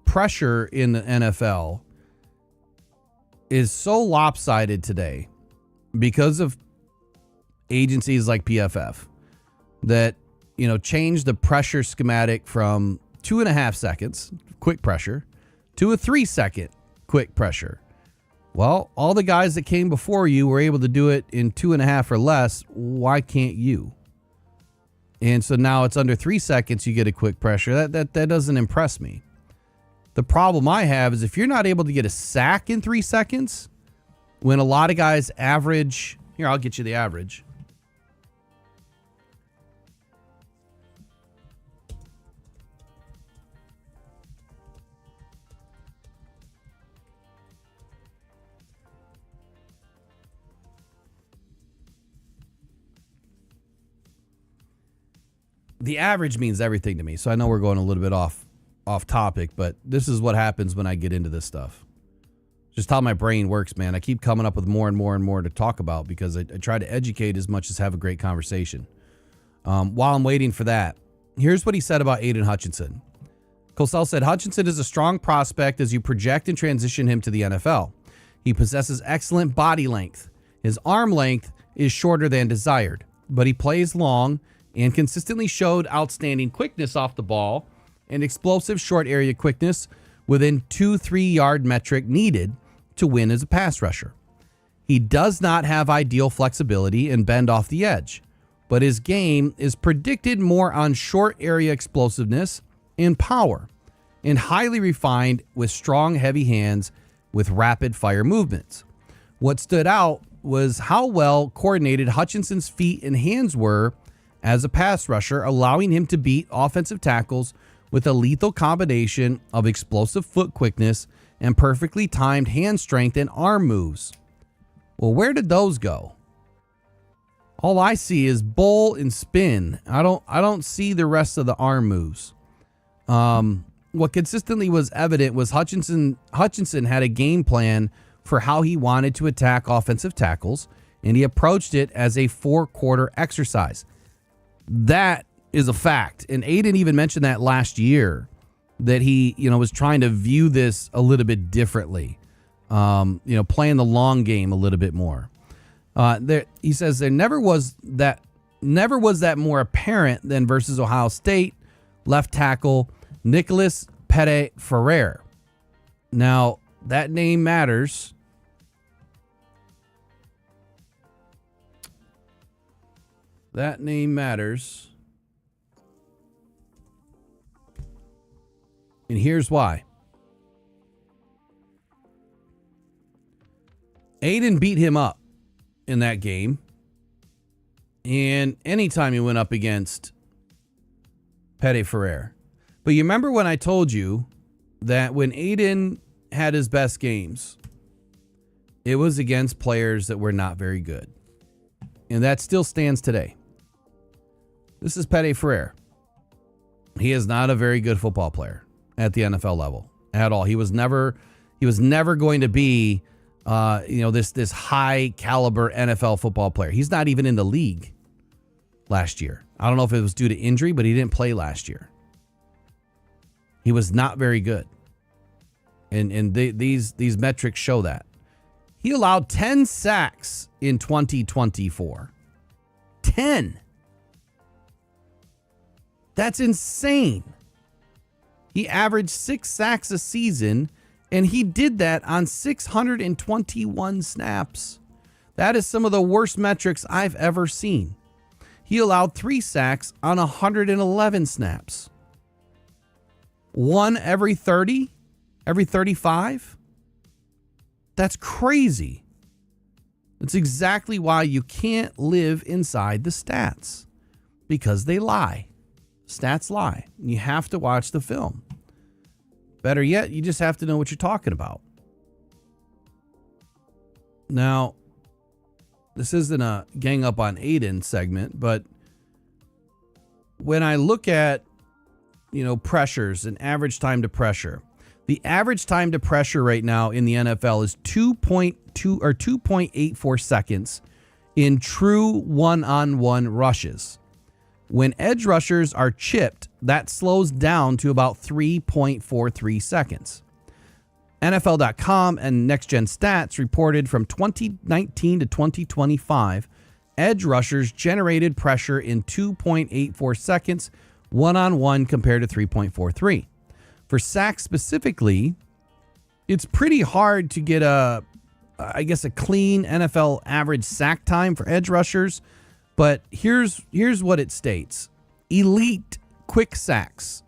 Pressure in the NFL is so lopsided today because of agencies like PFF that, change the pressure schematic from 2.5 seconds, quick pressure, to a 3-second quick pressure. Well, all the guys that came before you were able to do it in 2.5 or less. Why can't you? And so now it's under 3 seconds, you get a quick pressure. That doesn't impress me. The problem I have is if you're not able to get a sack in 3 seconds, when a lot of guys average, here, I'll get you the average. The average means everything to me. So I know we're going a little bit off topic, but this is what happens when I get into this stuff. Just how my brain works, man. I keep coming up with more and more and more to talk about because I try to educate as much as have a great conversation. While I'm waiting for that, here's what he said about Aiden Hutchinson. Cosell said, Hutchinson is a strong prospect as you project and transition him to the NFL. He possesses excellent body length. His arm length is shorter than desired, but he plays long and consistently showed outstanding quickness off the ball and explosive short area quickness within 2-3 yard metric needed to win as a pass rusher. He does not have ideal flexibility and bend off the edge, but his game is predicted more on short area explosiveness and power, and highly refined with strong, heavy hands with rapid fire movements. What stood out was how well coordinated Hutchinson's feet and hands were as a pass rusher, allowing him to beat offensive tackles with a lethal combination of explosive foot quickness and perfectly timed hand strength and arm moves. Well, where did those go? All I see is bowl and spin. I don't see the rest of the arm moves. What consistently was evident was Hutchinson had a game plan for how he wanted to attack offensive tackles, and he approached it as a 4-quarter exercise. That is a fact. And Aiden even mentioned that last year, that he, was trying to view this a little bit differently, playing the long game a little bit more. He says there never was that more apparent than versus Ohio State left tackle Nicholas Pete-Ferrer. Now, that name matters. That name matters. And here's why. Aiden beat him up in that game. And anytime he went up against Pete-Ferrer. But you remember when I told you that when Aiden had his best games, it was against players that were not very good. And that still stands today. This is Pete-Ferrer. He is not a very good football player at the NFL level at all. He was never going to be this high caliber NFL football player. He's not even in the league last year. I don't know if it was due to injury, but he didn't play last year. He was not very good. And these metrics show that. He allowed 10 sacks in 2024. 10. That's insane. He averaged 6 sacks a season, and he did that on 621 snaps. That is some of the worst metrics I've ever seen. He allowed 3 sacks on 111 snaps. 1 every 30, every 35. That's crazy. That's exactly why you can't live inside the stats, because they lie. Stats lie. You have to watch the film. Better yet, you just have to know what you're talking about. Now, this isn't a gang up on Aiden segment, but when I look at, pressures and average time to pressure, the average time to pressure right now in the NFL is 2.2 or 2.84 seconds in true one-on-one rushes. When edge rushers are chipped, that slows down to about 3.43 seconds. NFL.com and Next Gen Stats reported from 2019 to 2025, edge rushers generated pressure in 2.84 seconds one-on-one compared to 3.43. For sacks specifically, it's pretty hard to get a clean NFL average sack time for edge rushers. But here's what it states. Elite quick sacks,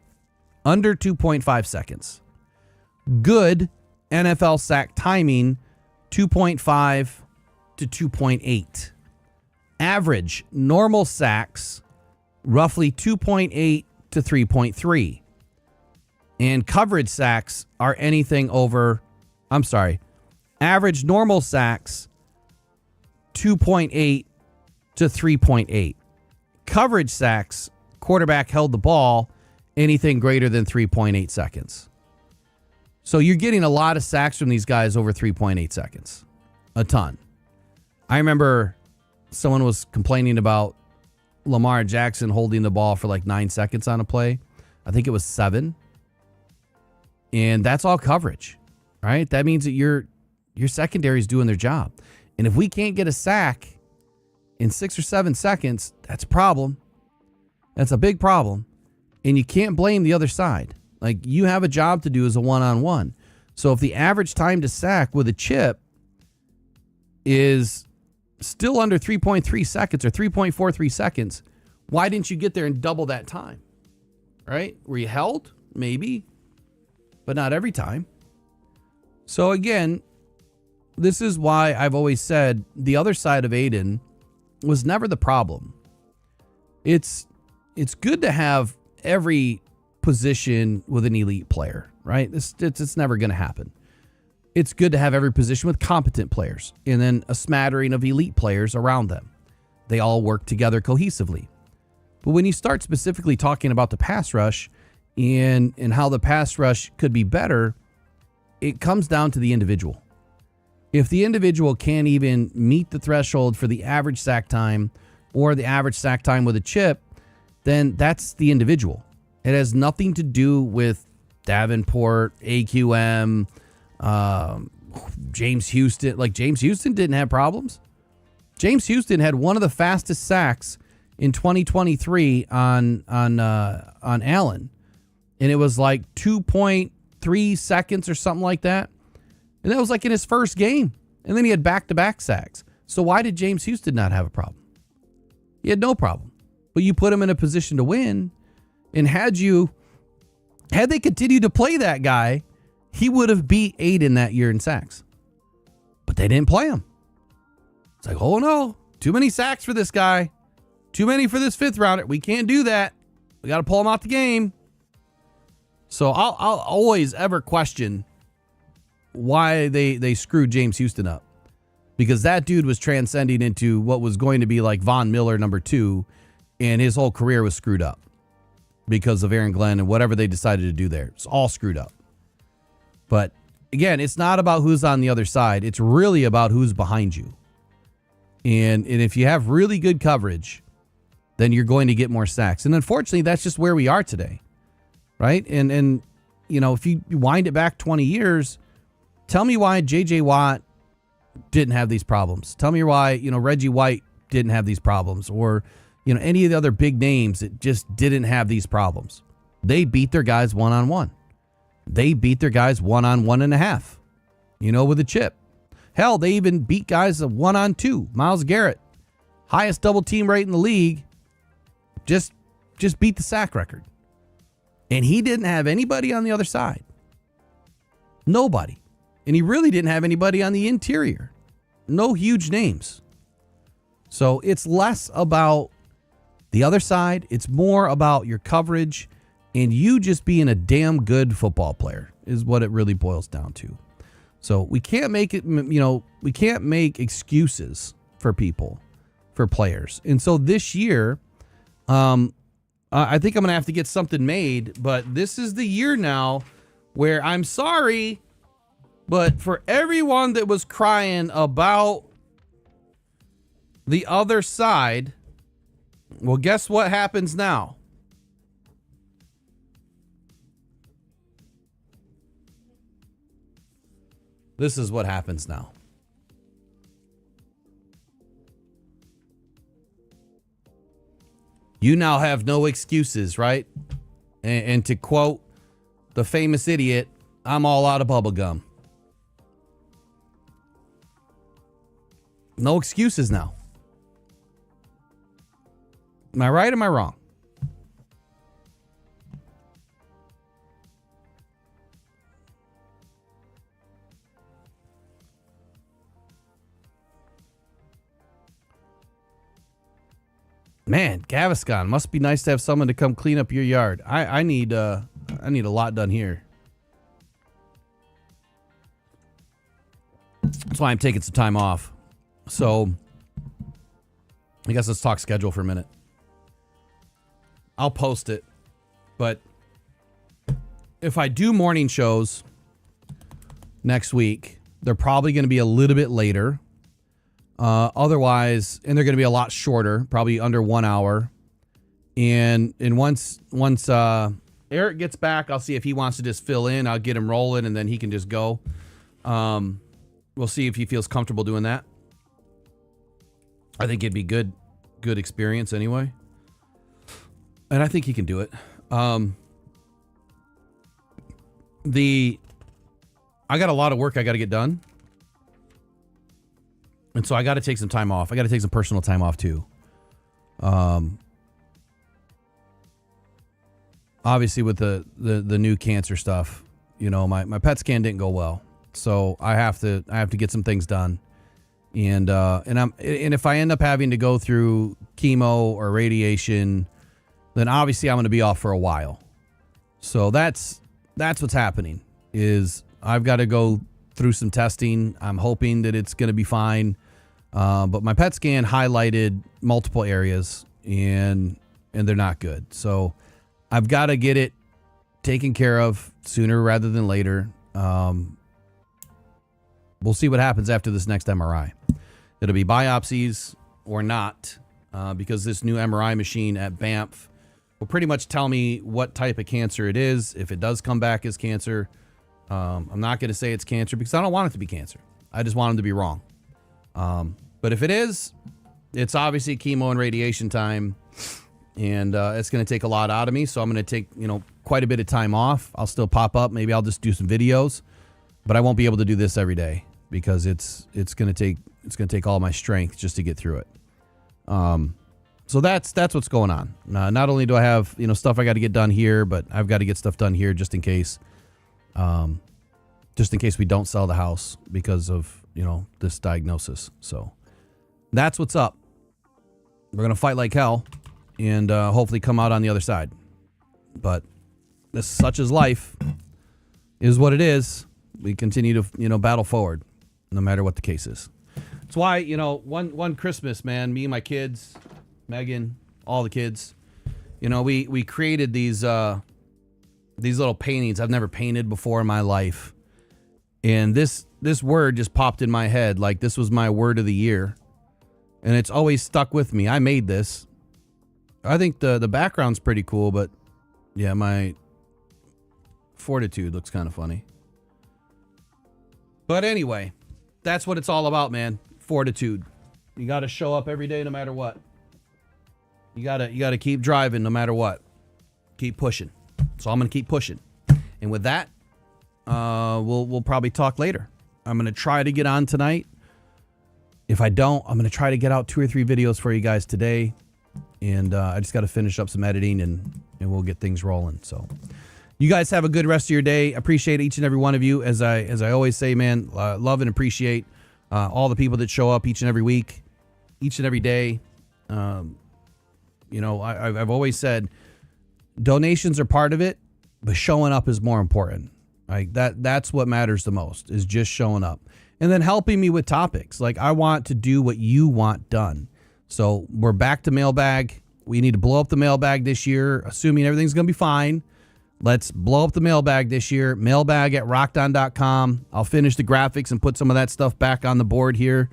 under 2.5 seconds. Good NFL sack timing, 2.5 to 2.8. Average normal sacks, roughly 2.8 to 3.3. And coverage sacks are anything over, average normal sacks, 2.8 to 3.8. Coverage sacks, quarterback held the ball, anything greater than 3.8 seconds. So you're getting a lot of sacks from these guys over 3.8 seconds. A ton. I remember someone was complaining about Lamar Jackson holding the ball for like 9 seconds on a play. I think it was 7. And that's all coverage, right? That means that your secondary is doing their job. And if we can't get a sack in 6 or 7 seconds, that's a problem. That's a big problem. And you can't blame the other side. Like, you have a job to do as a one-on-one. So if the average time to sack with a chip is still under 3.3 seconds or 3.43 seconds, why didn't you get there and double that time? Right? Were you held? Maybe. But not every time. So again, this is why I've always said the other side of Aiden was never the problem. It's good to have every position with an elite player, right? It's never going to happen. It's good to have every position with competent players and then a smattering of elite players around them. They all work together cohesively. But when you start specifically talking about the pass rush and how the pass rush could be better, it comes down to the individual. If the individual can't even meet the threshold for the average sack time or the average sack time with a chip, then that's the individual. It has nothing to do with Davenport, AQM, James Houston. Like, James Houston didn't have problems. James Houston had one of the fastest sacks in 2023 on Allen. And it was like 2.3 seconds or something like that. And that was like in his first game. And then he had back-to-back sacks. So why did James Houston not have a problem? He had no problem. But you put him in a position to win. And had they continued to play that guy, he would have beat Aiden that year in sacks. But they didn't play him. It's like, oh no, too many sacks for this guy. Too many for this 5th rounder. We can't do that. We got to pull him out the game. So I'll always ever question why they screwed James Houston up. Because that dude was transcending into what was going to be like Von Miller number 2, and his whole career was screwed up because of Aaron Glenn and whatever they decided to do there. It's all screwed up. But again, it's not about who's on the other side. It's really about who's behind you. And if you have really good coverage, then you're going to get more sacks. And unfortunately, that's just where we are today, right? And you know, if you wind it back 20 years, tell me why J.J. Watt didn't have these problems. Tell me why, you know, Reggie White didn't have these problems, or, you know, any of the other big names that just didn't have these problems. They beat their guys one-on-one. They beat their guys 1-on-1.5, you know, with a chip. Hell, they even beat guys 1-on-2. Myles Garrett, highest double team rate in the league, just beat the sack record. And he didn't have anybody on the other side. Nobody. And he really didn't have anybody on the interior. No huge names. So it's less about the other side. It's more about your coverage and you just being a damn good football player is what it really boils down to. So we can't make it, you know, we can't make excuses for people, for players. And so this year, I think I'm going to have to get something made, but this is the year now where I'm sorry, but for everyone that was crying about the other side, well, guess what happens now? This is what happens now. You now have no excuses, right? And to quote the famous idiot, I'm all out of bubble gum. No excuses now. Am I right or am I wrong? Man, Gaviscon, must be nice to have someone to come clean up your yard. I need a lot done here. That's why I'm taking some time off. So I guess let's talk schedule for a minute. I'll post it, but if I do morning shows next week, they're probably going to be a little bit later. Otherwise, and they're going to be a lot shorter, probably under 1 hour. And once Eric gets back, I'll see if he wants to just fill in. I'll get him rolling, and then he can just go. We'll see if he feels comfortable doing that. I think it'd be good experience anyway. And I think he can do it. I got a lot of work I got to get done. And so I got to take some time off. I got to take some personal time off too. Obviously with the new cancer stuff, you know, my PET scan didn't go well. So I have to get some things done. And if I end up having to go through chemo or radiation, then obviously I'm going to be off for a while. So that's what's happening, is I've got to go through some testing. I'm hoping that it's going to be fine. But my PET scan highlighted multiple areas and they're not good. So I've got to get it taken care of sooner rather than later. We'll see what happens after this next MRI. It'll be biopsies or not, because this new MRI machine at Banff will pretty much tell me what type of cancer it is. If it does come back as cancer, I'm not going to say it's cancer because I don't want it to be cancer. I just want them to be wrong. But if it is, it's obviously chemo and radiation time, and it's going to take a lot out of me. So I'm going to take, quite a bit of time off. I'll still pop up. Maybe I'll just do some videos, but I won't be able to do this every day because it's going to take all my strength just to get through it. So that's what's going on. Not only do I have, stuff I got to get done here, but I've got to get stuff done here just in case we don't sell the house because of, this diagnosis. So that's what's up. We're going to fight like hell and hopefully come out on the other side. But this, such as life, is what it is. We continue to, battle forward no matter what the case is. That's why, one Christmas, man, me and my kids, Megan, all the kids, we created these little paintings I've never painted before in my life. And this word just popped in my head like this was my word of the year. And it's always stuck with me. I made this. I think the background's pretty cool, but yeah, my fortitude looks kind of funny. But anyway, that's what it's all about, man. Fortitude. You got to show up every day no matter what. You got to keep driving no matter what. Keep pushing. So I'm going to keep pushing. And with that, we'll probably talk later. I'm going to try to get on tonight. If I don't, I'm going to try to get out 2 or 3 videos for you guys today. And I just got to finish up some editing and we'll get things rolling. So you guys have a good rest of your day. Appreciate each and every one of you. As I always say, man, love and appreciate all the people that show up each and every week, each and every day. You know, I've always said donations are part of it, but showing up is more important. Like that's what matters the most, is just showing up. And then helping me with topics. Like, I want to do what you want done. So we're back to Mailbag. We need to blow up the Mailbag this year, assuming everything's going to be fine. Let's blow up the Mailbag this year. Mailbag@rockdon.com. I'll finish the graphics and put some of that stuff back on the board here.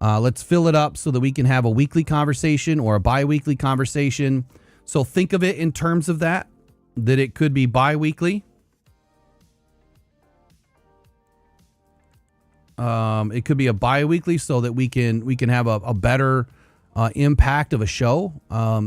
Let's fill it up so that we can have a weekly conversation or a bi-weekly conversation. So think of it in terms of that it could be bi-weekly. It could be a bi-weekly so that we can have a better impact of a show.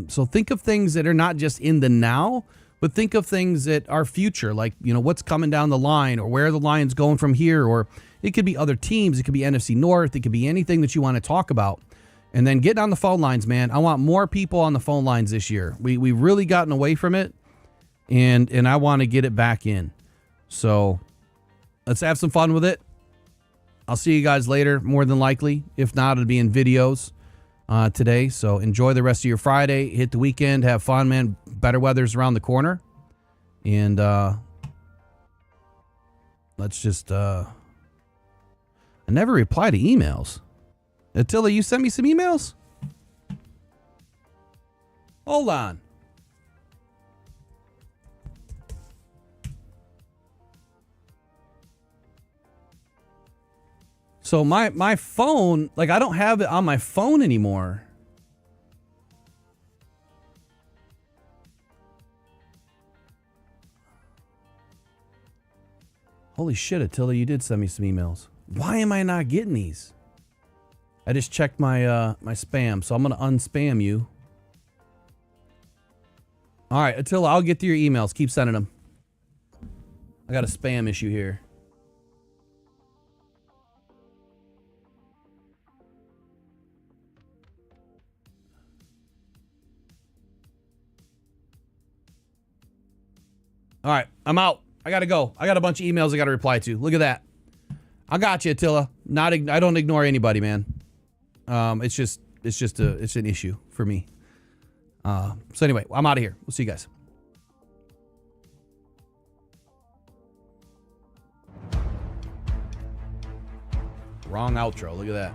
So think of things that are not just in the now, but think of things that are future, like, you know, what's coming down the line or where the line's going from here, or it could be other teams. It could be NFC North. It could be anything that you want to talk about. And then get on the phone lines, man. I want more people on the phone lines this year. We've really gotten away from it, and I want to get it back in. So let's have some fun with it. I'll see you guys later, more than likely. If not, it'll be in videos today. So enjoy the rest of your Friday. Hit the weekend. Have fun, man. Better weather's around the corner. And let's just... I never reply to emails. Attila, you sent me some emails? Hold on. So my phone, like, I don't have it on my phone anymore. Holy shit, Attila, you did send me some emails. Why am I not getting these? I just checked my my spam, so I'm gonna unspam you. All right, Attila, I'll get to your emails. Keep sending them. I got a spam issue here. All right, I'm out. I gotta go. I got a bunch of emails I gotta reply to. Look at that. I got you, Attila. I don't ignore anybody, man. It's an issue for me. So anyway, I'm out of here. We'll see you guys. Wrong outro. Look at that.